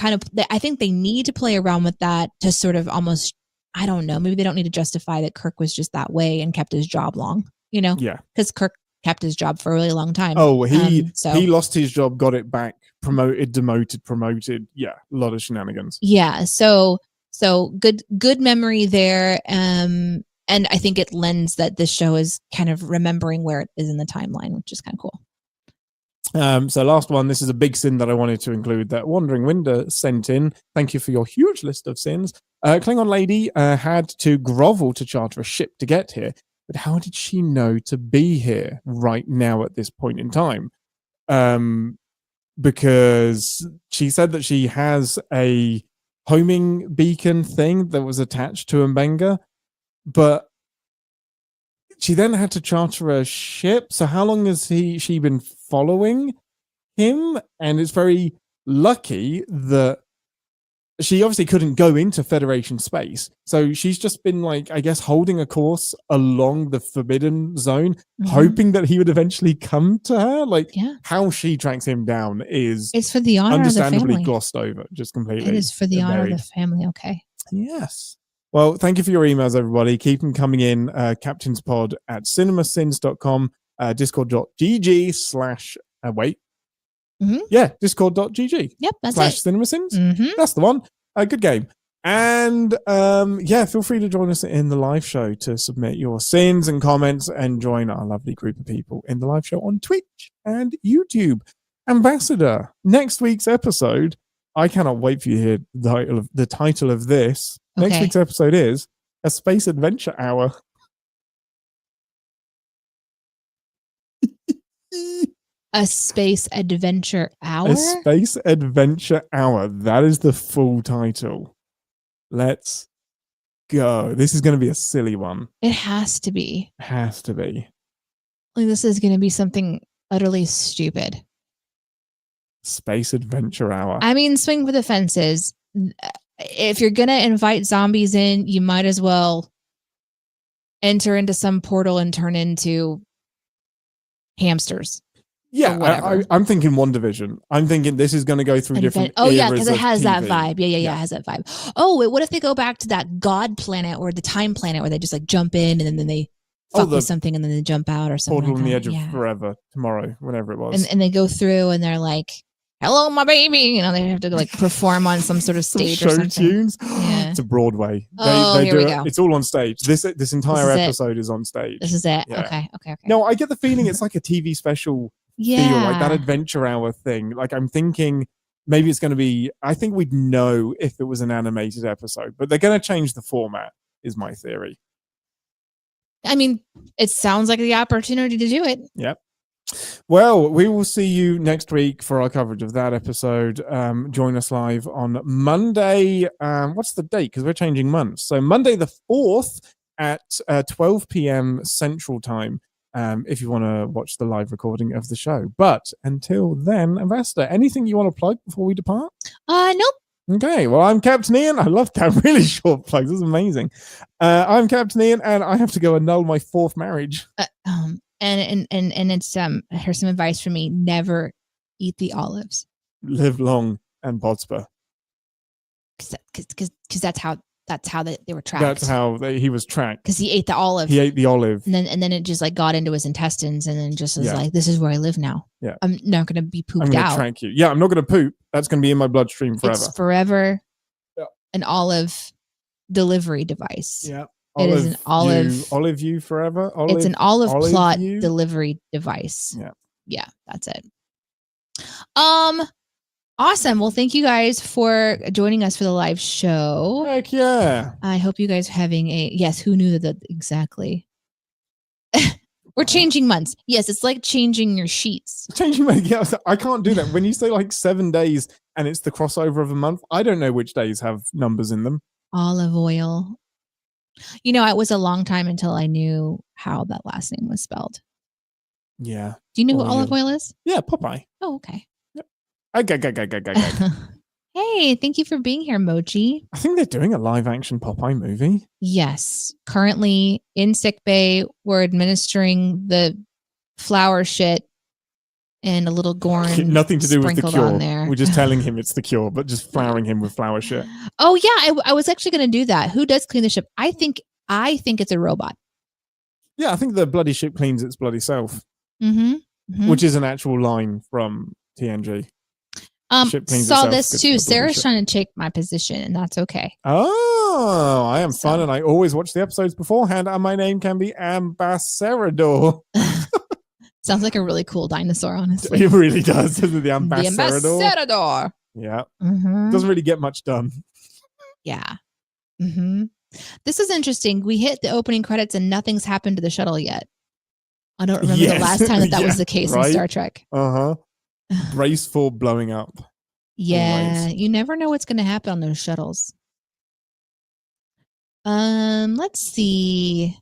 [SPEAKER 1] I think they need to play around with that to sort of almost, I don't know, maybe they don't need to justify that Kirk was just that way and kept his job long, Yeah. Because Kirk kept his job for a really long time.
[SPEAKER 2] Oh, he lost his job, got it back, promoted, demoted, promoted. Yeah, a lot of shenanigans.
[SPEAKER 1] Yeah, so good memory there. And I think it lends that this show is kind of remembering where it is in the timeline, which is kind of cool.
[SPEAKER 2] So last one, this is a big sin that I wanted to include that Wandering Winder sent in. Thank you for your huge list of sins. Klingon lady had to grovel to charter a ship to get here. But how did she know to be here right now at this point in time? Because she said that she has a homing beacon thing that was attached to Mbenga, but she then had to charter a ship. So how long has she been following him? And it's very lucky that she obviously couldn't go into Federation space. So she's just been holding a course along the Forbidden Zone, hoping that he would eventually come to her. How she tracks him down it's
[SPEAKER 1] for the honor
[SPEAKER 2] understandably
[SPEAKER 1] of the family.
[SPEAKER 2] Glossed over, just completely.
[SPEAKER 1] It is for the honor of the family. Okay.
[SPEAKER 2] Yes. Well, thank you for your emails, everybody. Keep them coming in. captainspod@cinemasins.com, discord.gg/ wait. Yeah, discord.gg.
[SPEAKER 1] Yep, that's
[SPEAKER 2] /cinemasins. That's the one. Good game. And feel free to join us in the live show to submit your sins and comments and join our lovely group of people in the live show on Twitch and YouTube. Ambassador, next week's episode, I cannot wait for you to hear the title of this.
[SPEAKER 1] Okay.
[SPEAKER 2] Next week's episode is A Space Adventure Hour.
[SPEAKER 1] A Space Adventure Hour?
[SPEAKER 2] A Space Adventure Hour. That is the full title. Let's go. This is going to be a silly one.
[SPEAKER 1] It has to be.
[SPEAKER 2] Has to be.
[SPEAKER 1] Like, this is going to be something utterly stupid.
[SPEAKER 2] Space Adventure Hour.
[SPEAKER 1] I mean, swing for the fences. If you're going to invite zombies in, you might as well enter into some portal and turn into hamsters.
[SPEAKER 2] Yeah, I'm thinking WandaVision. I'm thinking this is going to go through different.
[SPEAKER 1] Oh yeah, because it has
[SPEAKER 2] TV.
[SPEAKER 1] that vibe. Yeah, it has that vibe. Oh, wait, what if they go back to that God planet or the time planet where they just like jump in and then they fuck with something and then they jump out or something?
[SPEAKER 2] Portal on the Edge of Forever tomorrow, whenever it was.
[SPEAKER 1] And they go through and they're like, "Hello, my baby." You know, they have to like perform on some sort of stage or something.
[SPEAKER 2] Tunes.
[SPEAKER 1] Yeah.
[SPEAKER 2] It's a Broadway.
[SPEAKER 1] They here we go.
[SPEAKER 2] It's all on stage. This entire episode is on stage.
[SPEAKER 1] This is it.
[SPEAKER 2] Yeah.
[SPEAKER 1] Okay.
[SPEAKER 2] No, I get the feeling it's like a TV special. Feel like that adventure hour thing. Like I'm thinking maybe it's going to be, I think we'd know if it was an animated episode, but they're going to change the format is my theory.
[SPEAKER 1] I mean, it sounds like the opportunity to do it.
[SPEAKER 2] Yep. Well, we will see you next week for our coverage of that episode. Join us live on Monday. What's the date? Because we're changing months. So Monday the 4th at 12 p.m. Central Time. If you want to watch the live recording of the show. But until then, Ambassador, anything you want to plug before we depart?
[SPEAKER 1] Nope.
[SPEAKER 2] Okay, well, I'm Captain Ian. I love that. Really short plugs. This is amazing. I'm Captain Ian, and I have to go annul my 4th marriage.
[SPEAKER 1] And it's here's some advice from me: never eat the olives.
[SPEAKER 2] Live long and prosper.
[SPEAKER 1] Because that's how they were tracked.
[SPEAKER 2] That's how he was tracked.
[SPEAKER 1] Because he ate the olive.
[SPEAKER 2] He ate the olive.
[SPEAKER 1] And then it just like got into his intestines and then just was like, this is where I live now.
[SPEAKER 2] Yeah.
[SPEAKER 1] I'm not going to be pooped
[SPEAKER 2] I'm
[SPEAKER 1] out.
[SPEAKER 2] going to track you. Yeah, I'm not going to poop. That's going to be in my bloodstream forever.
[SPEAKER 1] It's forever an olive delivery device.
[SPEAKER 2] Yeah.
[SPEAKER 1] It is an olive.
[SPEAKER 2] Olive you forever.
[SPEAKER 1] It's an olive plot delivery device.
[SPEAKER 2] Yeah.
[SPEAKER 1] Yeah, that's it. Awesome. Well, thank you guys for joining us for the live show.
[SPEAKER 2] Heck yeah.
[SPEAKER 1] I hope you guys are having who knew that exactly? We're changing months. Yes, it's like changing your sheets.
[SPEAKER 2] Changing my I can't do that. When you say like 7 days and it's the crossover of a month, I don't know which days have numbers in them.
[SPEAKER 1] Olive oil. You know, it was a long time until I knew how that last name was spelled.
[SPEAKER 2] Yeah.
[SPEAKER 1] Do you know who olive oil is?
[SPEAKER 2] Yeah, Popeye.
[SPEAKER 1] Oh, okay.
[SPEAKER 2] Hey,
[SPEAKER 1] thank you for being here, Mochi.
[SPEAKER 2] I think they're doing a live action Popeye movie.
[SPEAKER 1] Yes. Currently in sickbay, we're administering the flour shit and a little Gorn.
[SPEAKER 2] Nothing to do with the cure.
[SPEAKER 1] There.
[SPEAKER 2] We're just telling him it's the cure, but just flouring him with flour shit.
[SPEAKER 1] Oh yeah, I was actually going to do that. Who does clean the ship? I think it's a robot.
[SPEAKER 2] Yeah, I think the bloody ship cleans its bloody self.
[SPEAKER 1] Mm-hmm.
[SPEAKER 2] Which is an actual line from TNG.
[SPEAKER 1] Saw this too. Sarah's trying to take my position, and that's okay.
[SPEAKER 2] Oh, I am fun, and I always watch the episodes beforehand, and my name can be Ambassador.
[SPEAKER 1] Sounds like a really cool dinosaur, honestly.
[SPEAKER 2] It really does, doesn't it? The Ambassador.
[SPEAKER 1] The Ambassador.
[SPEAKER 2] Yeah. Mm-hmm. Doesn't really get much done.
[SPEAKER 1] Yeah. Mm-hmm. This is interesting. We hit the opening credits, and nothing's happened to the shuttle yet. I don't remember the last time that was the case in Star Trek.
[SPEAKER 2] Uh-huh. Brace for blowing up.
[SPEAKER 1] Yeah,
[SPEAKER 2] always.
[SPEAKER 1] You never know what's going to happen on those shuttles. Let's see.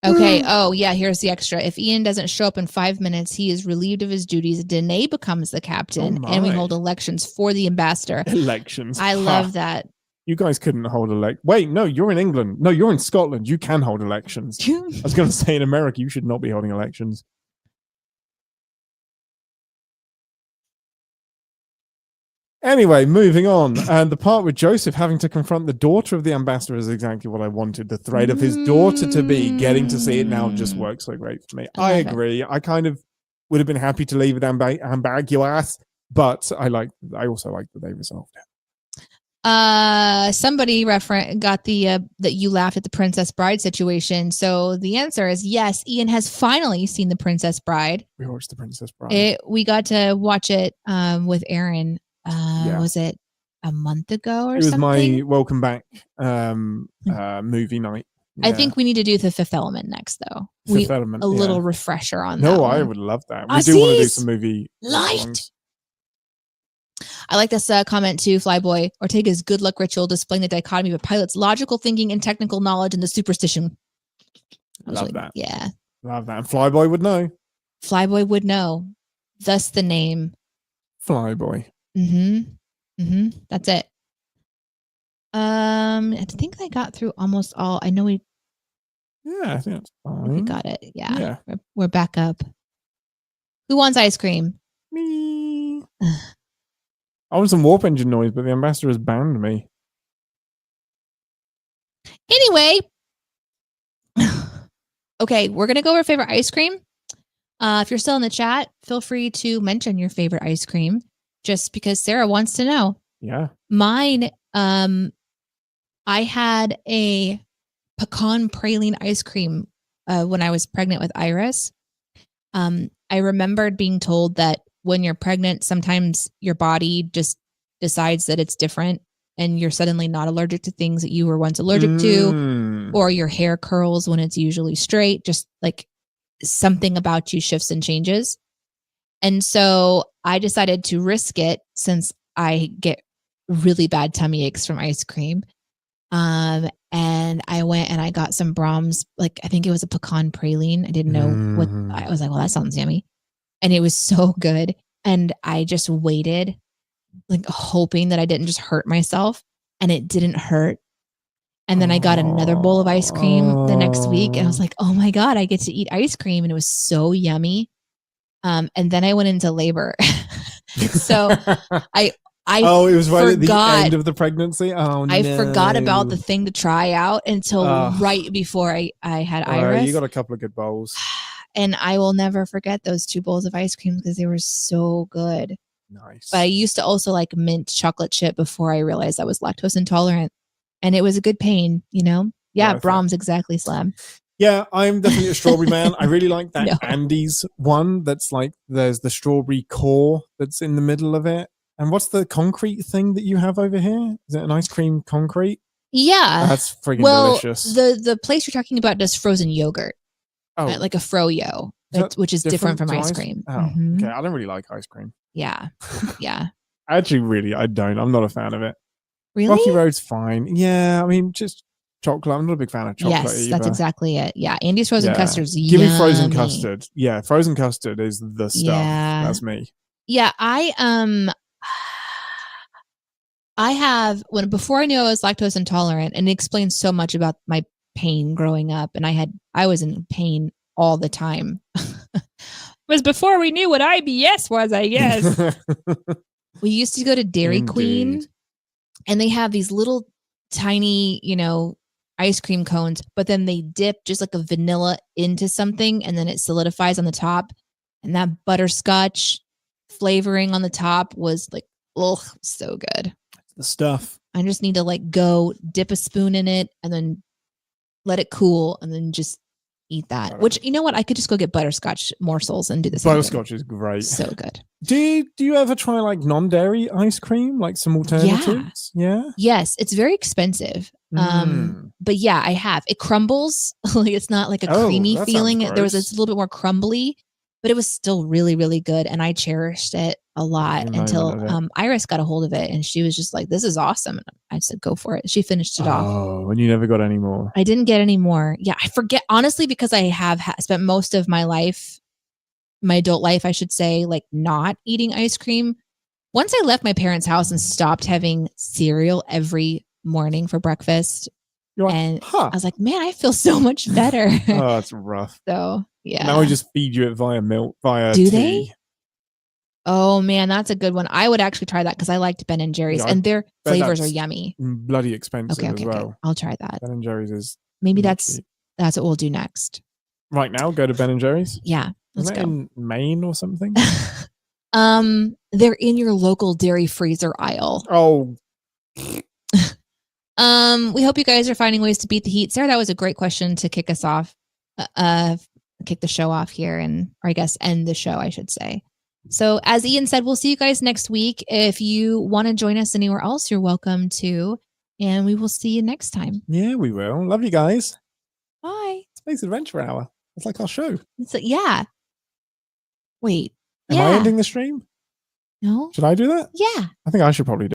[SPEAKER 1] Okay. Oh, yeah. Here's the extra. If Ian doesn't show up in 5 minutes, he is relieved of his duties. Danae becomes the captain, and we hold elections for the ambassador.
[SPEAKER 2] Elections.
[SPEAKER 1] I love that.
[SPEAKER 2] You guys couldn't hold Wait, no, you're in England. No, you're in Scotland. You can hold elections. I was going to say in America, you should not be holding elections. Anyway, moving on. And the part with Joseph having to confront the daughter of the ambassador is exactly what I wanted. The thread of his daughter-to-be, getting to see it now just works so great for me. I agree. I kind of would have been happy to leave it ambiguous, but I also like that they resolved it.
[SPEAKER 1] Somebody got the that you laughed at the Princess Bride situation. So the answer is yes. Ian has finally seen the Princess Bride.
[SPEAKER 2] We watched the Princess Bride.
[SPEAKER 1] We got to watch it with Aaron. Was it a month ago or something?
[SPEAKER 2] It was my welcome back movie night. Yeah.
[SPEAKER 1] I think we need to do the Fifth Element next, though. A little refresher on that.
[SPEAKER 2] No, I would love that. We do want to do some movie.
[SPEAKER 1] Light. I like this comment too, Flyboy. Ortega's good luck ritual displaying the dichotomy of a pilot's logical thinking and technical knowledge and the superstition.
[SPEAKER 2] Love that.
[SPEAKER 1] Yeah.
[SPEAKER 2] Love that. And Flyboy would know.
[SPEAKER 1] Flyboy would know. Thus the name.
[SPEAKER 2] Flyboy.
[SPEAKER 1] That's it. I think I got through almost all. I know we.
[SPEAKER 2] Yeah, I think that's fine.
[SPEAKER 1] We got it. Yeah. We're back up. Who wants ice cream?
[SPEAKER 2] Me. I want some warp engine noise, but the ambassador has banned me.
[SPEAKER 1] Anyway. Okay, we're going to go over favorite ice cream. If you're still in the chat, feel free to mention your favorite ice cream just because Sarah wants to know.
[SPEAKER 2] Yeah.
[SPEAKER 1] Mine, I had a pecan praline ice cream when I was pregnant with Iris. I remembered being told that when you're pregnant, sometimes your body just decides that it's different and you're suddenly not allergic to things that you were once allergic to, or your hair curls when it's usually straight, just like something about you shifts and changes. And so I decided to risk it since I get really bad tummy aches from ice cream. And I went and I got some Brahms, like I think it was a pecan praline. I didn't know what, I was like, well, that sounds yummy. And it was so good. And I just waited, like hoping that I didn't just hurt myself, and it didn't hurt. And then I got another bowl of ice cream the next week, and I was like, oh my God, I get to eat ice cream. And it was so yummy. And then I went into labor. So it was right at the
[SPEAKER 2] end of the pregnancy.
[SPEAKER 1] I forgot about the thing to try out until right before I had Iris.
[SPEAKER 2] You got a couple of good bowls.
[SPEAKER 1] And I will never forget those 2 bowls of ice cream because they were so good.
[SPEAKER 2] Nice.
[SPEAKER 1] But I used to also like mint chocolate chip before I realized I was lactose intolerant. And it was a good pain, you know? Yeah, Brahms, exactly, Slam.
[SPEAKER 2] Yeah, I'm definitely a strawberry man. I really like that Andes one that's like, there's the strawberry core that's in the middle of it. And what's the concrete thing that you have over here? Is it an ice cream concrete?
[SPEAKER 1] Yeah.
[SPEAKER 2] That's friggin' delicious.
[SPEAKER 1] The place you're talking about does frozen yogurt.
[SPEAKER 2] Oh.
[SPEAKER 1] Like a froyo, which is different from ice cream.
[SPEAKER 2] Oh, okay. I don't really like ice cream.
[SPEAKER 1] Yeah. Yeah.
[SPEAKER 2] Actually, I don't. I'm not a fan of it.
[SPEAKER 1] Really?
[SPEAKER 2] Rocky Road's fine. Yeah, I mean, just chocolate. I'm not a big fan of chocolate either.
[SPEAKER 1] That's exactly it. Yeah, Andy's frozen custard's yummy.
[SPEAKER 2] Give me frozen custard. Yeah, frozen custard is the stuff. Yeah. That's me.
[SPEAKER 1] Yeah, I have before I knew I was lactose intolerant, and it explains so much about my pain growing up, and I was in pain all the time. It was before we knew what IBS was, I guess. We used to go to Dairy Queen, and they have these little tiny, ice cream cones, but then they dip just like a vanilla into something, and then it solidifies on the top. And that butterscotch flavoring on the top was like, oh, so good.
[SPEAKER 2] The stuff.
[SPEAKER 1] I just need to go dip a spoon in it and then let it cool and then just eat that. Which, you know what? I could just go get butterscotch morsels and do the same
[SPEAKER 2] Butterscotch
[SPEAKER 1] thing.
[SPEAKER 2] Is great.
[SPEAKER 1] So good.
[SPEAKER 2] Do you ever try non-dairy ice cream, like some alternatives? Yeah.
[SPEAKER 1] Yes, it's very expensive. But yeah, I have. It crumbles. It's not like a creamy feeling. There was this little bit more crumbly, but it was still really, really good. And I cherished it a lot until Iris got a hold of it, and she was just like, this is awesome. And I said, go for it. She finished it off.
[SPEAKER 2] Oh, and you never got any more.
[SPEAKER 1] I didn't get any more. Yeah, I forget, honestly, because I have spent most of my life, my adult life, I should say, not eating ice cream. Once I left my parents' house and stopped having cereal every morning for breakfast, I was like, man, I feel so much better.
[SPEAKER 2] Oh, it's rough.
[SPEAKER 1] So yeah.
[SPEAKER 2] Now we just feed you it via milk, via
[SPEAKER 1] Do
[SPEAKER 2] tea.
[SPEAKER 1] They? Oh man, that's a good one. I would actually try that because I liked Ben and Jerry's, and their flavors are yummy.
[SPEAKER 2] Bloody expensive as well.
[SPEAKER 1] Okay. I'll try that.
[SPEAKER 2] Ben and Jerry's is
[SPEAKER 1] maybe that's what we'll do next.
[SPEAKER 2] Right now, go to Ben and Jerry's.
[SPEAKER 1] Yeah, let's go.
[SPEAKER 2] In Maine or something?
[SPEAKER 1] They're in your local dairy freezer aisle.
[SPEAKER 2] Oh.
[SPEAKER 1] We hope you guys are finding ways to beat the heat. Sarah, that was a great question to kick us off, kick the show off here, or I guess end the show, I should say. So as Ian said, we'll see you guys next week. If you want to join us anywhere else, you're welcome to, and we will see you next time.
[SPEAKER 2] Yeah, we will. Love you guys.
[SPEAKER 1] Bye.
[SPEAKER 2] Space Adventure Hour. It's like our show.
[SPEAKER 1] Yeah. Wait.
[SPEAKER 2] Am I ending the stream?
[SPEAKER 1] No?
[SPEAKER 2] Should I do that?
[SPEAKER 1] Yeah.
[SPEAKER 2] I think I should probably do